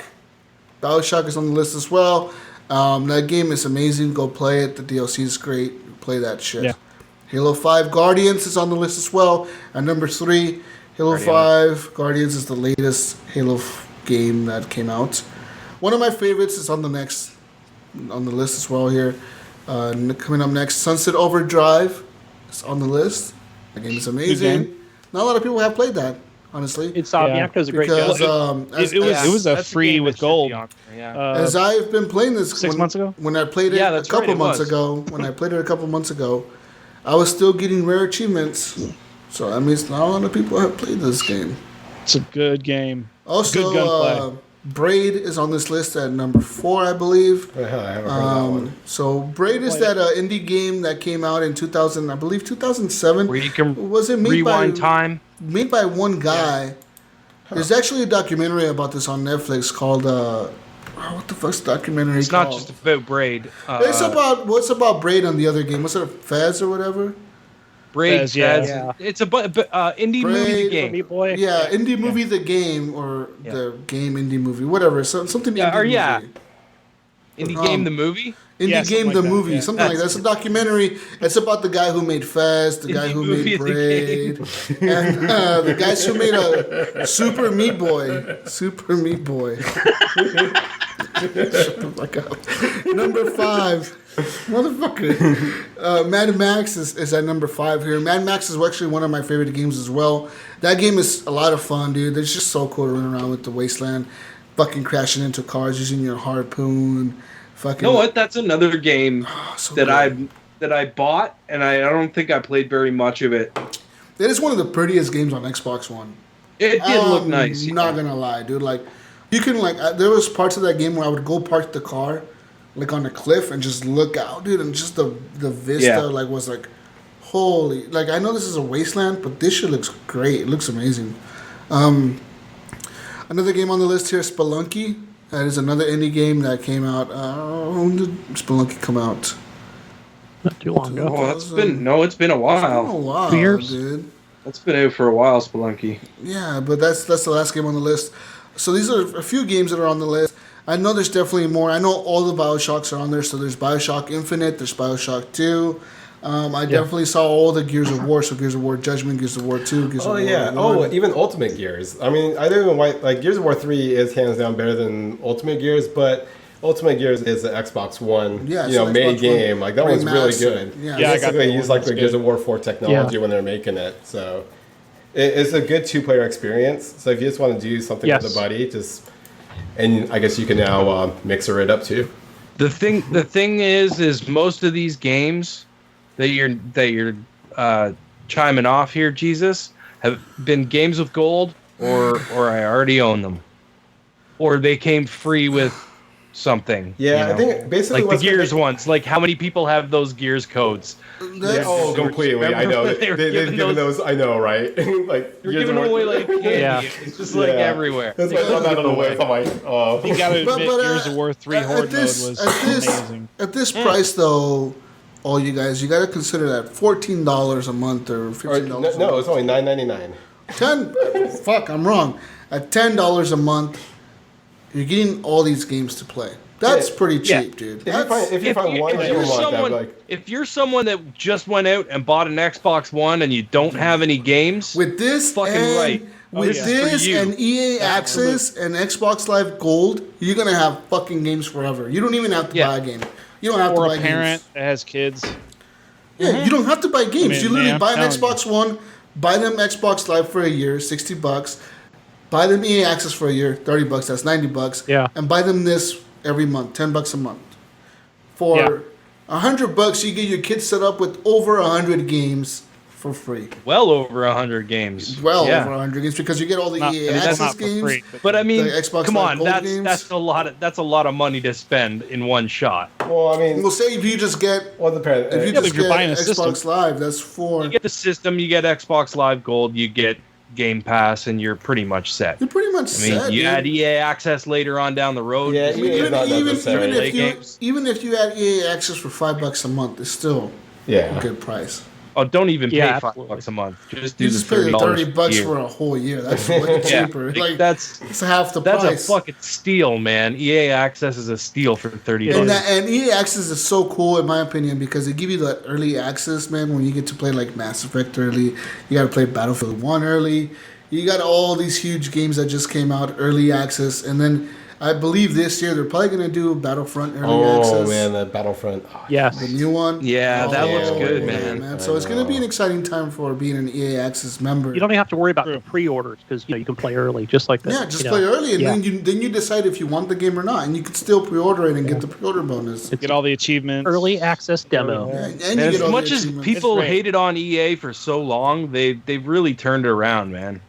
BioShock is on the list as well. That game is amazing. Go play it. The DLC is great. Play that shit. Yeah. Halo 5 Guardians is on the list as well. And number 3, Halo 5 Guardians is the latest Halo game that came out. One of my favorites is on the list as well here. Coming up next, Sunset Overdrive is on the list. That game is amazing. game. Not a lot of people have played that, honestly. Insomniac does a great because job. It was a That's free game with that should gold. be on there, yeah. As I've been playing this 6 months ago. when I played it Yeah, a that's right, couple it months was. ago, I was still getting rare achievements. So that means not a lot of people have played this game. It's a good game. Also, Good gunplay. Braid is on this list at number 4, I believe. What the hell? I haven't heard of that one. So Braid is that indie game that came out in 2007. Where you can Was it made rewind by, time. Made by one guy. There's actually a documentary about this on Netflix called what the fuck's the documentary It's called? not just about Braid. It's about what's about Braid on the other game? What's it, Fez or whatever? Braid. Fez, yeah. Fez. Yeah. It's a indie movie Braid, game. Meat Boy. Yeah, indie movie the game or the game indie movie, whatever. Something Yeah, indie or yeah. movie. Indie game the movie. Indie Yeah, game something the like that, movie, yeah. something like that. It's a documentary. It's about the guy who made Fez, the guy Indie who movie made the Braid, and the guys who made a Super Meat Boy. Super Meat Boy. Shut the fuck up. Number 5. Motherfucker. Mad Max is at number 5 here. Mad Max is actually one of my favorite games as well. That game is a lot of fun, dude. It's just so cool to run around with the wasteland, fucking crashing into cars using your harpoon. Fucking, You know what? That's another game so that good. I bought, and I don't think I played very much of it. It is one of the prettiest games on Xbox One. It did look nice. I'm not gonna lie, dude. Like, you can there was parts of that game where I would go park the car, like on a cliff, and just look out, dude, and just the vista, Yeah. like was like, holy. Like I know this is a wasteland, but this shit looks great. It looks amazing. Another game on the list here, Spelunky. That is another indie game that came out. When did Spelunky come out? Not too long ago. Oh, it's been a It's been a while. while, 2 years? dude. It's been out for a while, Spelunky. Yeah, but that's the last game on the list. So these are a few games that are on the list. I know there's definitely more. I know all the BioShocks are on there. So there's BioShock Infinite, there's BioShock 2. I definitely saw all the Gears of War. So Gears of War Judgment, Gears of War 2, Gears of Oh War yeah. 1. Oh, even Ultimate Gears. I mean, I don't even like Gears of War 3 is hands down better than Ultimate Gears, but Ultimate Gears is an Xbox One, Yeah, it's an made Xbox game. One Like that one's really remastered. good. Yeah. Yeah, I got Basically, that they use one. like the That's Gears good. of War 4 technology when they're making it. So it's a good 2-player experience. So if you just want to do something with a buddy, and I guess you can now mixer it up too. The thing is most of these games that you're chiming off here, Jesus, have been games with gold, or I already own them, or they came free with something. Yeah, I think basically like the what's been- Gears ones. Like how many people have those Gears codes? That's- Oh, completely. I know. They've given those. I know, right? Like They're Gears giving of them War- away like candy. Yeah. It's just like everywhere. That's why I thought that on the list. I'm like, oh. You gotta But- admit, but, Gears of War 3 at Horde this- mode was at this- amazing. At this price, though, all you guys, you got to consider that $14 a month or Or, $15 no, it's only $9.99. 10 fuck, I'm wrong. At $10 a month, you're getting all these games to play. That's pretty cheap, dude. If you find one game a month, I'd be like, if you're someone that just went out and bought an Xbox One and you don't have any games, with this fucking and right. With yeah. this For you. and EA Access and Xbox Live Gold, you're gonna have fucking games forever. You don't even have to Yeah. buy a game. You don't have Or to buy a parent games. that has kids. Yeah, you don't have to buy games. mean, you literally man, buy an I'm Xbox One, buy them Xbox Live for a year, $60. Buy them EA Access for a year, $30. That's $90. Yeah. And buy them this every month, $10 a month. For $100, you get your kids set up with over 100 games for free. Well over 100 games. Well Yeah. over 100 games because you get all the Not- EA I mean, that's Access not for games. free, But I mean, The Xbox come Live on, Gold games. that's a lot of money to spend in one shot. Well, I mean, We'll say if you just get well, depends. if you but just if you're get buying a Xbox system- Live, that's for You get the system, you get Xbox Live Gold, you get Game Pass, and you're pretty much set. you're pretty much I mean, set. you dude. add EA Access later on down the road. Yeah, just EA is even, not even, necessary. even, if you, games. even if you add EA Access for $5 a month, it's still Yeah. a good price. Oh, don't even pay Yeah, $5 a month. Just do You the just pay the $30 $30 a year. for a whole year. That's way Yeah, cheaper. like, Like that's it's half the that's price. a fucking steal, man. EA Access is a steal for $30. And EA Access is so cool in my opinion because they give you that early access, man. When you get to play like Mass Effect early, you got to play Battlefield 1 early. You got all these huge games that just came out early access, and then I believe this year they're probably gonna do Battlefront early access. Oh man, that Battlefront. Oh, Yes. The new one. Yeah, that looks good, yeah, man. So it's going to be an exciting time for being an EA Access member. You don't even have to worry about the pre-orders because you can play early, just like that. Yeah, just play early, and Yeah. then you decide if you want the game or not, and you can still pre-order it and get the pre-order bonus. Get all the achievements. Early access demo. Yeah, and And you as get all much the as achievements. people great. hated on EA for so long, they've really turned it around, man.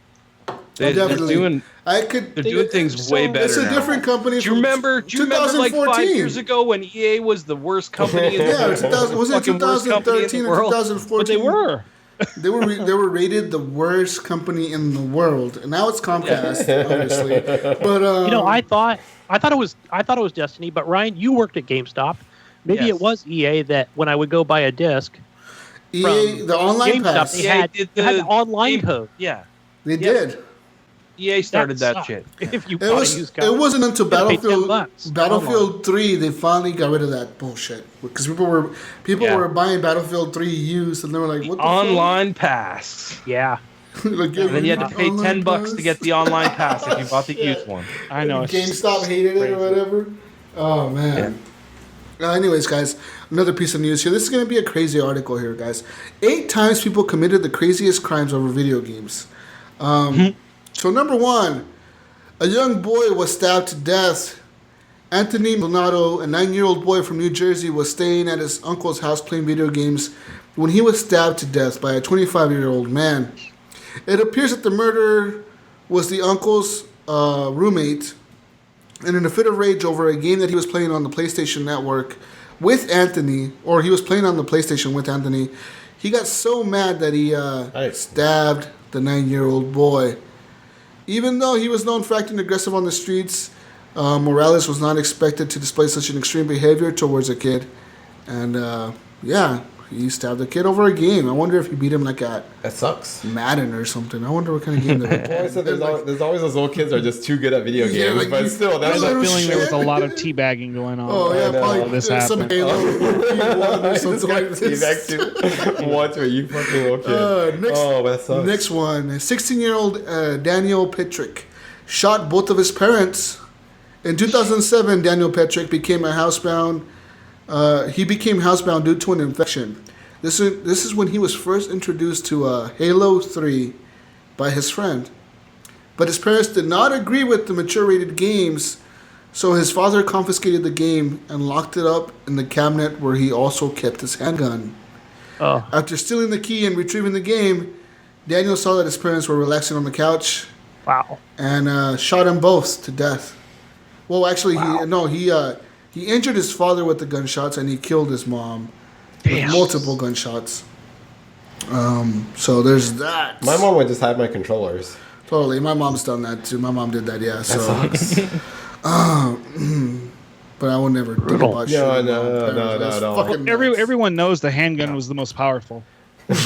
They're Definitely. doing I could. they're doing things way better It's a now. different company. Do you remember? Do you remember like 5 years ago when EA was the worst company in the Yeah, 2000, was it fucking worst company in 2013 the or world? 2014? But they were. They were rated the worst company in the world, and now it's Comcast, obviously. But I thought it was Destiny, but Ryan, you worked at GameStop. Maybe Yes. it was EA that when I would go buy a disc, EA, the online GameStop, pass, they EA had, did they had the the online game- code. Yeah, they did. EA started that sucked. shit. If you It bought a was. used It copy. wasn't until You gotta pay $10. Battlefield 3 they finally got rid of that bullshit because people Yeah. were buying Battlefield 3 used and they were like, "What the Online pass. Yeah. fuck?" Like, And then you had to pay online $10 pass? to get the online pass if you bought the used one. I know. it's GameStop hated it or whatever. Oh man. Anyways, guys, another piece of news here. This is going to be a crazy article here, guys. 8 times people committed the craziest crimes over video games. So number 1, a young boy was stabbed to death. Anthony Maldonado, a 9-year-old boy from New Jersey, was staying at his uncle's house playing video games when he was stabbed to death by a 25-year-old man. It appears that the murderer was the uncle's roommate, and in a fit of rage over a game that he was playing on the PlayStation Network with Anthony, or he was playing on the PlayStation with Anthony, he got so mad that he stabbed the 9-year-old boy. Even though he was known for acting aggressive on the streets, Morales was not expected to display such an extreme behavior towards a kid. And he stabbed a kid over a game. I wonder if he beat him like at That sucks. Madden or something. I wonder what kind of game they would Well, I said there's always those little kids that are just too good at video Yeah, games, like but you- still, that's I have a Little feeling there was shit. a lot of teabagging going on. Oh, yeah, I know. probably This some happened. Halo P1 or something like this. Back to watch where you fucking little kid. Next, That sucks. Next one. 16-year-old Daniel Petrick shot both of his parents. In 2007, Daniel Petrick became housebound due to an infection. This is when he was first introduced to Halo 3 by his friend. But his parents did not agree with the mature-rated games, so his father confiscated the game and locked it up in the cabinet where he also kept his handgun. Oh. After stealing the key and retrieving the game, Daniel saw that his parents were relaxing on the couch Wow. and shot them both to death. Well, actually, he injured his father with the gunshots and he killed his mom with multiple gunshots. So there's that. My mom would just hide my controllers. Totally. My mom's done that too. My mom did that, yeah. So, but I would never think about shooting my No, parents. That's no. fucking nuts. Everyone knows the handgun was the most powerful. But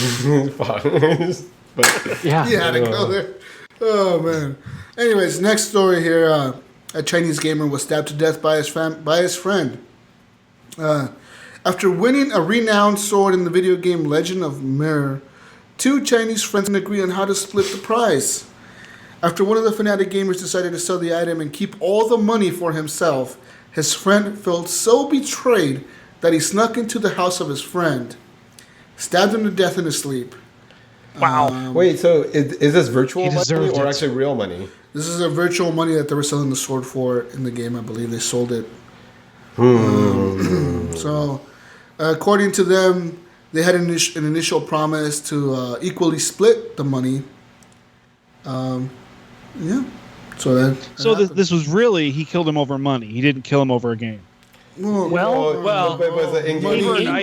Yeah. You had to go there. Oh man. Anyways, next story here. A Chinese gamer was stabbed to death by his friend. After winning a renowned sword in the video game Legend of Mirror, 2 Chinese friends can agree on how to split the prize. After one of the fanatic gamers decided to sell the item and keep all the money for himself, his friend felt so betrayed that he snuck into the house of his friend, stabbed him to death in his sleep. Wow. Wait, so is this virtual He money deserved or it. actually real money? This is a virtual money that they were selling the sword for in the game. I believe they sold it. So, according to them, they had an initial promise to equally split the money. Yeah. So this was really he killed him over money. He didn't kill him over a game. Well, but it was an in-game money,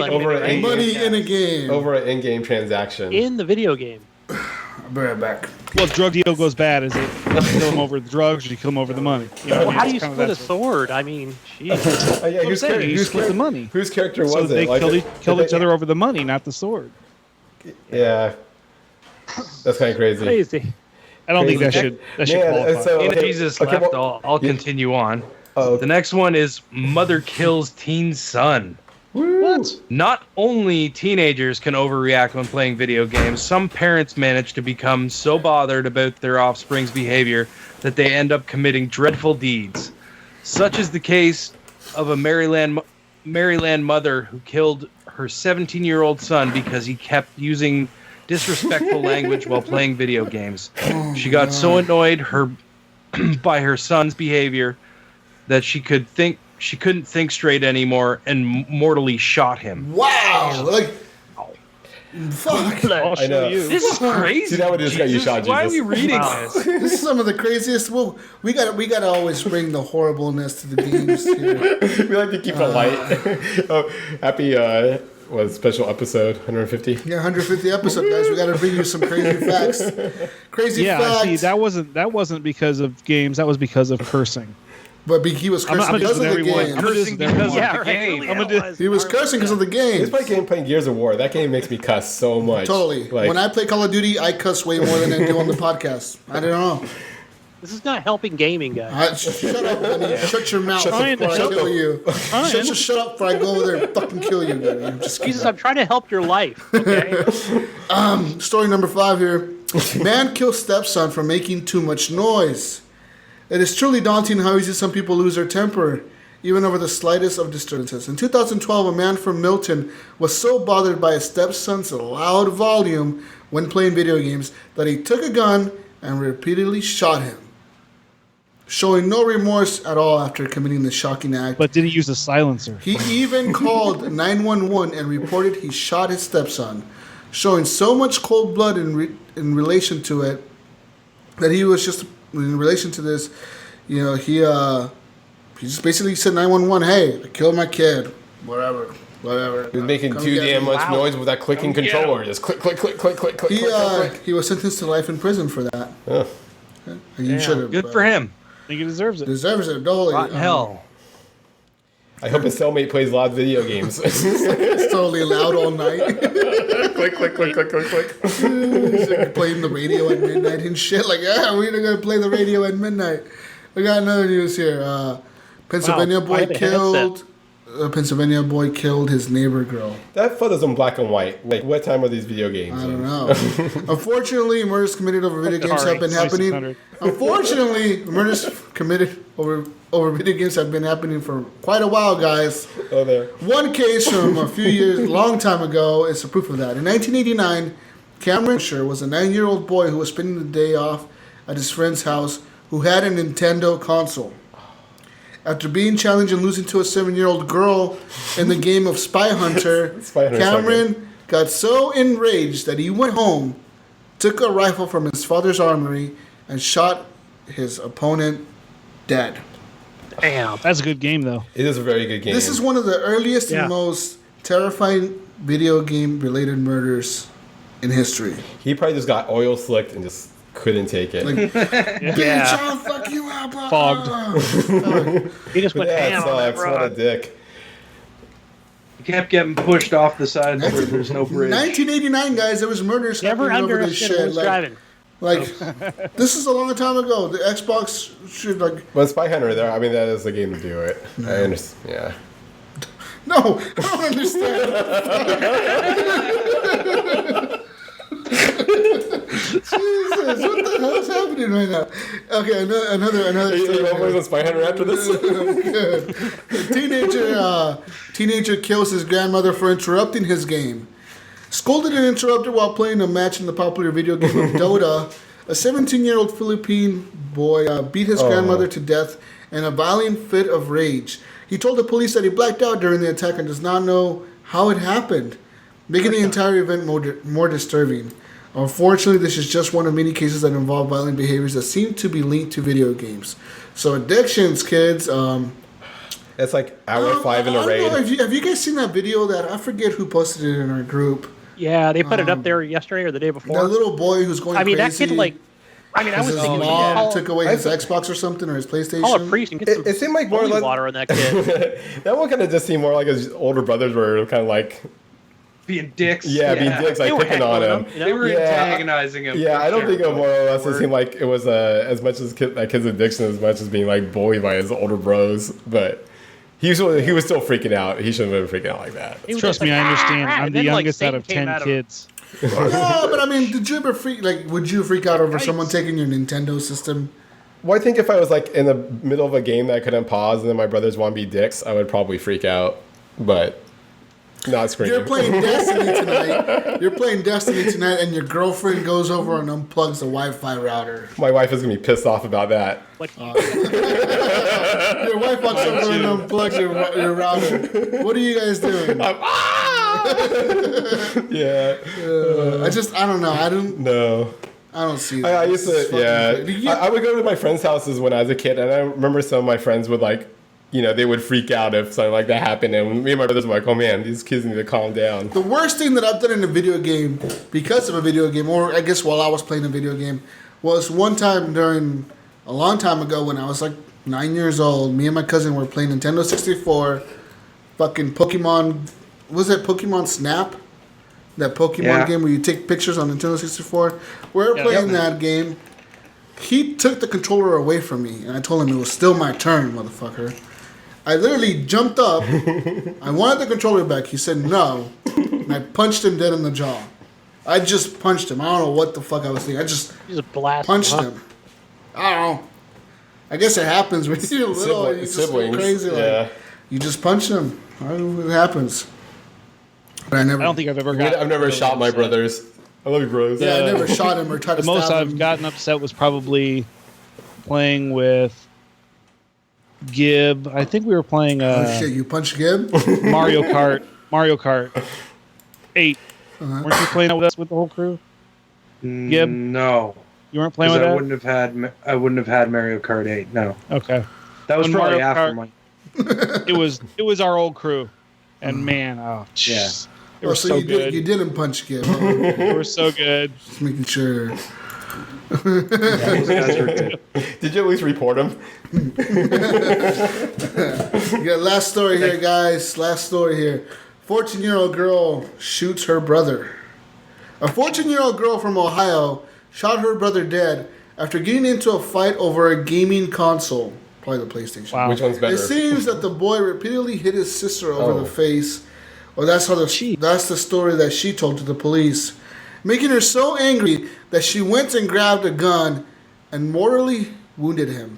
over in a game. over an in-game transaction. in the video game. I'll be right back. Well, if drug deal goes bad, is it you kill him over the drugs or do you kill him over the money? You know Well, what I how mean? do you It's kind of split a that- sword? I mean, jeez. Oh, yeah, I'm saying, you split the money. Whose character was So it? they Like, killed each other over the money, not the sword. Yeah, that's kind of crazy. Crazy. I don't think that Crazy. should qualify. So, In okay, Jesus okay, left, well- I'll continue on. Oh, The next one is mother kills teen son. What? Not only teenagers can overreact when playing video games, some parents manage to become so bothered about their offspring's behavior that they end up committing dreadful deeds. Such is the case of a Maryland mother who killed her 17-year-old son because he kept using disrespectful language while playing video games. She got so annoyed by her son's behavior that she couldn't think straight anymore and mortally shot him. Wow! Like, fuck. I'll show I know. you. This is crazy. See, that would just get you Jesus. shot, Why are Jesus. we reading Wow. this? This is some of the craziest. Well, we gotta always bring the horribleness to the games here. we like to keep it light. Oh, happy special episode 150. Yeah, 150 episode, guys. We gotta bring you some crazy facts. Crazy Yeah, facts. see, that wasn't because of games. That was because of cursing. But he was cursing I'm gonna because do of the everyone. game. I'm gonna do Cursing this because everyone. of the game. Really, I'm gonna it do- was. He was cursing because of the game. It's like playing Gears of War. That game makes me cuss so much. Totally. Like, When I play Call of Duty, I cuss way more than I do on the podcast. I don't know. This is not helping gaming, guys. Shut up, Benny. Shut your mouth Trying before I to kill you. Trying. Shut up before I go over there and fucking kill you, Benny. I'm just Jesus, I'm trying to help your life. Okay. Story number 5 here. Man kills stepson for making too much noise. It is truly daunting how easy some people lose their temper, even over the slightest of disturbances. In 2012, a man from Milton was so bothered by his stepson's loud volume when playing video games that he took a gun and repeatedly shot him, showing no remorse at all after committing the shocking act. But did he use a silencer? He even called 911 and reported he shot his stepson, showing so much cold blood in relation to it that he was just, in relation to this, you know, he just basically said 911, hey, I killed my kid, whatever. he was making Come too get damn me. much noise with that clicking controller. Just click, click, click, click, click, click, He click, click, click. he was sentenced to life in prison for that. Oh. And you should have. Good for him. I think he deserves it. Deserves it, totally. Rotten hell. I hope his cellmate plays a lot of video games. It's totally loud all night. click, click, click, click, click, click. He's like playing the radio at midnight and shit. Like, yeah, we're gonna play the radio at midnight. We got another news here. Pennsylvania Wow, I boy have a killed. Pennsylvania boy killed his neighbor girl. That photo's in black and white. Like, what time are these video games? I don't know. Unfortunately, murders committed over video games have been happening. 2600. Unfortunately, murders committed over video games have been happening for quite a while, guys. Oh, there. One case from a few years, a long time ago, is a proof of that. In 1989, Cameron Sher was a 9-year-old boy who was spending the day off at his friend's house who had a Nintendo console. After being challenged and losing to a 7-year-old girl in the game of Spy Hunter, Spy Hunter's Cameron got so enraged that he went home, took a rifle from his father's armory, and shot his opponent dead. Damn. That's a good game, though. It is a very good game. This is one of the earliest Yeah. and most terrifying video game related murders in history. He probably just got oil slicked and just couldn't take it. Like, bitch, I'll fuck you up. Fogged. He just went yeah, ham on that sucks. What a rod. dick. He kept getting pushed off the side where there's no bridge. 1989, guys, there was murders Never happening over this underestimate shit. who's Like, driving. this is a long time ago. The Xbox should like. But Spy Hunter, there. I mean, that is the game to do it. I understand. Yeah. No, I don't understand. Jesus, what the hell is happening right now? Okay, another. You want to play some Spy Hunter after this? Good. Teenager kills his grandmother for interrupting his game. Scolded and interrupted while playing a match in the popular video game of Dota, a 17-year-old Philippine boy beat his grandmother to death in a violent fit of rage. He told the police that he blacked out during the attack and does not know how it happened, making the entire event more disturbing. Unfortunately, this is just one of many cases that involve violent behaviors that seem to be linked to video games. So addictions, kids. It's like hour 5 in a raid. Have you guys seen that video that I forget who posted it in our group? Yeah, they put it up there yesterday or the day before. That little boy who's going crazy. That kid, I was his thinking mom took away his Xbox or something, or his PlayStation. Call a priest and get some It seemed like more or less water on that kid. That one kind of just seemed more like his older brothers were kind of like being dicks. being dicks, like picking on him. They were antagonizing him. Yeah, I don't think it more or less it seemed like it was as much as kid's addiction as much as being like bullied by his older bros. But he was still freaking out. He shouldn't have been freaking out like that. Trust me, I understand. I'm the youngest out of 10 kids. No, but I mean, did you ever would you freak out over someone taking your Nintendo system? Well, I think if I was like in the middle of a game that I couldn't pause and then my brothers want to be dicks, I would probably freak out. But not screaming. You're playing Destiny tonight, and your girlfriend goes over and unplugs the Wi-Fi router. My wife is gonna be pissed off about that. Your wife walks over and unplugs your router. What are you guys doing? Yeah. I don't know. I don't see that. I used to, I would go to my friends' houses when I was a kid, and I remember some of my friends would they would freak out if something like that happened, and me and my brothers were like, oh man, these kids need to calm down. The worst thing that I've done in a video game, because of a video game, or I guess while I was playing a video game, was one time a long time ago when I was like 9 years old, me and my cousin were playing Nintendo 64, fucking Pokemon, was it Pokemon Snap? That Pokemon game where you take pictures on Nintendo 64. We were playing that game. He took the controller away from me, and I told him it was still my turn, motherfucker. I literally jumped up. I wanted the controller back. He said no, and I punched him dead in the jaw. I just punched him. I don't know what the fuck I was thinking. I just punched him. I don't know. I guess it happens when you're little. You just go crazy. You just punch them. It happens. But I don't think I've ever gotten. I've never shot my brothers. I love you, bros. Yeah, I never shot him or tried to stab him. The most I've gotten upset was probably playing with Gib. I think we were playing. Oh shit! You punched Gib? Mario Kart 8. Weren't you playing with us with the whole crew? Gib? No. You weren't playing with that? I wouldn't have had Mario Kart 8. No. Okay. That was probably after my. It was our old crew, and man, jeez. They were so good. You didn't punch Gib. They were so good. Just making sure. Those guys were good. Did you at least report them? Last story here, guys. Last story here. 14-year-old girl shoots her brother. A 14-year-old girl from Ohio shot her brother dead after getting into a fight over a gaming console. Probably the PlayStation. Wow. Which one's better? It seems that the boy repeatedly hit his sister over the face. Well, that's the story that she told to the police, making her so angry that she went and grabbed a gun and mortally wounded him.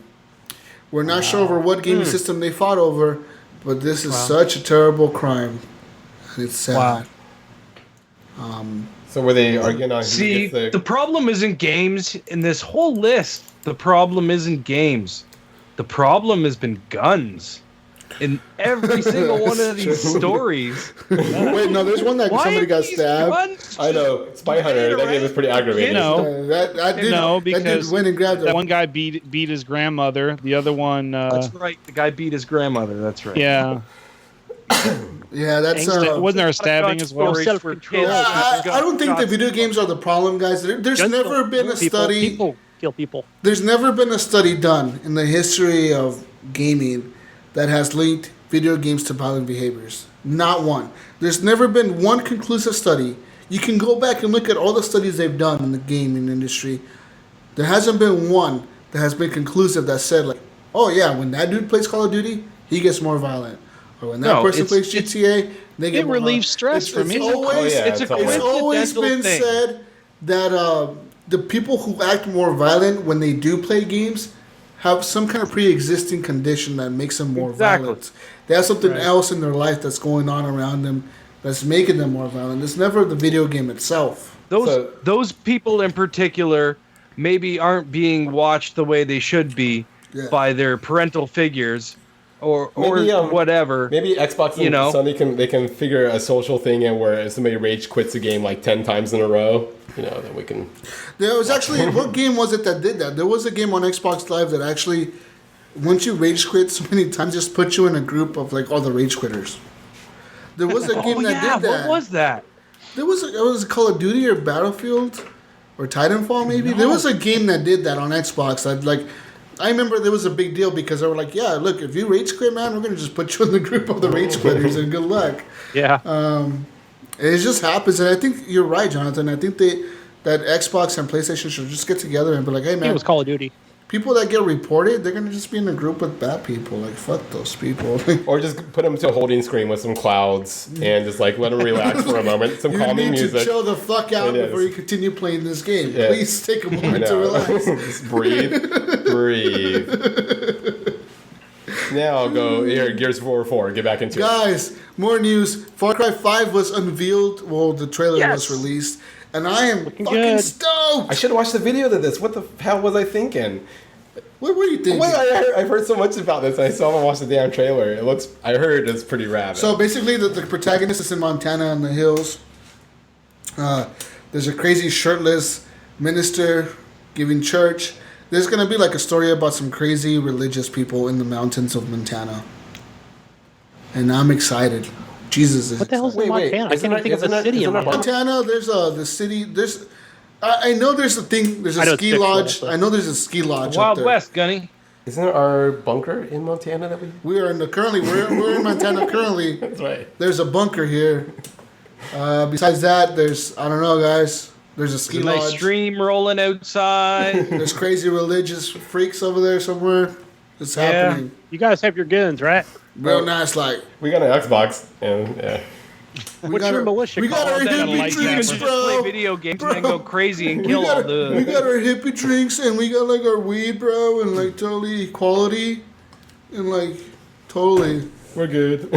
We're not sure over what gaming system they fought over, but this is such a terrible crime, and it's sad. Wow. So were they arguing on? See, the problem isn't games in this whole list. The problem isn't games. The problem has been guns. In every single one of these stories. Wait, no, there's one that somebody got stabbed. I know. Spy Hunter. That game is pretty aggravating. Because that dude went and grabbed that one guy beat his grandmother. The other one. That's right. The guy beat his grandmother. That's right. Yeah. Yeah, that's. Wasn't there a stabbing as well? I don't think the video games are the problem, guys. There's never been a study. People kill people. There's never been a study done in the history of gaming that has linked video games to violent behaviors. Not one. There's never been one conclusive study. You can go back and look at all the studies they've done in the gaming industry. There hasn't been one that has been conclusive that said, like, oh yeah, when that dude plays Call of Duty, he gets more violent. Or when that person plays GTA, they get more violent. It relieves stress for me. It's always been said that the people who act more violent when they do play games have some kind of pre-existing condition that makes them more violent. They have something else in their life that's going on around them that's making them more violent. It's never the video game itself. Those people in particular maybe aren't being watched the way they should be by their parental figures or whatever. Maybe Xbox and Sony can figure a social thing in where if somebody rage quits a game like 10 times in a row, then we can. There was actually what game was it that did that? There was a game on Xbox Live that actually, once you rage quit so many times, just put you in a group of like all the rage quitters. There was a game that did that. What was that? It was Call of Duty or Battlefield or Titanfall maybe. No. There was a game that did that on Xbox. I remember there was a big deal because they were like, yeah, look, if you rage quit, man, we're going to just put you in the group of the rage quitters and good luck. Yeah. It just happens. And I think you're right, Jonathan. I think that Xbox and PlayStation should just get together and be like, hey, man. It was Call of Duty. People that get reported, they're going to just be in a group with bad people. Like, fuck those people. Or just put them to a holding screen with some clouds and just let them relax for a moment. Some calming music. You need to chill the fuck out before you continue playing this game. Yeah. Please take a moment to relax. Just breathe. Now I'll go here. Gears of War 4. Get back into it. Guys, more news. Far Cry 5 was unveiled. Well, the trailer was released. And I am fucking stoked. I should have watched the video to this. What the hell was I thinking? What were you thinking? Well, I've heard so much about this. I still haven't watched the damn trailer. I heard it's pretty rad. So basically, the protagonist is in Montana in the hills. There's a crazy shirtless minister giving church. There's going to be like a story about some crazy religious people in the mountains of Montana. And I'm excited. Jesus. What the hell is Montana? I can't think of a city in Montana. There's the city. I know there's a thing. There's a ski lodge. I know there's a ski lodge. Wild West, Gunny. Isn't our bunker in Montana that we are in we're in Montana currently. That's right. There's a bunker here. Besides that, I don't know, guys. There's a ski lodge. Nice stream rolling outside. There's crazy religious freaks over there somewhere. It's happening. You guys have your guns, right? Real nice, like. We got an Xbox, and What's your militia? We got our hippie drinks, bro. Play video games and then go crazy and kill all the. We got our hippie drinks and we got like our weed, bro, and like totally equality, and like totally. We're good.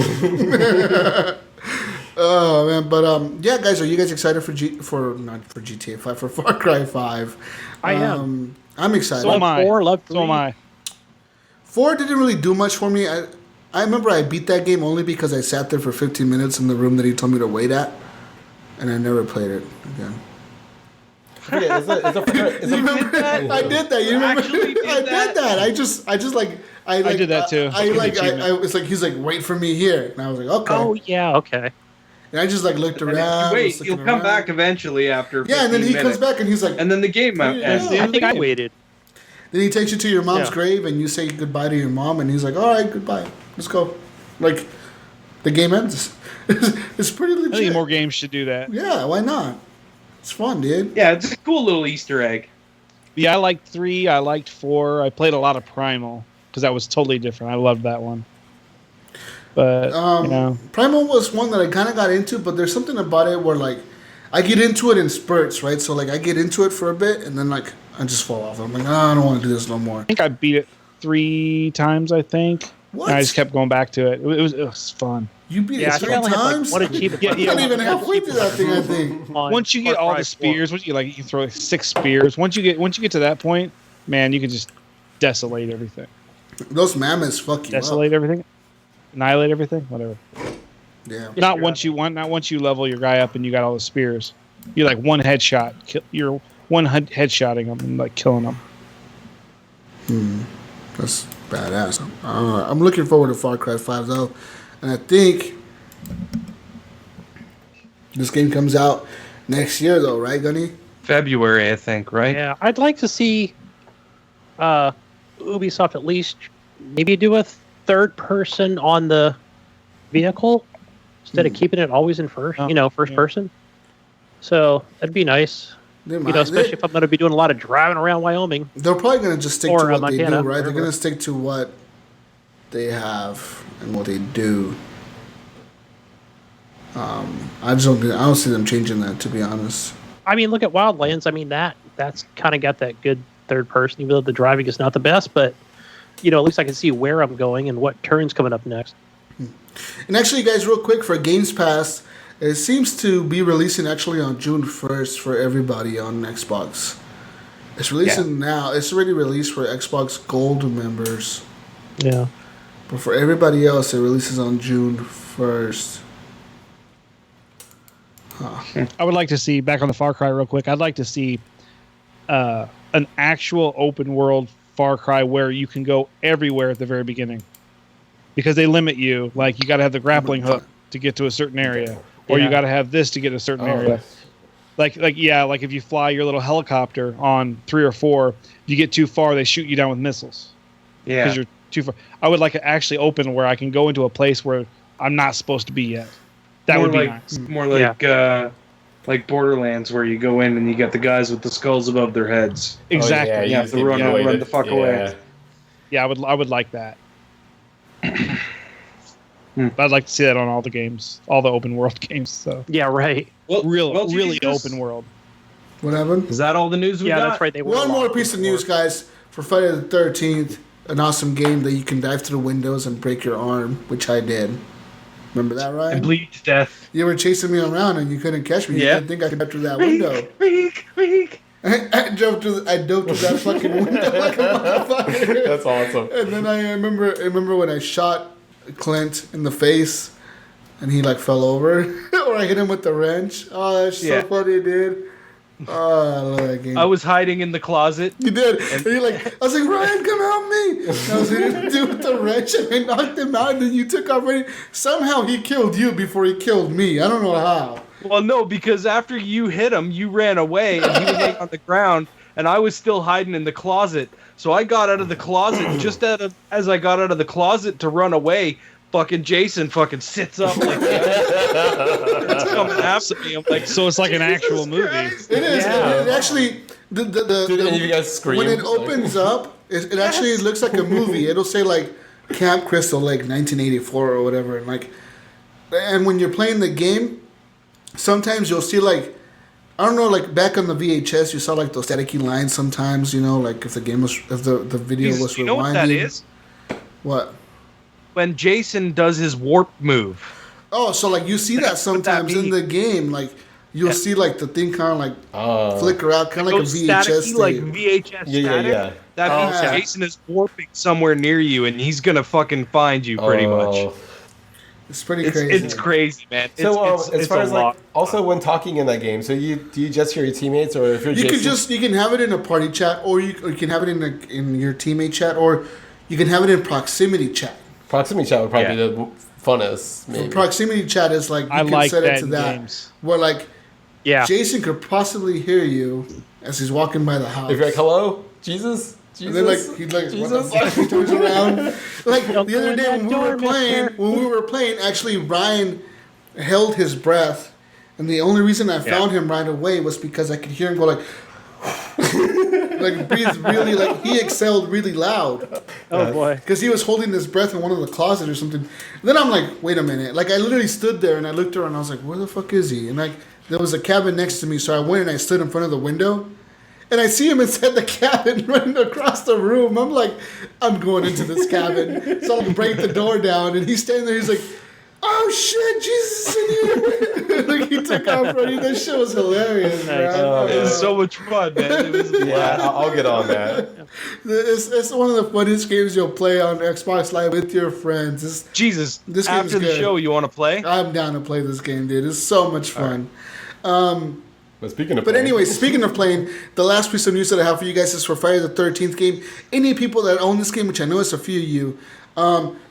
Oh man, but yeah, guys, are you guys excited not for GTA 5 for Far Cry 5? I am. I'm excited. So am I. 4, love 3. So am I. 4 didn't really do much for me. I remember I beat that game only because I sat there for 15 minutes in the room that he told me to wait at, and I never played it again. Yeah, you remember that? I did that. You remember? I did that. I did that too. It's like he's like, wait for me here, and I was like, okay. Oh yeah, okay. And I just like looked around. Wait, you'll come back eventually after. Yeah, and then he comes back and he's like, and then the game ends. I think I waited. Then he takes you to your mom's grave and you say goodbye to your mom, and he's like, all right, goodbye. Let's go. Like, the game ends. It's pretty legit. I think more games should do that. Yeah, why not? It's fun, dude. Yeah, it's a cool little Easter egg. Yeah, I liked 3. I liked 4. I played a lot of Primal because that was totally different. I loved that one. But, Primal was one that I kind of got into, but there's something about it where, like, I get into it in spurts, right? So, like, I get into it for a bit, and then, like, I just fall off. I'm like, I don't want to do this no more. I think I beat it 3 times, I think. What? And I just kept going back to it. It was fun. You beat it 3 times? What achievement? You're not even halfway through that thing, I think. Once you get all the spears, you can throw like 6 spears. Once you get to that point, man, you can just desolate everything. Those mammoths fuck you desolate everything, annihilate everything, whatever. Yeah. Not once you level your guy up and you got all the spears. You're like one headshot. You're one headshotting them and like killing them. That's badass. I'm looking forward to Far Cry 5 though, and I think this game comes out next year though, right, Gunny? February, I think, right? Yeah, I'd like to see Ubisoft at least maybe do a third person on the vehicle instead of keeping it always in first person. So that'd be nice. Especially if I'm going to be doing a lot of driving around Wyoming. They're probably going to just stick to what Montana, they do, right? wherever. They're going to stick to what they have and what they do. I don't see them changing that, to be honest. I mean, look at Wildlands. I mean, that that's kind of got that good third person, even though the driving is not the best. But at least I can see where I'm going and what turn's coming up next. And actually, guys, real quick for Games Pass, it seems to be releasing actually on June 1st for everybody on Xbox. It's releasing now. It's already released for Xbox Gold members. Yeah. But for everybody else, it releases on June 1st. I would like to see, back on the Far Cry real quick, I'd like to see an actual open world Far Cry where you can go everywhere at the very beginning. Because they limit you. Like, you got to have the grappling hook to get to a certain area. Or you got to have this to get to a certain area. Like if you fly your little helicopter on 3 or 4, if you get too far, they shoot you down with missiles. Yeah. Because you're too far. I would like it actually open where I can go into a place where I'm not supposed to be yet. That would be nice. More like Borderlands, where you go in and you got the guys with the skulls above their heads. Exactly. You have to run the fuck away. Yeah, I would like that. But I'd like to see that on all the games, all the open world games. So yeah, right. Really open world. What happened? Is that all the news we got? Yeah, that's right. One more piece of news, guys. For Friday the 13th, an awesome game that you can dive through windows and break your arm, which I did. Remember that, Ryan? And bleed to death. You were chasing me around and you couldn't catch me. Yeah. You didn't think I could dive through that window. I dove through that fucking window like a motherfucker. That's awesome. And then I remember when I shot Clint in the face and he like fell over, or I hit him with the wrench. Oh, that's so funny, dude. Oh, I love that game. I was hiding in the closet. You did. And you're like, I was like, Ryan, come help me. And I was hitting the dude with the wrench and I knocked him out and then you took off running. Somehow he killed you before he killed me. I don't know how. Well, no, because after you hit him, you ran away and he was laying on the ground and I was still hiding in the closet. So I got out of the closet as I got out of the closet to run away. Fucking Jason fucking sits up like that. It's coming after me. I'm like, so it's like an actual movie. It is. Yeah. It actually, Did any of you guys scream? When it opens up, it actually looks like a movie. It'll say like Camp Crystal Lake 1984 or whatever, and when you're playing the game, sometimes you'll see like, I don't know, like back on the VHS, you saw like those staticky lines sometimes, like if the game was, if the video was rewinding. You know what that is? What? When Jason does his warp move. Oh, so like you see that sometimes in the game, like you'll see like the thing kind of like flicker out, kind of like a VHS thing. Like VHS static. That means Jason is warping somewhere near you, and he's gonna fucking find you pretty much. It's pretty crazy. It's crazy, man. So as far as like, also when talking in that game, so do you just hear your teammates, or if you're Jason? You can have it in a party chat, or you can have it in your teammate chat, or you can have it in proximity chat. Proximity chat would probably be the funnest. Maybe. Proximity chat is like you can set it to that games. where like Jason could possibly hear you as he's walking by the house. If you're like, hello, Jesus. And then he'd like, what the fuck? He turns around. Like the other day when we were playing, actually Ryan held his breath, and the only reason I found him right away was because I could hear him go like, like breathe really, like he exhaled really loud. Oh boy! Because he was holding his breath in one of the closets or something. And then I'm like, wait a minute! Like I literally stood there and I looked around and I was like, where the fuck is he? And like there was a cabin next to me, so I went and I stood in front of the window. And I see him inside the cabin running across the room. I'm like, I'm going into this cabin. So I'll break the door down. And he's standing there. He's like, oh, shit, Jesus is in here. Like, he took off running. That shit was hilarious, man. It was so much fun, man. It was I'll get on that. It's one of the funniest games you'll play on Xbox Live with your friends. This after the show, you want to play? I'm down to play this game, dude. It's so much fun. But anyway, speaking of playing, the last piece of news that I have for you guys is for Friday the 13th game. Any people that own this game, which I know is a few of you,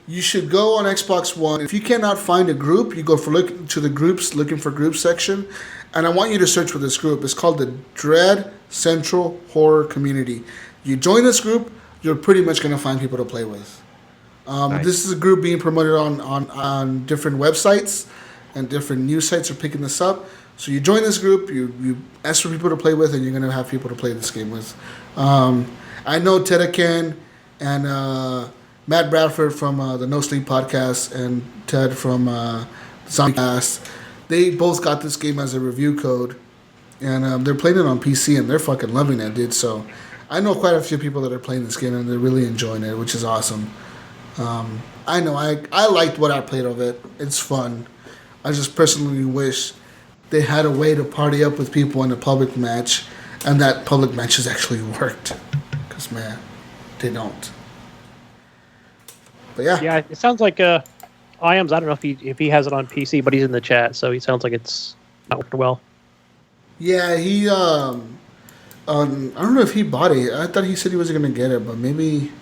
you should go on Xbox One. If you cannot find a group, you go to the groups, looking for groups section, and I want you to search for this group. It's called the Dread Central Horror Community. You join this group, you're pretty much going to find people to play with. Nice. This is a group being promoted on different websites, and different news sites are picking this up. So you join this group, you ask for people to play with, and you're going to have people to play this game with. I know Tedekin and Matt Bradford from the No Sleep podcast and Ted from Zombie Cast. They both got this game as a review code. and they're playing it on PC, and they're fucking loving it, dude. So I know quite a few people that are playing this game, and they're really enjoying it, which is awesome. I know I liked what I played of it. It's fun. I just personally wish they had a way to party up with people in a public match, and that public matches actually worked. Because, man, they don't. But yeah. Yeah, it sounds like IAMS, I don't know if he has it on PC, but he's in the chat, so he sounds like it's not working well. Yeah, he, I don't know if he bought it. I thought he said he wasn't going to get it, but maybe.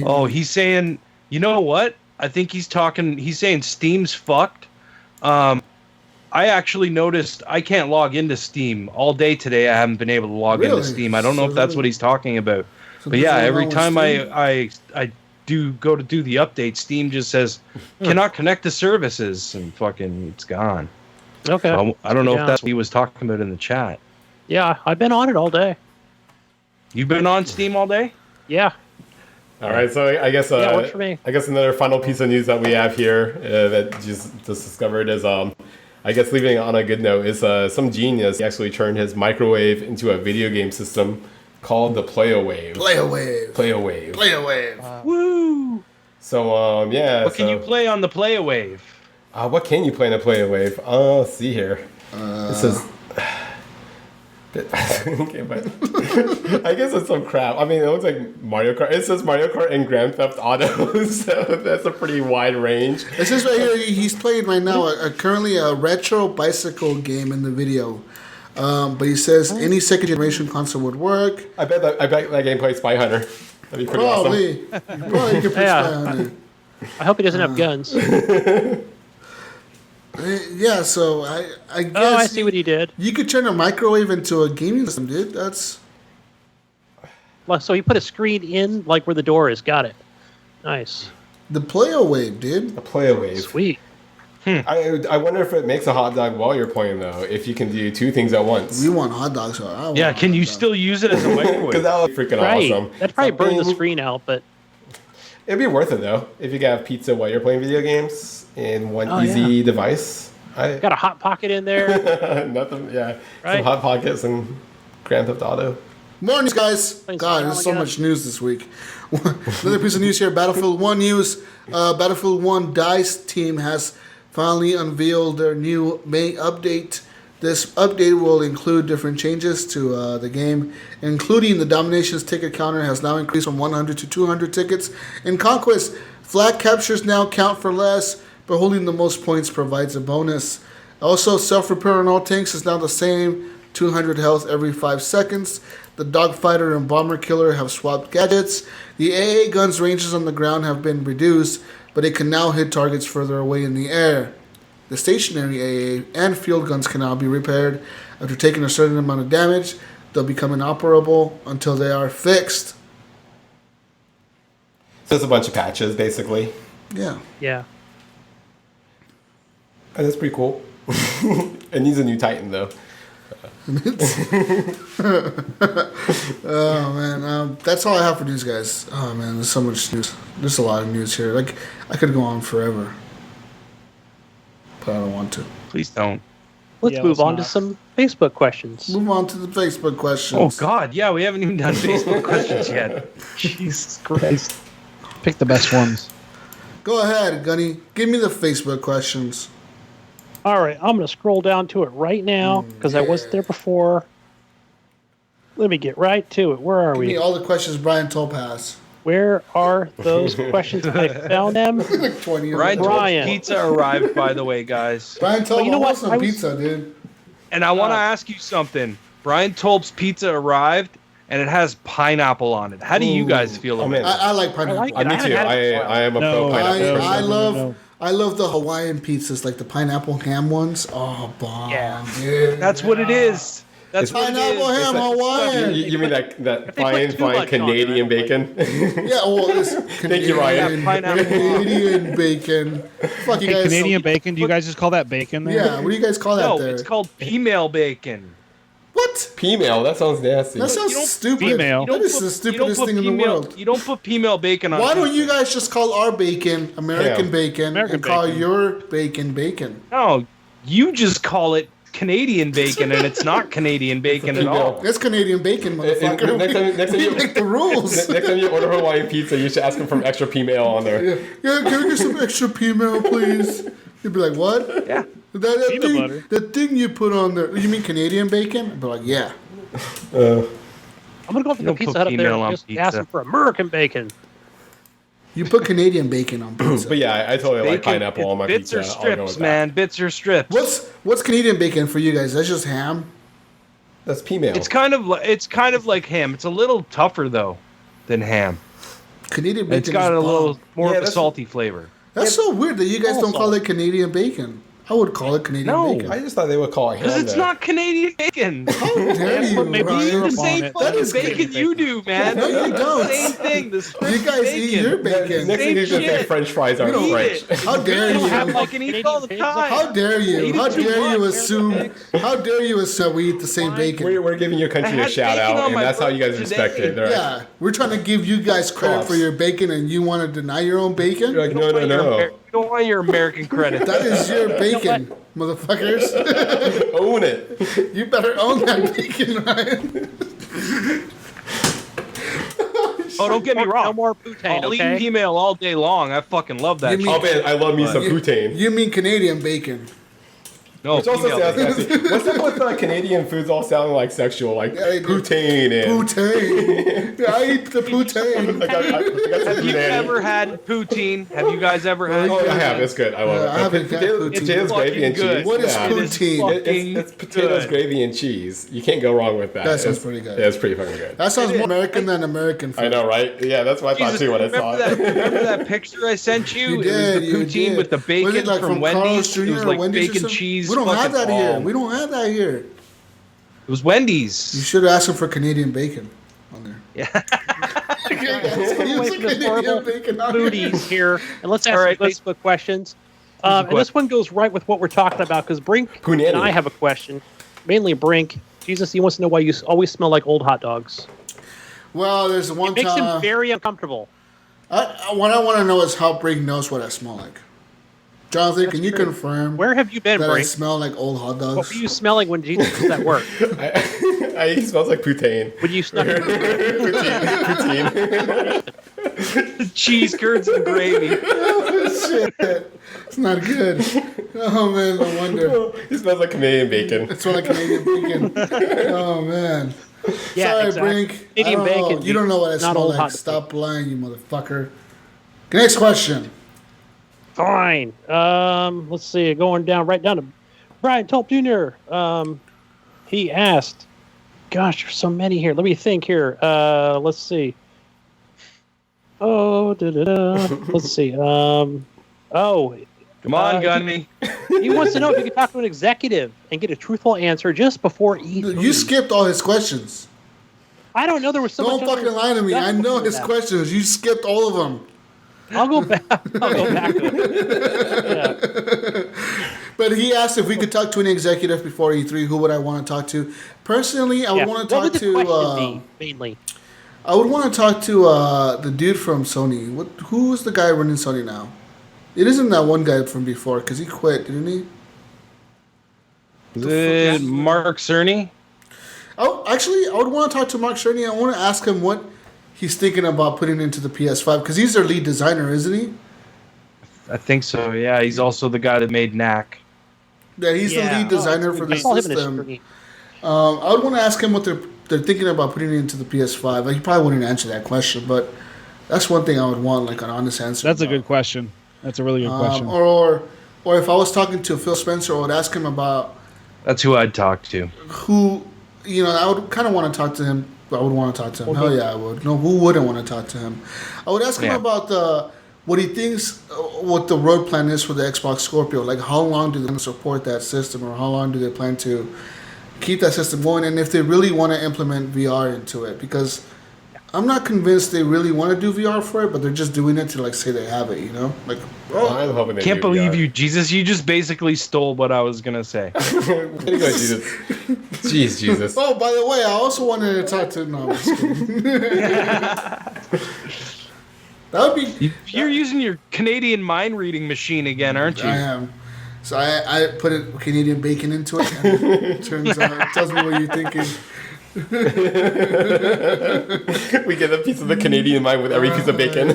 Oh, he's saying, you know what? I think he's saying Steam's fucked. I actually noticed I can't log into Steam all day today. I haven't been able to log into Steam. I don't know if that's what he's talking about. But yeah, every time I do go to do the update, Steam just says cannot connect to services, and fucking it's gone. Okay. So I don't know if that's what he was talking about in the chat. Yeah, I've been on it all day. You've been on Steam all day? Yeah. All right, so I guess it works for me. I guess another final piece of news that we have here that just discovered is I guess leaving it on a good note is some genius actually turned his microwave into a video game system called the Play-O-Wave. Play-O-Wave. Woo! So yeah. What can you play on the Play-O-Wave? What can you play in a Play-O-Wave? Let's see here. It says. Okay, but I guess it's some crap. I mean, it looks like Mario Kart. It says Mario Kart and Grand Theft Auto, so that's a pretty wide range. It says right here he's playing right now currently a retro bicycle game in the video. But he says any second generation console would work. I bet that game plays Spy Hunter. That'd be pretty awesome. Probably you could play Spy Hunter. I hope he doesn't have guns. Yeah, so I guess. Oh, I see what he did. You could turn a microwave into a gaming system, dude. That's. Well, so he put a screen in, like where the door is. Got it. Nice. The Play-O-Wave, dude. A Play-O-Wave. Sweet. I wonder if it makes a hot dog while you're playing, though. If you can do two things at once. We want hot dogs. So yeah, can you still use it as a microwave? Because that would be freaking awesome. That'd probably burn the screen out, but. It'd be worth it, though, if you can have pizza while you're playing video games in one easy device. Got a Hot Pocket in there. Nothing, yeah. Right? Some Hot Pockets and Grand Theft Auto. More news, guys. God, there's so much news this week. Another piece of news here. Battlefield 1 news. Battlefield 1 DICE team has finally unveiled their new May update. This update will include different changes to the game, including the Dominations ticket counter has now increased from 100 to 200 tickets. In Conquest, flag captures now count for less, but holding the most points provides a bonus. Also, self-repair on all tanks is now the same, 200 health every 5 seconds. The Dogfighter and Bomber Killer have swapped gadgets. The AA gun's ranges on the ground have been reduced, but it can now hit targets further away in the air. The stationary AA and field guns can now be repaired. After taking a certain amount of damage, they'll become inoperable until they are fixed. So it's a bunch of patches, basically. Yeah. Yeah. And that's pretty cool. It needs a new Titan, though. Oh, man. That's all I have for news, guys. Oh, man. There's so much news. There's a lot of news here. Like, I could go on forever. But I don't want to. Please don't. Let's move on to some Facebook questions. Move on to the Facebook questions. Oh, God. Yeah, we haven't even done Facebook questions yet. Jesus Christ. Pick the best ones. Go ahead, Gunny. Give me the Facebook questions. All right, I'm going to scroll down to it right now because I wasn't there before. Let me get right to it. Where are Give we? me all the questions Brian Topaz. Where are those questions? I found them. Like 20 of Brian them. Tolb's pizza arrived, by the way, guys. Brian Tolb, you know I want what? some pizza, dude. And I want to ask you something. Brian Tolb's pizza arrived, and it has pineapple on it. How do you guys feel about it? I like pineapple. I like it. Me too. I am a pro pineapple person. I love the Hawaiian pizzas, like the pineapple ham ones. Oh, bomb, dude. That's what it is. That's pineapple ham Hawaiian. You mean that fine Canadian bacon? Yeah, well, it's Thank you, Ryan. Canadian bacon. Fuck you guys. Canadian bacon? Do you guys just call that bacon there? Yeah, what do you guys call that No, there? it's called female bacon. What? Female? That sounds nasty. That sounds stupid. Female. That is the stupidest thing in the world. You don't put female bacon on Why don't pizza. you guys just call our bacon American bacon American and call bacon. your bacon bacon? No, you just call it Canadian bacon, and it's not Canadian bacon at all. That's Canadian bacon, motherfucker. Next time you make the rules. Next time you order Hawaiian pizza, you should ask them for extra P-mail on there. Yeah, can I get some extra P-mail, please? You'd be like, what? Yeah. That thing you put on there. You mean Canadian bacon? I'd be like, yeah. I'm gonna go for the Pizza Hut up there and just ask them for American bacon. You put Canadian bacon on pizza. But yeah, I totally like pineapple on my bits pizza. Bits or strips, man. Bits or strips. What's Canadian bacon for you guys? That's just ham? That's P-mail. It's kind of like ham. It's a little tougher though than ham. Canadian bacon. It's got a little more of a salty flavor. That's so weird that you guys don't call it Canadian bacon. I would call it Canadian bacon. I just thought they would call it ham. Because it's not Canadian bacon. How dare you, Maybe Ryan? the same fucking bacon you do, man. No, you don't. Same thing. You guys eat your bacon. Next thing you should say French fries are French. How dare you? Have like an eat all the time. How dare you? How dare you assume? How dare you assume we eat the same bacon? We're giving your country a shout out, and that's how you guys respect it. Yeah, we're trying to give you guys credit for your bacon, and you want to deny your own bacon? You're like, no. You don't want your American credit. That is your bacon, motherfuckers. Own it. You better own that bacon, Ryan. Oh, don't get me wrong. No more poutine, I'll eat email all day long. I fucking love that. Oh man, I love me some poutine. You mean Canadian bacon? No, which also sounds nasty. What's up with Canadian foods all sounding like sexual, like poutine and poutine? Yeah, I eat the poutine. Have you ever had poutine? Have you guys ever had? Oh, I have. It's good. I love it. I haven't had poutine. Potatoes, gravy, and cheese. What is poutine? It's potatoes, gravy, and cheese. You can't go wrong with that. That sounds pretty good. Yeah, it's pretty fucking good. That sounds more American than American food. I know, right? Yeah, that's what I thought too when I saw it. Remember that picture I sent you? You did. It was the poutine with the bacon from Wendy's. It was like bacon cheese. We don't have that here. We don't have that here. It was Wendy's. You should have asked him for Canadian bacon on there. Yeah. Foodies here, and let's ask some Facebook questions. And this one goes right with what we're talking about because Brink and I have a question. Mainly Brink. Jesus, he wants to know why you always smell like old hot dogs. Well, there's one time. It makes him very uncomfortable. What I want to know is how Brink knows what I smell like. Jonathan, can you confirm? Where have you been, that Brink? I smell like old hot dogs? What were you smelling when Jesus was at work? He smells like poutine. When you snuck poutine. Cheese curds and gravy. Oh, shit. It's not good. Oh, man, no wonder. He smells like Canadian bacon. It smells like Canadian bacon. Oh, man. Yeah, sorry, exactly. Brink. Canadian bacon. You don't know what I smell like. Stop lying, you motherfucker. Next question. Fine. Let's see. Going right down to Brian Tulp Jr. He asked, gosh, there's so many here. Let me think here. Let's see. Let's see. Come on, Gunny. He wants to know if you could talk to an executive and get a truthful answer just before E3. You skipped all his questions. I don't know there was so much. Don't fucking lie to me. I know his questions. You skipped all of them. I'll go back. To it. Yeah. But he asked if we could talk to an executive before E3. Who would I want to talk to? Personally, I would want to talk to. Mainly, I would want to talk to the dude from Sony. Who is the guy running Sony now? It isn't that one guy from before because he quit, didn't he? Is it Mark Cerny? Oh, actually, I would want to talk to Mark Cerny. I want to ask him what he's thinking about putting into the PS5 because he's their lead designer, isn't he? I think so. Yeah, he's also the guy that made Knack. Yeah, he's the lead designer for the system. I would want to ask him what they're thinking about putting into the PS5. Like, he probably wouldn't answer that question, but that's one thing I would want, like an honest answer. That's a good question. That's a really good question. Or if I was talking to Phil Spencer, I would ask him about. That's who I'd talk to. Who, I would kind of want to talk to him. I would want to talk to him. Hell yeah, I would. No, who wouldn't want to talk to him? I would ask him about what he thinks, what the road plan is for the Xbox Scorpio. Like, how long do they support that system, or how long do they plan to keep that system going, and if they really want to implement VR into it. Because I'm not convinced they really want to do VR for it, but they're just doing it to, like, say they have it, Like, I'm hoping they can't believe VR. You, Jesus. You just basically stole what I was going to say. Way to go, Jesus. Jeez, Jesus. Oh, by the way, I also wanted to talk to... No, I'm just kidding. That would be... You're using your Canadian mind reading machine again, aren't you? I am. So I put Canadian bacon into it, and it turns out it tells me what you're thinking. We get a piece of the Canadian mind with every piece of bacon.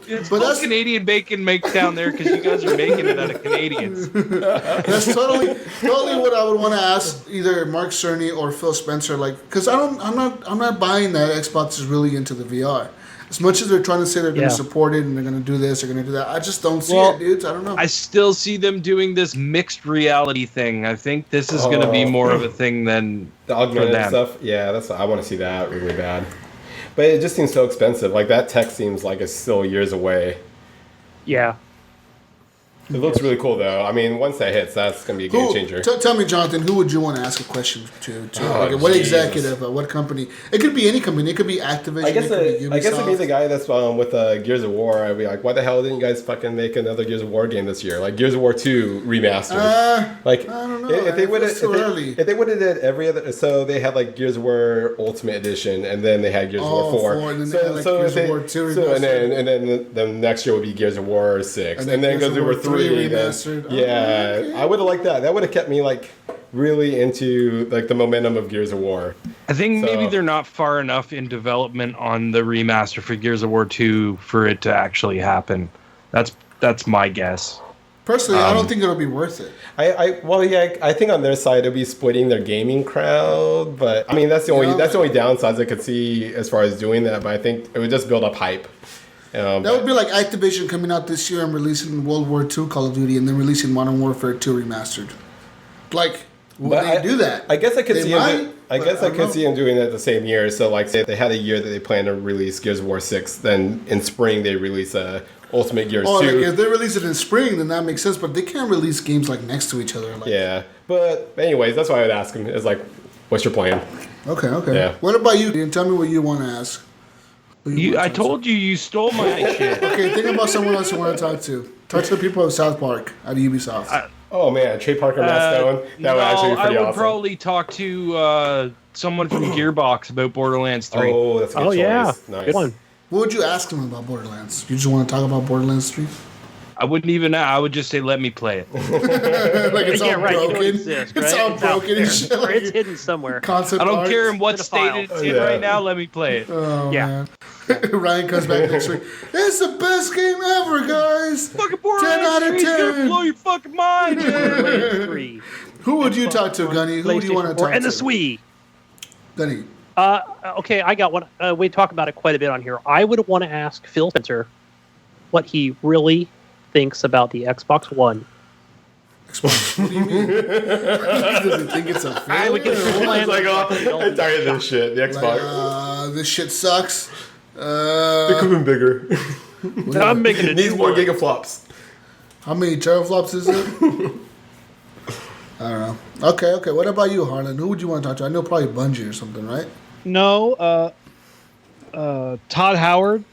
It's but that's Canadian bacon makes down there because you guys are making it out of Canadians. That's totally what I would want to ask either Mark Cerny or Phil Spencer, like, because I'm not buying that Xbox is really into the VR. As much as they're trying to say they're going to support it and they're going to do this, they're going to do that, I just don't see it, dudes. I don't know. I still see them doing this mixed reality thing. I think this is going to be more of a thing than the augmented stuff. Yeah, I want to see that really bad. But it just seems so expensive. Like, that tech seems like it's still years away. Yeah. It looks really cool, though. I mean, once that hits, that's going to be a game changer. Tell me, Jonathan, who would you want to ask a question to? What executive? What company? It could be any company. It could be Activision. I guess it'd be the guy that's with Gears of War. I'd be like, why the hell didn't you guys fucking make another Gears of War game this year? Like Gears of War 2 remastered. I don't know. If they would have did every other, so they had like Gears of War Ultimate Edition, and then they had Gears of War 4. And then they had like Gears of War 2 remastered. and then the next year would be Gears of War 6, and then Gears of War 3. Remastered. Okay. I would have liked that. That would have kept me like really into like the momentum of Gears of War. I think maybe they're not far enough in development on the remaster for Gears of War 2 for it to actually happen. That's my guess. Personally, I don't think it'll be worth it. I think on their side it'll be splitting their gaming crowd, but I mean that's the only downsides I could see as far as doing that. But I think it would just build up hype. That would be like Activision coming out this year and releasing World War II Call of Duty and then releasing Modern Warfare 2 remastered. Like, would they do that? I guess I could see them doing that the same year. So, like, say they had a year that they plan to release Gears of War 6, then in spring they release Ultimate Gears 2. Like if they release it in spring, then that makes sense. But they can't release games like next to each other. Like. Yeah, but anyways, that's why I would ask them. Is like, what's your plan? Okay. Yeah. What about you, Dean? Tell me what you want to ask. I told you stole my shit. Okay, think about someone else you want to talk to. Talk to the people of South Park at Ubisoft. Oh man, Trey Parker, Matt Stone. That would actually be pretty awesome. I would probably talk to someone from Gearbox about Borderlands 3. Oh, that's a good choice. Yeah, Nice. good one. What would you ask them about Borderlands? You just want to talk about Borderlands 3? I wouldn't even. I would just say, "Let me play it." Like it's all broken. It's all broken and shit. Or it's hidden somewhere. Concept I don't art. care in what state it's in right now. Let me play it. Oh, man. Ryan comes back next week. It's the best game ever, guys. Fucking Borderlands 10 out of 10. gonna blow your fucking mind. Who would you talk to, Gunny? Who do you want to talk to? And the Swee. Gunny. Okay, I got one. We talk about it quite a bit on here. I would want to ask Phil Spencer what he really thinks about the Xbox One. Xbox? What do you mean? Does he think it's a failure? I'm tired of this shit. The Xbox. Like, this shit sucks. It could have been bigger. I'm making it. Needs more gigaflops. How many teraflops is it? I don't know. Okay. What about you, Harlan? Who would you want to talk to? I know probably Bungie or something, right? No, Todd Howard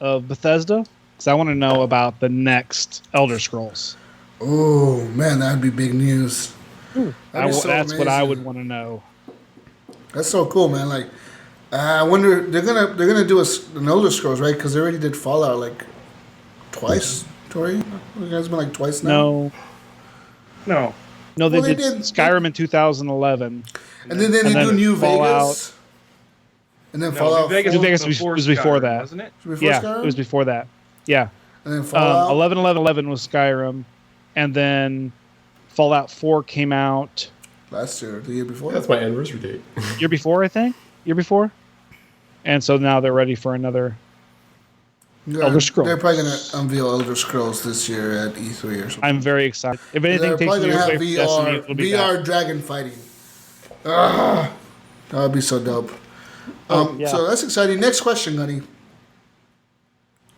of Bethesda. Because I want to know about the next Elder Scrolls. Oh man, that'd be big news. That's what I would want to know. That's so cool, man. Like, I wonder they're gonna do an Elder Scrolls, right? Because they already did Fallout like twice. Tori, you guys been like twice now. No. They did Skyrim in 2011, and then they do New Fallout. Vegas. And then Fallout. New Vegas was before that, wasn't it? It was before that. Yeah. And then Fallout. 11 was Skyrim, and then Fallout 4 came out last year, the year before. That's my anniversary date. Year before, I think. Year before. And so now they're ready for another Elder Scrolls. They're probably going to unveil Elder Scrolls this year at E3 or something. I'm very excited. If anything takes me away from Destiny, it will be VR dragon fighting. That would be so dope. So that's exciting. Next question, Gunny.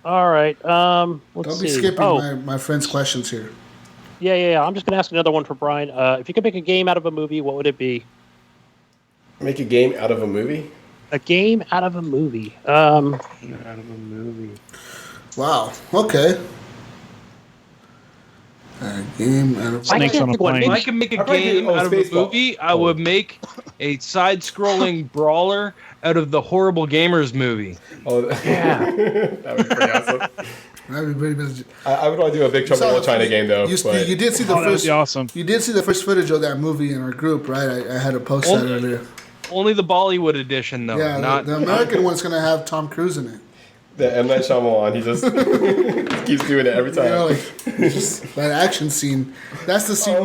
All right. Don't be skipping my friend's questions here. Yeah. I'm just going to ask another one for Brian. If you could make a game out of a movie, what would it be? Make a game out of a movie? A game out of a movie. Out of a movie. Wow. Okay. A game out of Snakes on a plane. If I could make a game out of a movie, I would make a side-scrolling brawler out of the Horrible Gamers movie. Oh, yeah. That would be pretty awesome. That'd be pretty. I would want to do a Big Trouble in Little China game though. You did see the first. That would be awesome. You did see the first footage of that movie in our group, right? I had to post that earlier. Only the Bollywood edition, though. Yeah, not the American one's gonna have Tom Cruise in it. The M. Night Shyamalan, he just keeps doing it every time. You know, like just that action scene. That's the scene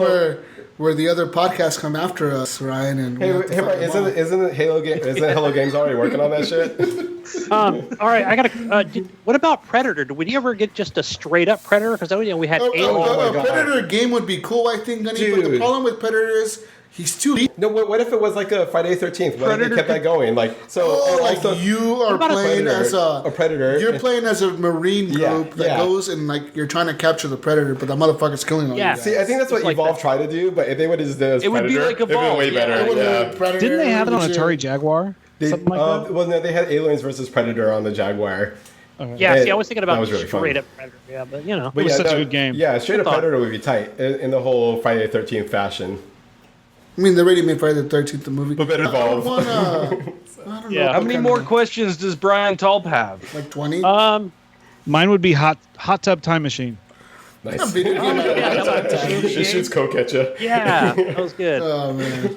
where the other podcasts come after us, Ryan. And hey, Brian, isn't Halo Games already working on that shit? All right, I gotta. What about Predator? Would you ever get just a straight up Predator? Because we had a Predator game would be cool, I think, Gunny. But the problem with Predator is he's too. No, what if it was like a Friday the 13th? What if they kept that going? Like so. Like you are playing as a Predator. You're playing as a Marine group that goes and like you're trying to capture the Predator, but the motherfucker's killing all you guys. See, I think that's what Evolve tried to do, but if they would have just did it as Predator, would be like Evolve. It would have been way better. Didn't they have it on Atari Jaguar? Something like that? Well, no, they had Aliens versus Predator on the Jaguar. Okay. Yeah, see, I was thinking about really straight up Predator. Yeah, but you know, it was such a good game. Yeah, straight up Predator would be tight in the whole Friday the 13th fashion. I mean, they already made Friday the 13th the movie. But better Evolve. I don't know. How many more questions does Brian Talb have? Like 20? Mine would be Hot Tub Time Machine. Nice. It shoots coke at you. Yeah, that was good. Oh, man.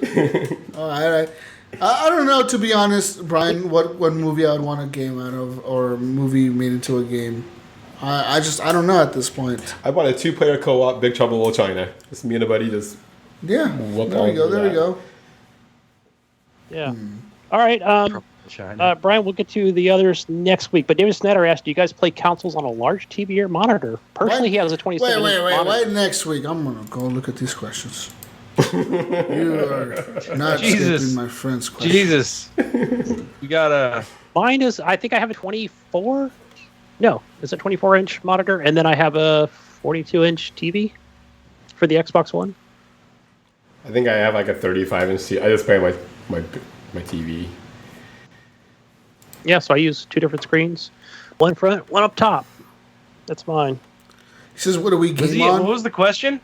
All right. I don't know, to be honest, Brian, what movie I would want a game out of or movie made into a game. I don't know at this point. I want a 2-player co-op Big Trouble in Little China. Just me and a buddy just... Yeah, there we go. Yeah. All right. Brian, we'll get to the others next week. But David Snyder asked, do you guys play consoles on a large TV or monitor? Personally, he has a 27-inch monitor. Wait, next week. I'm going to go look at these questions. You are not skipping my friend's questions. Jesus. You got a... Mine is, I think I have a 24. No, it's a 24-inch monitor. And then I have a 42-inch TV for the Xbox One. I think I have like a 35-inch TV. I just play my TV. Yeah, so I use 2 different screens. One front, one up top. That's mine. He says, what do we game on? What was the question?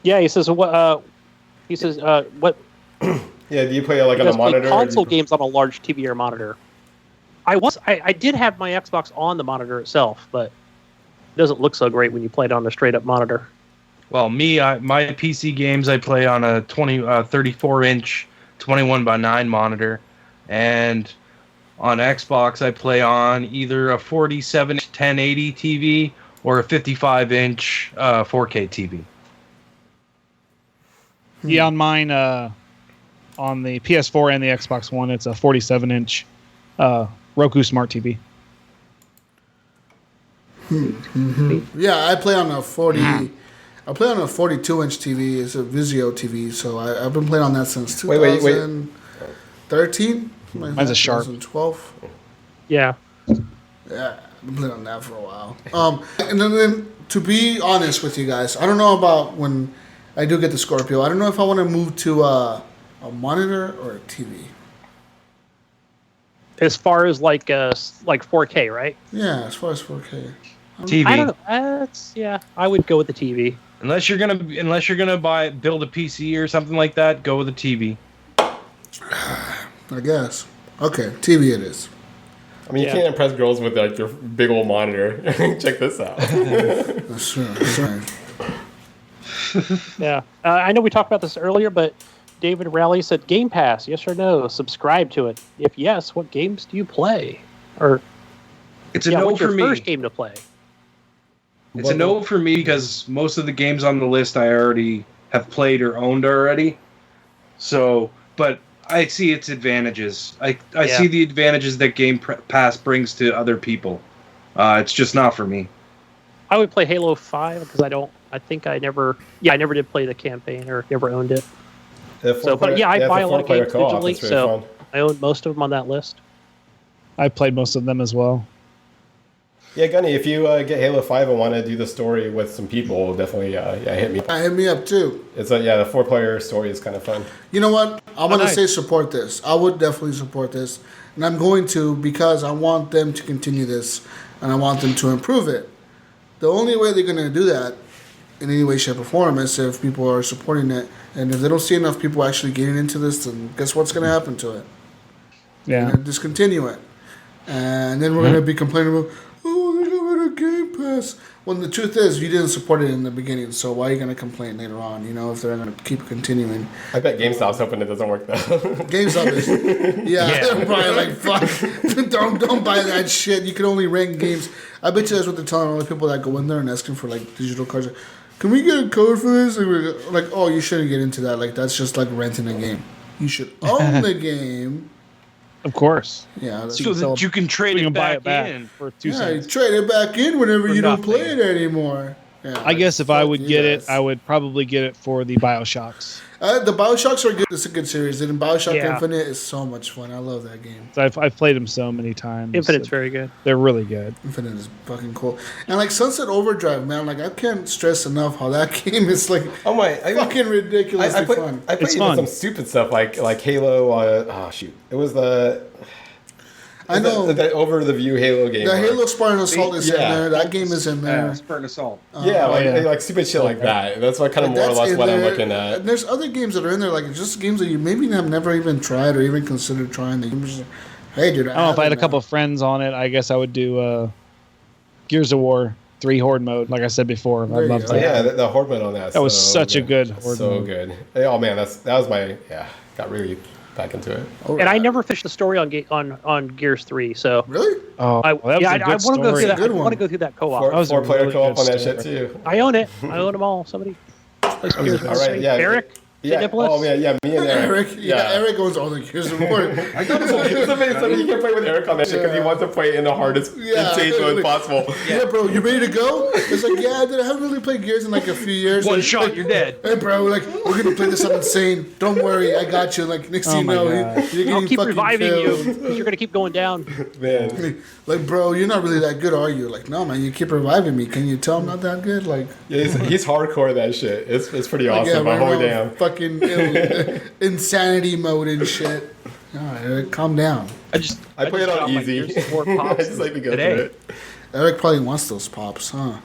Yeah, he says, what... what... Yeah, do you play like on a monitor? Console games on a large TV or monitor. I did have my Xbox on the monitor itself, but it doesn't look so great when you play it on a straight-up monitor. Well, my PC games I play on a 34-inch 21:9 monitor, and on Xbox I play on either a 47 1080 TV or a 55-inch 4K TV. Yeah, on mine, on the PS4 and the Xbox One, it's a 47-inch Roku Smart TV. Yeah, I play on a 42-inch TV. It's a Vizio TV, so I've been playing on that since 2013. Mine's a Sharp. 2012. Yeah. Yeah, I've been playing on that for a while. And then to be honest with you guys, I don't know about when I do get the Scorpio. I don't know if I want to move to a monitor or a TV. As far as like 4K, right? Yeah, as far as 4K. TV. I don't know. I would go with the TV. Unless you're gonna build a PC or something like that, go with a TV. I guess. Okay, TV it is. I mean, you can't impress girls with like your big old monitor. Check this out. That's right. Yeah, I know we talked about this earlier, but David Rowley said Game Pass, yes or no? Subscribe to it. If yes, what games do you play? Or it's a no what's for your me. First game to play. It's a no for me because most of the games on the list I already have played or owned already. So, but I see its advantages. I see the advantages that Game Pass brings to other people. It's just not for me. I would play Halo 5 because I never did play the campaign or never owned it. I buy a lot of games digitally, so fun. I own most of them on that list. I played most of them as well. Yeah, Gunny, if you get Halo 5 and want to do the story with some people, definitely hit me up. Hit me up too. It's the 4-player story is kind of fun. You know what? I'm going to say support this. I would definitely support this. And I'm going to because I want them to continue this and I want them to improve it. The only way they're going to do that in any way, shape, or form is if people are supporting it. And if they don't see enough people actually getting into this, then guess what's going to happen to it? Yeah. Discontinue it. And then we're going to be complaining about, oh, they're Game Pass. Well, the truth is, you didn't support it in the beginning, so why are you going to complain later on, if they're going to keep continuing? I bet GameStop's hoping it doesn't work, though. GameStop is... Yeah, they're probably like, fuck, don't buy that shit. You can only rent games. I bet you that's what they're telling all the people that go in there and asking for, like, digital cards. Can we get a code for this? And we're like, oh, you shouldn't get into that. Like, that's just like renting a game. You should own the game. Of course. Yeah. So that you can trade it back in for 2 Yeah, cents. you trade it back in whenever you don't play it anymore. Yeah, I guess if I would fuck get you it, guys. I would probably get it for the BioShocks. The BioShocks are good. It's a good series. And BioShock Yeah. Infinite is so much fun. I love that game. So I've played them so many times. Infinite's very good. They're really good. Infinite is fucking cool. And like Sunset Overdrive, man, like I can't stress enough how that game is like fucking ridiculously fun. I played even some stupid stuff like Halo. It was I know the over the view Halo game. The Halo Spartan Assault is in there. That game is in there. Spartan Assault. Like stupid shit like that. That's what kind of more or less what I'm looking at. And there's other games that are in there, like just games that you maybe have never even tried or even considered trying. The games. Hey, dude. I don't know if I had a couple of friends on it. I guess I would do Gears of War 3 Horde mode, like I said before. I loved that. Yeah, the Horde mode on that. That was such a good Horde so mode. good. Oh man, that was my got really back into it. And I never finished the story on Gears 3, so really, that was a good I want to go through that. I want to go through that co-op. Four-player really co-op good on that story. shit too. I own it. I own them all. Somebody. Plays Gears All right, yeah. Eric. Yeah. Nicholas? Oh man, yeah, me and Eric. Eric owns all the Gears of War. I thought it's amazing. So you can play with Eric on that shit because he wants to play in the hardest insane mode possible. Yeah, bro, you ready to go? It's like, dude, I haven't really played Gears in like a few years. One Like, shot, you're dead. Hey, bro, like we're gonna play this on insane. Don't worry, I got you. Like next thing you know, you're I'll getting keep fucking reviving killed. you because you're gonna keep going down. Man. Like, bro, you're not really that good, are you? Like, no, man, you keep reviving me. Can you tell I'm not that good? Like, yeah, he's hardcore at that shit. It's pretty awesome. we're Holy all damn. fucking insanity mode and shit. All right, Eric, calm down. I play it on got my easy. Gears of War I pops just like to go today. through it. Eric probably wants those pops, huh?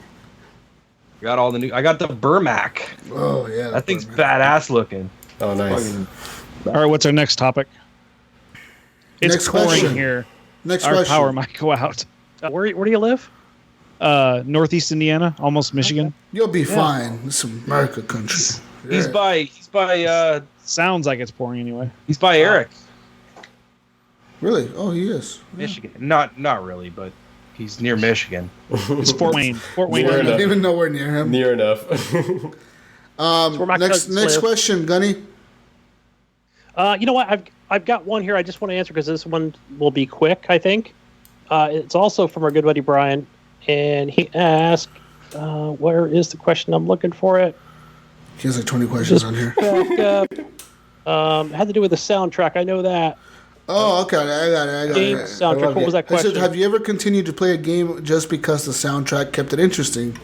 Got all the new. I got the Burmac. Oh yeah, That thing's badass looking. Oh, nice. All right, what's our next topic? It's Next pouring question. here. Next Our question. power might go out. Where do you live? Northeast Indiana, almost Michigan. You'll be fine. This is America country. He's by Sounds like it's pouring anyway. he's by Eric, Really? Oh, he is. Michigan. Not really, but he's near Michigan. It's Fort Wayne. Fort Wayne. Near Not enough. even nowhere near him. Near enough. where my Next cousins live. question, Gunny. You know what? I've got one here. I just want to answer because this one will be quick. I think it's also from our good buddy Brian, and he asked, "Where is the question? I'm looking for it." He has like 20 questions on here. Back up. Had to do with the soundtrack. I know that. Oh, okay. I got it. Game soundtrack. What was that I said, question? have you ever continued to play a game just because the soundtrack kept it interesting?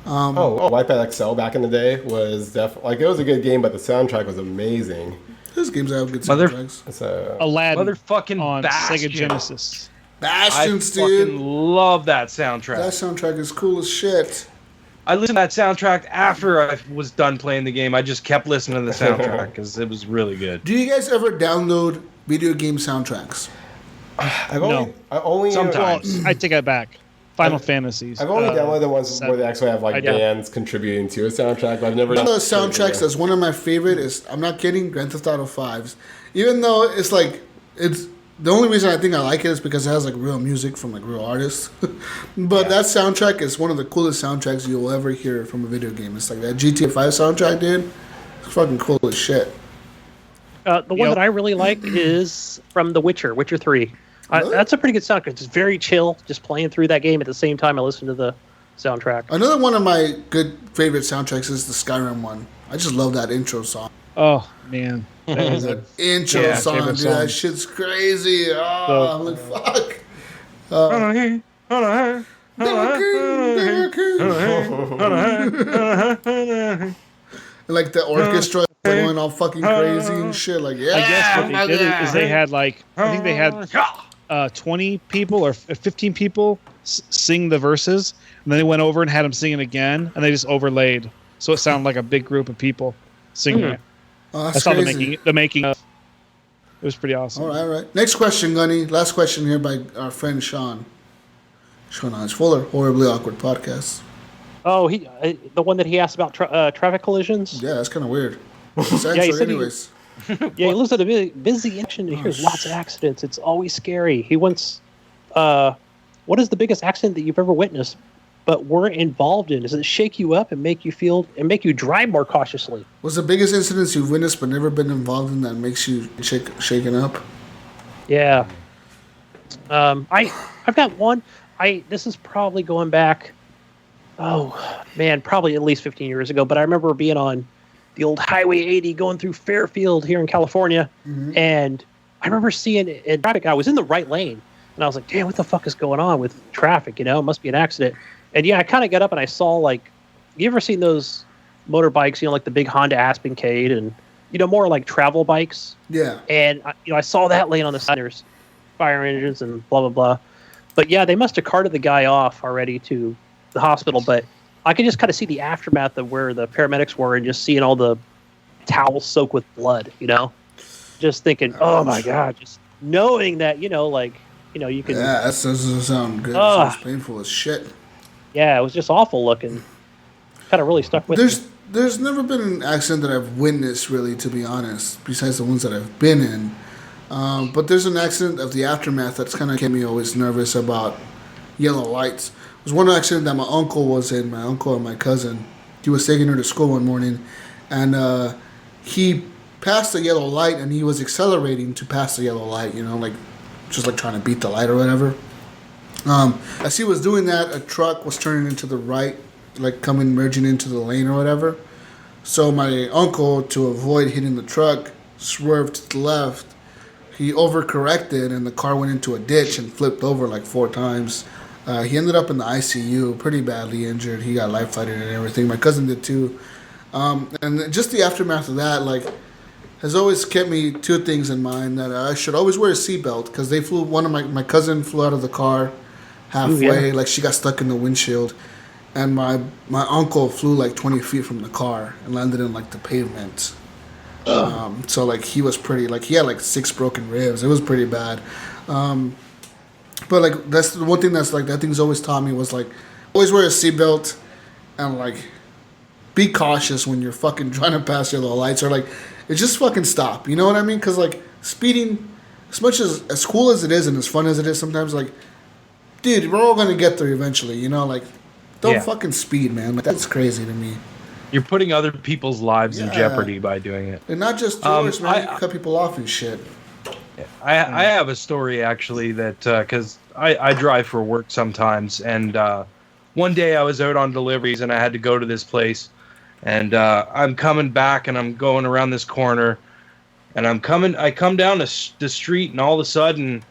Wipeout XL back in the day was definitely like it was a good game, but the soundtrack was amazing. There's games that have good Mother- soundtracks. It's a Aladdin Motherfucking on Bastion. Sega Genesis. I Bastions, fucking dude. love that soundtrack. That soundtrack is cool as shit. I listened to that soundtrack after I was done playing the game. I just kept listening to the soundtrack because it was really good. Do you guys ever download video game soundtracks? I only Sometimes. I take that back. Final Fantasies. I've only downloaded the ones where they actually have like I do. bands contributing to a soundtrack, but I've never One done of the soundtracks that's one of my favorite is, I'm not kidding, Grand Theft Auto 5's. Even though it's like, it's the only reason I think I like it is because it has like real music from like real artists. But that soundtrack is one of the coolest soundtracks you'll ever hear from a video game. It's like that GTA 5 soundtrack, dude. It's fucking cool as shit. The one that I really like is from The Witcher, Witcher 3. Really? That's a pretty good soundtrack. It's very chill, just playing through that game at the same time I listen to the soundtrack. Another one of my good favorite soundtracks is the Skyrim one. I just love that intro song. Oh man, that is a Intro Yeah, song, favorite dude. That song. shit's crazy. Oh, So- I'm like, fuck. Like the orchestra going all fucking crazy and shit. Like, yeah. I guess what they did is they had like I think they had 20 people or 15 people sing the verses, and then they went over and had them sing it again, and they just overlaid, so it sounded like a big group of people singing it. Oh, I that's saw crazy. the making of. It was pretty awesome. All right, all right. Next question, Gunny. Last question here by our friend Sean. Sean Hines Fuller, Horribly Awkward Podcast. Oh, the one that he asked about traffic collisions. Yeah, that's kind of weird. Let's answer he said anyways. He lives at a busy action. He hears lots of accidents. It's always scary. He wants, what is the biggest accident that you've ever witnessed, but weren't involved in? Does it shake you up and make you drive more cautiously? What's the biggest incident you've witnessed but never been involved in that makes you shaken up? Yeah. I've got one. This is probably going back, probably at least 15 years ago, but I remember being on the old Highway 80 going through Fairfield here in California, and I remember seeing in traffic, I was in the right lane, and I was like, damn, what the fuck is going on with traffic? It must be an accident. And I kind of got up and I saw, like, you ever seen those motorbikes, like the big Honda Aspencade and, more like travel bikes? Yeah. And, I saw that laying on the side. There's fire engines and blah, blah, blah. But yeah, they must have carted the guy off already to the hospital, but I could just kind of see the aftermath of where the paramedics were and just seeing all the towels soaked with blood, just thinking, oh my God, just knowing that, you can. Yeah, that doesn't sound good. It sounds painful as shit. Yeah, it was just awful looking. Kind of really stuck with me. There's never been an accident that I've witnessed, really, to be honest, besides the ones that I've been in. But there's an accident of the aftermath that's kind of kept me always nervous about yellow lights. There was one accident that my uncle was in, my uncle and my cousin. He was taking her to school one morning, and he passed the yellow light, and he was accelerating to pass the yellow light, just like trying to beat the light or whatever. As he was doing that, a truck was turning into the right, like merging into the lane or whatever. So my uncle, to avoid hitting the truck, swerved to the left. He overcorrected, and the car went into a ditch and flipped over like 4 times. He ended up in the ICU, pretty badly injured. He got life-flighted and everything. My cousin did too. And just the aftermath of that, has always kept me 2 things in mind: that I should always wear a seatbelt, because they flew. One of my cousin flew out of the car halfway, like she got stuck in the windshield, and my uncle flew like 20 feet from the car and landed in like the pavement. So like he was pretty, like he had like 6 broken ribs. It was pretty bad. But like that's the one thing that's like that thing's always taught me was like always wear a seatbelt and like be cautious when you're fucking trying to pass yellow lights, or like it just fucking stop. You know what I mean? Because like speeding, as much as cool as it is and as fun as it is sometimes, like dude, we're all gonna get there eventually. Like don't fucking speed, man. Like, that's crazy to me. You're putting other people's lives in jeopardy by doing it. And not just yours, man. You cut people off and shit. I have a story, actually, that because I drive for work sometimes. And one day I was out on deliveries and I had to go to this place. And I'm coming back and I'm going around this corner. And I come down the street, and all of a sudden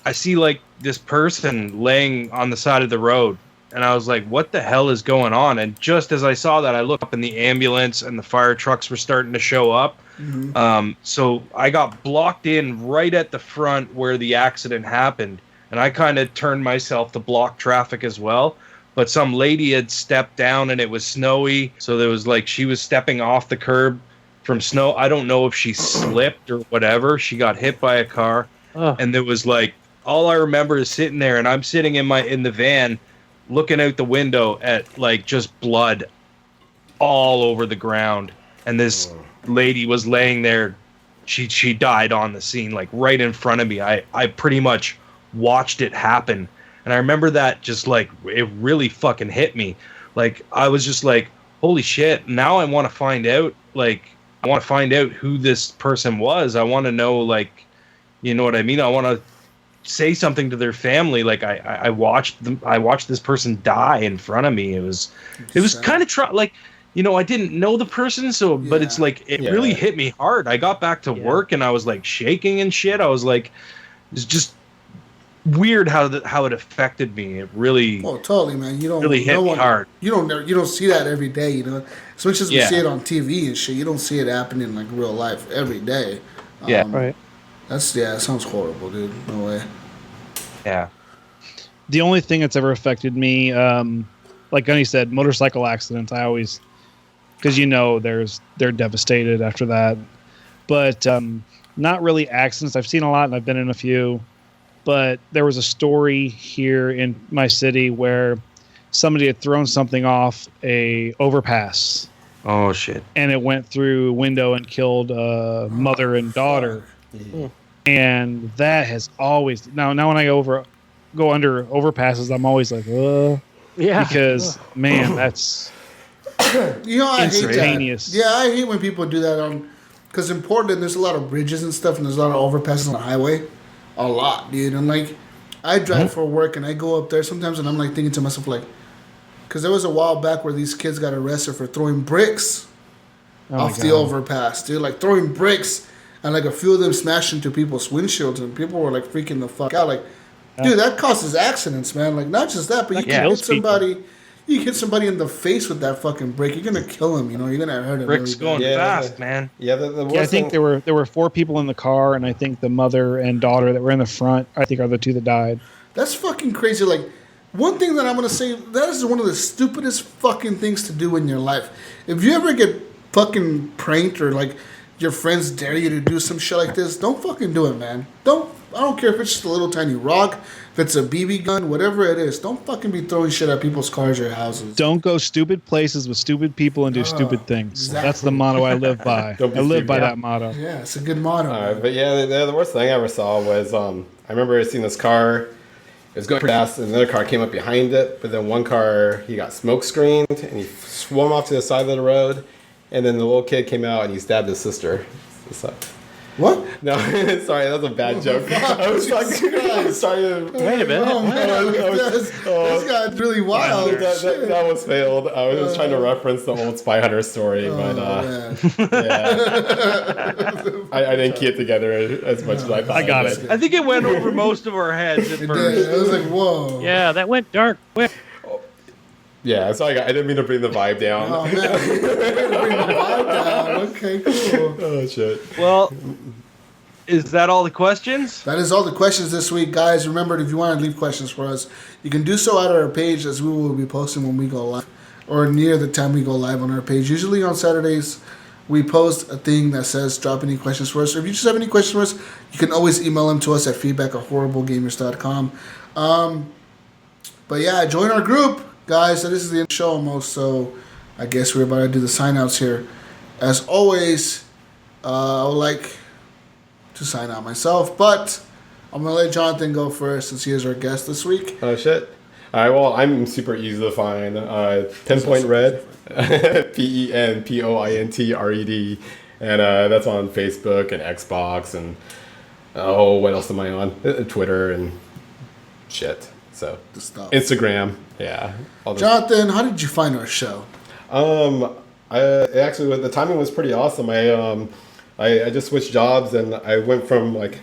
I see like this person laying on the side of the road. And I was like, what the hell is going on? And just as I saw that, I looked up, and the ambulance and the fire trucks were starting to show up. Mm-hmm. So I got blocked in right at the front where the accident happened. And I kind of turned myself to block traffic as well. But some lady had stepped down, and it was snowy. So there was like, she was stepping off the curb from snow. I don't know if she slipped or whatever. She got hit by a car. And there was like, all I remember is sitting there, and I'm sitting in the van, looking out the window at like just blood all over the ground, and this lady was laying there. She died on the scene, like right in front of me. I pretty much watched it happen, and I remember that just like it really fucking hit me. Like I was just like, holy shit! Now I want to find out. Like I want to find out who this person was. I want to know, like, you know what I mean? I want to say something to their family. Like I watched this person die in front of me. It was kind of like, I didn't know the person, so but it's like it really hit me hard. I got back to work and I was like shaking and shit. I was like, it's just weird how it affected me. It really totally, man. You don't really hit me hard. You don't see that every day, as much as we see it on TV and shit. You don't see it happening in like real life every day. Right. That sounds horrible, dude. No way. Yeah. The only thing that's ever affected me, like Gunny said, motorcycle accidents. I always, because they're devastated after that. But not really accidents. I've seen a lot, and I've been in a few. but there was a story here in my city where somebody had thrown something off a overpass. Oh shit! And it went through a window and killed a mother and daughter. And that has always now when I go under overpasses, I'm always like, yeah, because man, that's you know, I hate instantaneous. that. Yeah, I hate when people do that because in Portland there's a lot of bridges and stuff, and there's a lot of overpasses on the highway, a lot, dude. And like, I drive for work, and I go up there sometimes, and I'm like thinking to myself like, because there was a while back where these kids got arrested for throwing bricks off the overpass, dude. Like throwing bricks, and like a few of them smashed into people's windshields, and people were like freaking the fuck out. Like, dude, that causes accidents, man. Like, not just that, but you can hit somebody. You hit somebody in the face with that fucking brick, you're gonna kill him. You know, you're gonna hurt him. Rick's going fast, man. Yeah, I think there were 4 people in the car, and I think the mother and daughter that were in the front, I think, are the 2 that died. That's fucking crazy. Like, one thing that I'm gonna say, that is one of the stupidest fucking things to do in your life. If you ever get fucking pranked or like your friends dare you to do some shit like this, don't fucking do it, man. I don't care if it's just a little tiny rock, if it's a BB gun, whatever it is. Don't fucking be throwing shit at people's cars or houses. Don't go stupid places with stupid people and do stupid things. Exactly. That's the motto I live by. I live by that motto. Yeah, it's a good motto. All right, but yeah, the worst thing I ever saw was I remember seeing this car. It was going pretty fast, and another car came up behind it. But then one car, he got smoke screened, and he swung off to the side of the road. And then the little kid came out and he stabbed his sister. So, what? No, sorry, that was a bad joke. I was like, sorry. Wait a minute. Oh, man, this got really wild. That was failed. I was just trying to reference the old Spy Hunter story, but yeah. I didn't key it together as much as I thought. I got it. I think it went over most of our heads at first. I was like, whoa. Yeah, that went dark quick. Yeah, so I didn't mean to bring the vibe down. Oh, man. Bring the vibe down. Okay, cool. Oh, shit. Well, is that all the questions? That is all the questions this week, guys. Remember, if you want to leave questions for us, you can do so at our page, as we will be posting when we go live, or near the time we go live on our page. Usually on Saturdays, we post a thing that says, drop any questions for us. Or if you just have any questions for us, you can always email them to us at feedback@horriblegamers.com. But yeah, join our group. Guys, so this is the end of the show almost, so I guess we're about to do the sign-outs here. As always, I would like to sign out myself, but I'm going to let Jonathan go first since he is our guest this week. Oh, shit. All right, well, I'm super easy to find. Pinpoint Red, PENPOINTRED, and that's on Facebook and Xbox, and what else am I on? Twitter and shit. So Instagram, yeah. Jonathan, how did you find our show? Actually, the timing was pretty awesome. I just switched jobs, and I went from like,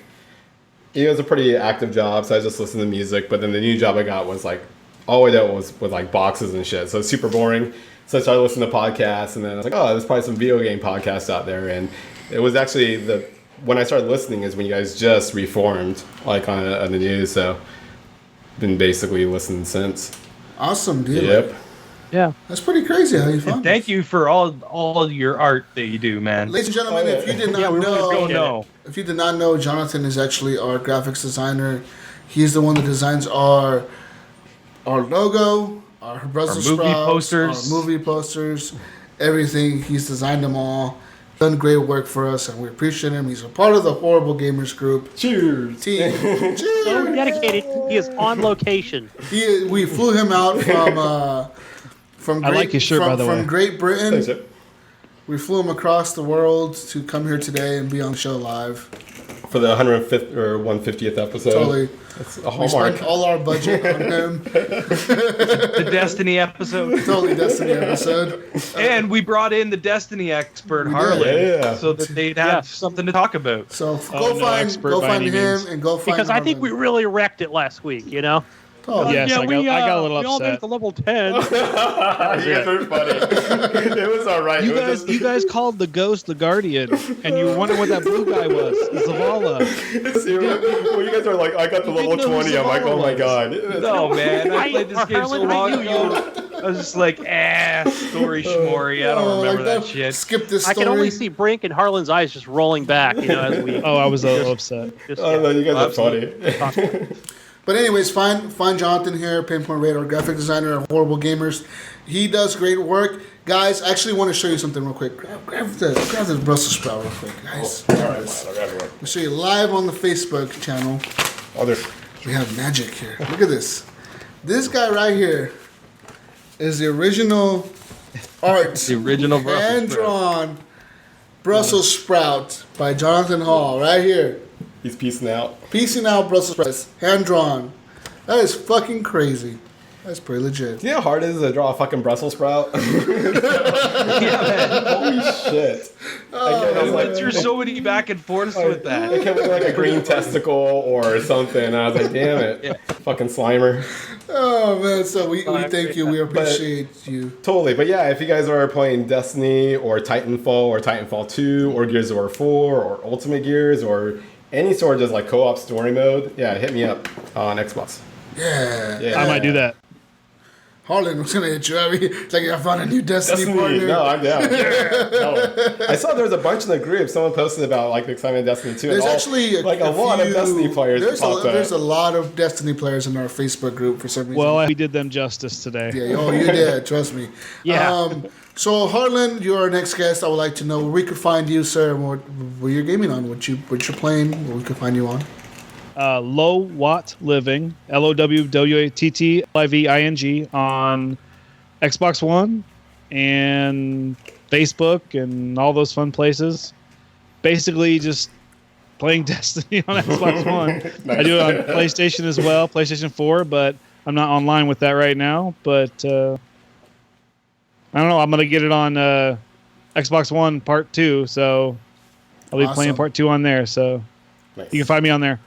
it was a pretty active job, so I just listened to music. But then the new job I got was like, all I did was with like boxes and shit, so it's super boring. So I started listening to podcasts, and then I was like, oh, there's probably some video game podcasts out there, and it was actually when I started listening is when you guys just reformed like on the news, so. Been basically listening since. Awesome, dude. Yep. Yeah. That's pretty crazy how you found Thank you for all your art that you do, man. Ladies and gentlemen, if you did not if you did not know, Jonathan is actually our graphics designer. He's the one that designs our logo, our Brussels sprouts, our movie posters, everything. He's designed them all. Done great work for us, and we appreciate him. He's a part of the Horrible Gamers group. Cheers. Team. Cheers. So dedicated. He is on location. We flew him out from I like his shirt, by the way. From Great Britain. Thanks, we flew him across the world to come here today and be on the show live. For the 105th or 150th episode. Totally. That's a hallmark. We spent all our budget on him. The Destiny episode. Totally Destiny episode. And we brought in the Destiny expert, Harlan, so that they'd have something to talk about. So go find him and go find Because I think we really wrecked it last week, you know? Oh, yes, I got a little upset. We all made it to level 10. You guys are funny. It was all right. You guys called the ghost the Guardian, and you were wondering what that blue guy was. Zavala. Well, you guys are like, I got the level 20. I'm like, oh my god. No, man. I played this game so long ago. I was just like, story shmori. I don't remember that shit. Skip this I story. can only see Brink and Harlan's eyes just rolling back, as we. Oh, I was a little upset. No, you guys are funny. But anyways, find Jonathan here, Pinpoint Radar, graphic designer at Horrible Gamers. He does great work. Guys, I actually want to show you something real quick. Grab this Brussels sprout real quick, guys. All right, I'll grab it. I'll show you live on the Facebook channel. We have magic here. Look at this. This guy right here is the original art. The original hand-drawn Brussels sprout by Jonathan Hall, right here. He's piecing out. Piecing out Brussels sprouts, hand-drawn. That is fucking crazy. That's pretty legit. You know how hard it is to draw a fucking Brussels sprout? Yeah, man. Holy shit. I went through so many back and forths with that. It came with like a green testicle or something. And I was like, damn it. Yeah. Fucking Slimer. Oh, man. So we thank you. We appreciate you. Totally. But yeah, if you guys are playing Destiny or Titanfall or Titanfall 2 or Gears of War 4 or Ultimate Gears or any sort of just like co-op story mode, yeah, hit me up on Xbox. Yeah. I might do that. Harlan was gonna hit you. It's like I found a new Destiny partner. No, I'm down. No. I saw there was a bunch in the group. Someone posted about like the excitement of Destiny 2. There's actually a lot of Destiny players. There's a lot of Destiny players in our Facebook group for some reason. Well, we did them justice today. Yeah, you did. Trust me. Yeah. So Harlan, you're our next guest. I would like to know where we could find you, sir. What you're gaming on? What you're playing? Where we could find you on? Low Watt Living, LOWWATTLIVING on Xbox One and Facebook and all those fun places. Basically, just playing Destiny on Xbox One. Nice. I do it on PlayStation as well, PlayStation 4, but I'm not online with that right now. But I don't know. I'm gonna get it on Xbox One Part 2, so I'll be playing Part 2 on there. So you can find me on there.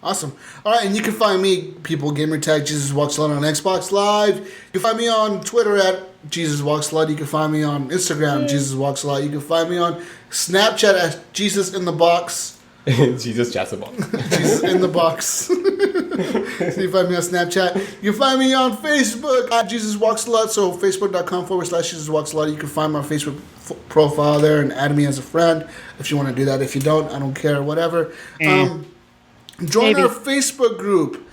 Awesome. All right, and you can find me, people, gamertag Jesus Walks Blood on Xbox Live. You can find me on Twitter at Jesus Walks Blood. You can find me on Instagram, Jesus Walks Blood. You can find me on Snapchat at Jesus in the Box. Jesus Jassabon. Jesus in the Box. So you find me on Snapchat. You can find me on Facebook at Jesus Walks Blood. So facebook.com/Jesus Walks Blood. You can find my Facebook profile there and add me as a friend if you want to do that. If you don't, I don't care, whatever. Join our Facebook group.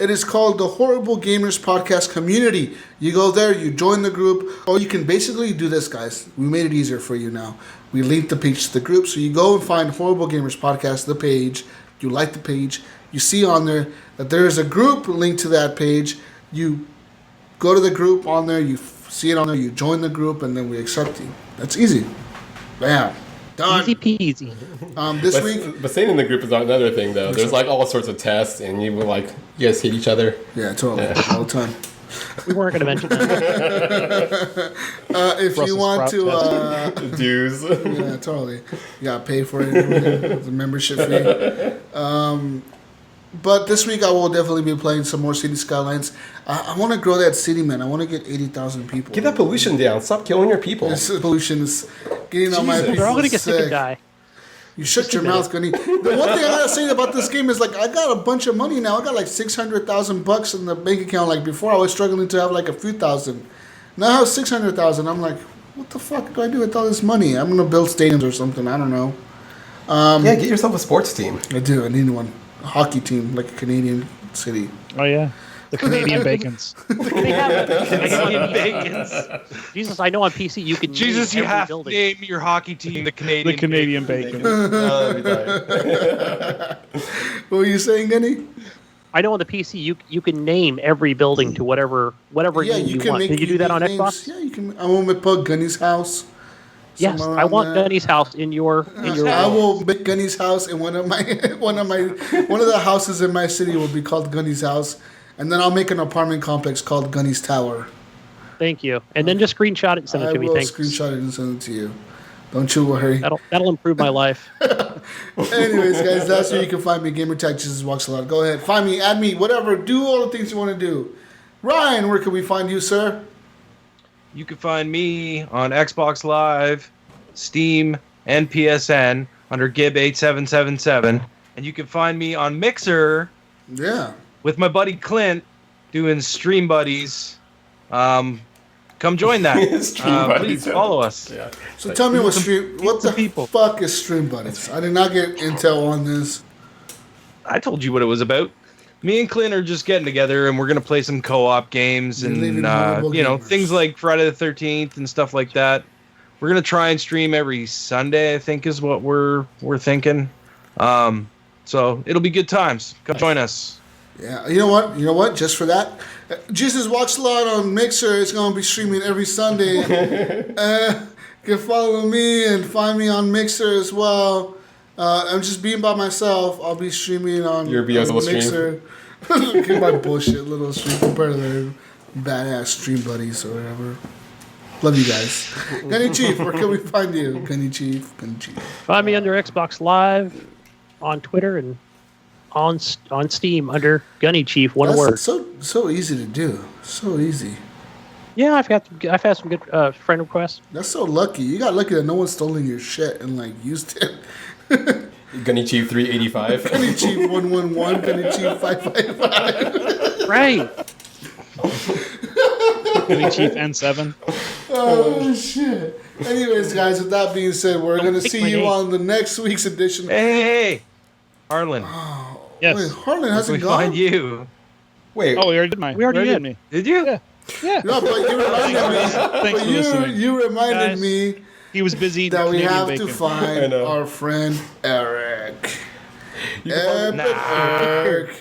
It is called the Horrible Gamers Podcast Community. You go there, you join the group, or you can basically do this, guys. We made it easier for you now. We linked the page to the group, so you go and find Horrible Gamers Podcast, the page. You like the page. You see on there that there is a group linked to that page. You go to the group on there, you see it on there, you join the group, and then we accept you. That's easy. Bam. Done. Easy peasy. This week, but staying in the group is another thing, though. There's like all sorts of tests, and you guys hit each other. Yeah, totally, all the time. We weren't going to mention that. If you want to, dues. Yeah, totally. You gotta pay for it. The membership fee. But this week I will definitely be playing some more City Skylines. I want to grow that city, man. I want to get 80,000 people. Get that pollution down. Stop killing your people. This pollution is getting on my people. They're all going to get sick and die. You shut your mouth, Gunny. The one thing I gotta say about this game is I got a bunch of money now. I got $600,000 in the bank account. Before I was struggling to have a few thousand. Now I have 600,000. I'm like, what the fuck do I do with all this money? I'm gonna build stadiums or something. I don't know. Yeah, get yourself a sports team. I do. I need one. A hockey team, like a Canadian city. Oh yeah, the Canadian Bacons. They have the Canadian Bacons. Jesus, I know on PC you can. Jesus, you have building. to name your hockey team the Canadian. The Canadian Bacon. What were you saying, Gunny? I know on the PC you can name every building to whatever name you want. Can you do that on names. Xbox? Yeah, you can. I want to put Gunny's house. Yes, I want Gunny's house in your. I will make Gunny's house in one of the houses in my city will be called Gunny's house, and then I'll make an apartment complex called Gunny's Tower. Thank you, and then just screenshot it and send it to me. Thanks. I will screenshot it and send it to you. Don't you worry. That'll improve my life. Anyways, guys, that's where you can find me. Gamertag Jesus Walks a Lot. Go ahead, find me, add me, whatever. Do all the things you want to do. Ryan, where can we find you, sir? You can find me on Xbox Live, Steam, and PSN under Gib8777. And you can find me on Mixer with my buddy Clint doing Stream Buddies. Come join that. Stream Buddies. Please follow us. Yeah. So tell me what the fuck is Stream Buddies? I did not get intel on this. I told you what it was about. Me and Clint are just getting together, and we're gonna play some co-op games and things like Friday the 13th and stuff like that. We're gonna try and stream every Sunday, I think, is what we're thinking. So it'll be good times. Come join us. Yeah, you know what? Just for that, Jesus Watch Lot on Mixer is gonna be streaming every Sunday. You can follow me and find me on Mixer as well. I'm just being by myself. I'll be streaming on Mixer. Get my bullshit little stream compared to their badass Stream Buddies or whatever. Love you guys. Gunny Chief, where can we find you? Gunny Chief. Find me under Xbox Live, on Twitter, and on Steam under Gunny Chief. One word. So easy to do. So easy. Yeah, I've had some good friend requests. That's so lucky. You got lucky that no one's stolen your shit and used it. Gunny Chief 385. Gunny Chief 111. Gunny Chief 555. Right. Gunny Chief N7. Oh shit. Anyways, guys, with that being said, we're gonna see you on the next week's edition. Hey, Harlan. Yes. Wait, Harlan hasn't we gone. Find you. Wait. Oh, we already did mine. We already did. me. Did you? Yeah. Yeah. No, but you reminded me. Thanks for listening. You reminded Guys. me He was busy. that we Canadian have bacon. to find our friend Eric. Eric.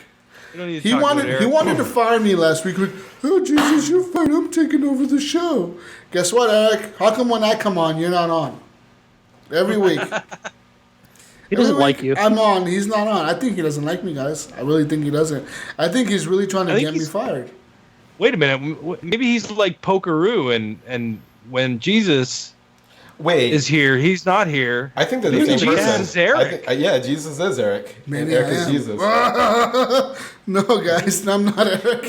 You don't need to He talk about wanted Eric. to fire me last week. Like, oh Jesus, you're fine. I'm taking over the show. Guess what, Eric? How come when I come on, you're not on? Every week. He doesn't Every like week you. I'm on. He's not on. I think he doesn't like me, guys. I really think he doesn't. I think he's really trying to think get me he's- fired. Wait a minute. Maybe he's like Pokeroo, and when Jesus is here, he's not here. I think they're the Maybe same Jesus person. is Eric. Yeah, Jesus is Eric. Maybe and Eric I is am. Jesus. No, guys, I'm not Eric.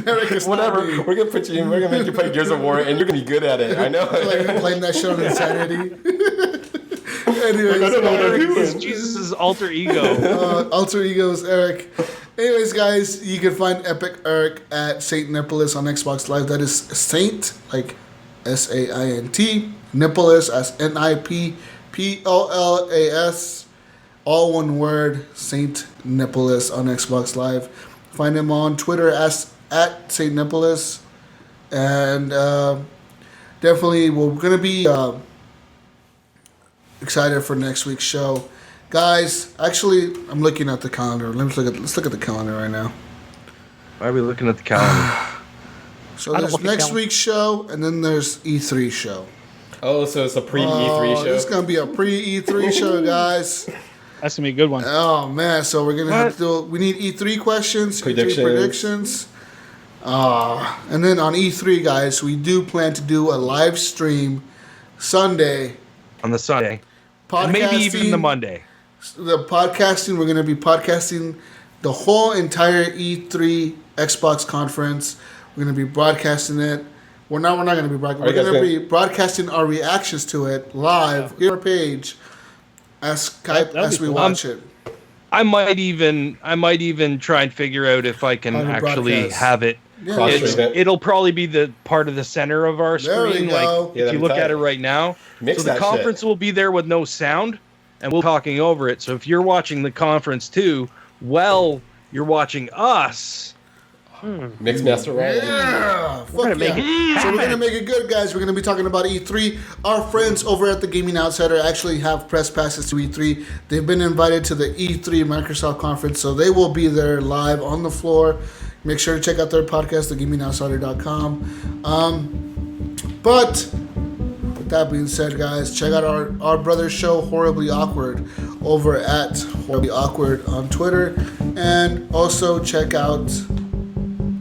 Eric is Whatever. not me. We're gonna put you in. We're gonna make you play Gears of War, and you're gonna be good at it. I know. Like playing that shit on Insanity. Anyways, I don't know what I'm Eric doing. is Jesus' alter ego. Alter Egos, Eric. Anyways, guys, you can find Epic Eric at Saint Nicholas on Xbox Live. That is Saint, like SAINT, Nicholas as NIPPOLAS, all one word, Saint Nicholas on Xbox Live. Find him on Twitter as at Saint Nicholas, and definitely we're gonna be excited for next week's show. Guys, actually, I'm looking at the calendar. Let's look at the calendar right now. Why are we looking at the calendar? So I don't there's look at next calendar. week's show, and then there's E3 show. Oh, so it's a pre-E3 show. This is gonna be a pre-E3 show, guys. That's gonna be a good one. Oh man, so we're gonna have to do. We need E3 questions, Predictions. E3 predictions. And then on E3, guys, we do plan to do a live stream Sunday. On the Sunday. Podcasting, And maybe even the Monday. The podcasting, we're going to be podcasting the whole entire E3 Xbox conference. We're going to be broadcasting it. We're not going to be broadcasting. We're going to be broadcasting our reactions to it live on our page as Skype as we watch it. I might even try and figure out if I can On the actually broadcast. have it. Yeah. Cross-stream it. It'll probably be the part of the center of our There we screen. go. Like Yeah, if you that'd be look tight. at it right now. Mix So the that conference will be there with no sound, and we're talking over it. So if you're watching the conference too, you're watching us. Mixmaster Ryan. Yeah, We're gonna make it So we're gonna happen. make it good, guys. We're gonna be talking about E3. Our friends over at the Gaming Outsider actually have press passes to E3. They've been invited to the E3 Microsoft conference, so they will be there live on the floor. Make sure to check out their podcast, thegamingoutsider.com. But with that being said, guys, check out our brother's show, Horribly Awkward, over at Horribly Awkward on Twitter, and also check out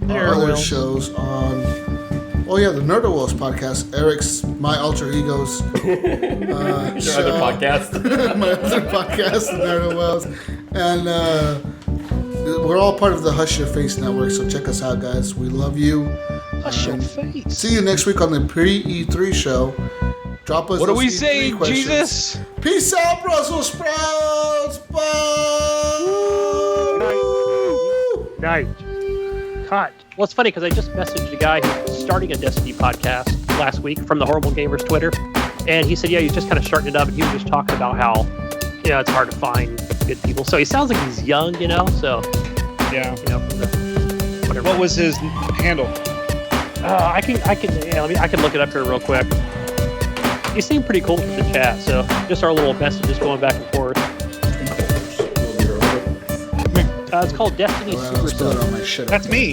our other shows on the Nerdowells podcast, Eric's My Alter Egos Your other podcast. my other podcast, the Nerdowells, and we're all part of the Hush Your Face network, so check us out, guys. We love you. Hush your And face. see you next week on the pre-E3 show. Drop us What do those we E3 say, questions. Jesus? Peace out, Brussels sprouts. Bye. Night. God. Well, it's funny because I just messaged a guy who's starting a Destiny podcast last week from the Horrible Gamers Twitter. And he said, yeah, he's just kind of starting it up. And he was just talking about how, it's hard to find good people. So he sounds like he's young, so. Yeah. From the, whatever. What was his handle? I can look it up here real quick. He seemed pretty cool in the chat. So just our little messages going back and forth. It's called Destiny Superstar. That's me.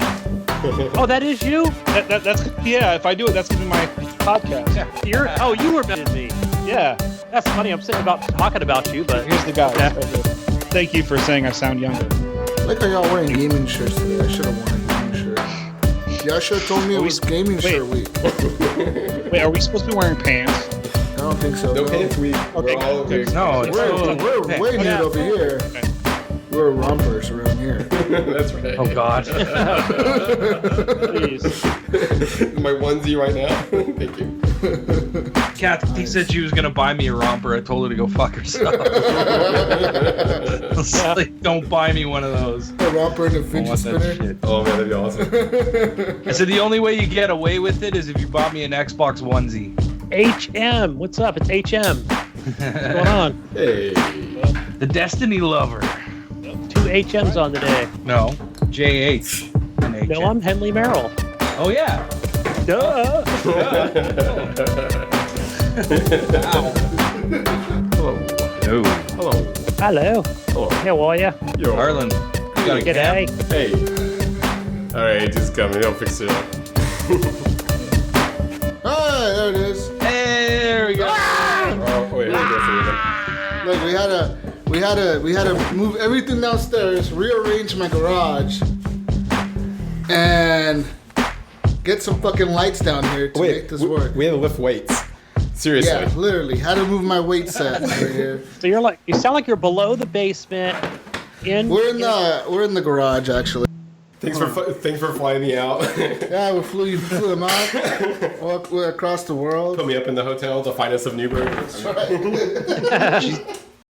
Oh, that is you? That's if I do it, that's gonna be my podcast. Yeah. You were better than me. Yeah. That's funny. I'm sitting talking about you, but here's the guy. Yeah. Thank you for saying I sound younger. I like how y'all wearing gaming shirts today. I should have worn a gaming shirt. Y'all should have told me it was gaming shirt week. Wait, are we supposed to be wearing pants? I don't think so. No pants week. Okay. We're way nude over here. Okay. We're rompers around here. That's right. Oh God. Please. My onesie right now. Thank you. Kathy said she was gonna buy me a romper. I told her to go fuck herself. Like, don't buy me one of those. A romper and a fidget spinner. Oh man, that'd be awesome. I said the only way you get away with it is if you bought me an Xbox onesie. HM, what's up? It's HM. What's going on? Hey. The Destiny lover. 2 HMs on today. No, JH. And HM. No, I'm Henley Merrill. Oh yeah. Duh. Ow. Hello. Hello. Hello. Hello. How are you? Yo. Harlan. You got a G'day. camp? Hey. Alright, just coming. I'll fix it up. Ah, there it is. Hey, there we go. Oh, wait, let me go for you. Look, we had to move everything downstairs, rearrange my garage, and get some fucking lights down here to make this work. We had to lift weights. Seriously. Yeah, literally. Had to move my weight set right here. So you sound like you're below the basement. We're in the garage actually. Thanks for flying me out. Yeah, we flew them out. We're across the world. Put me up in the hotel, the finest of Newburgh. That's right.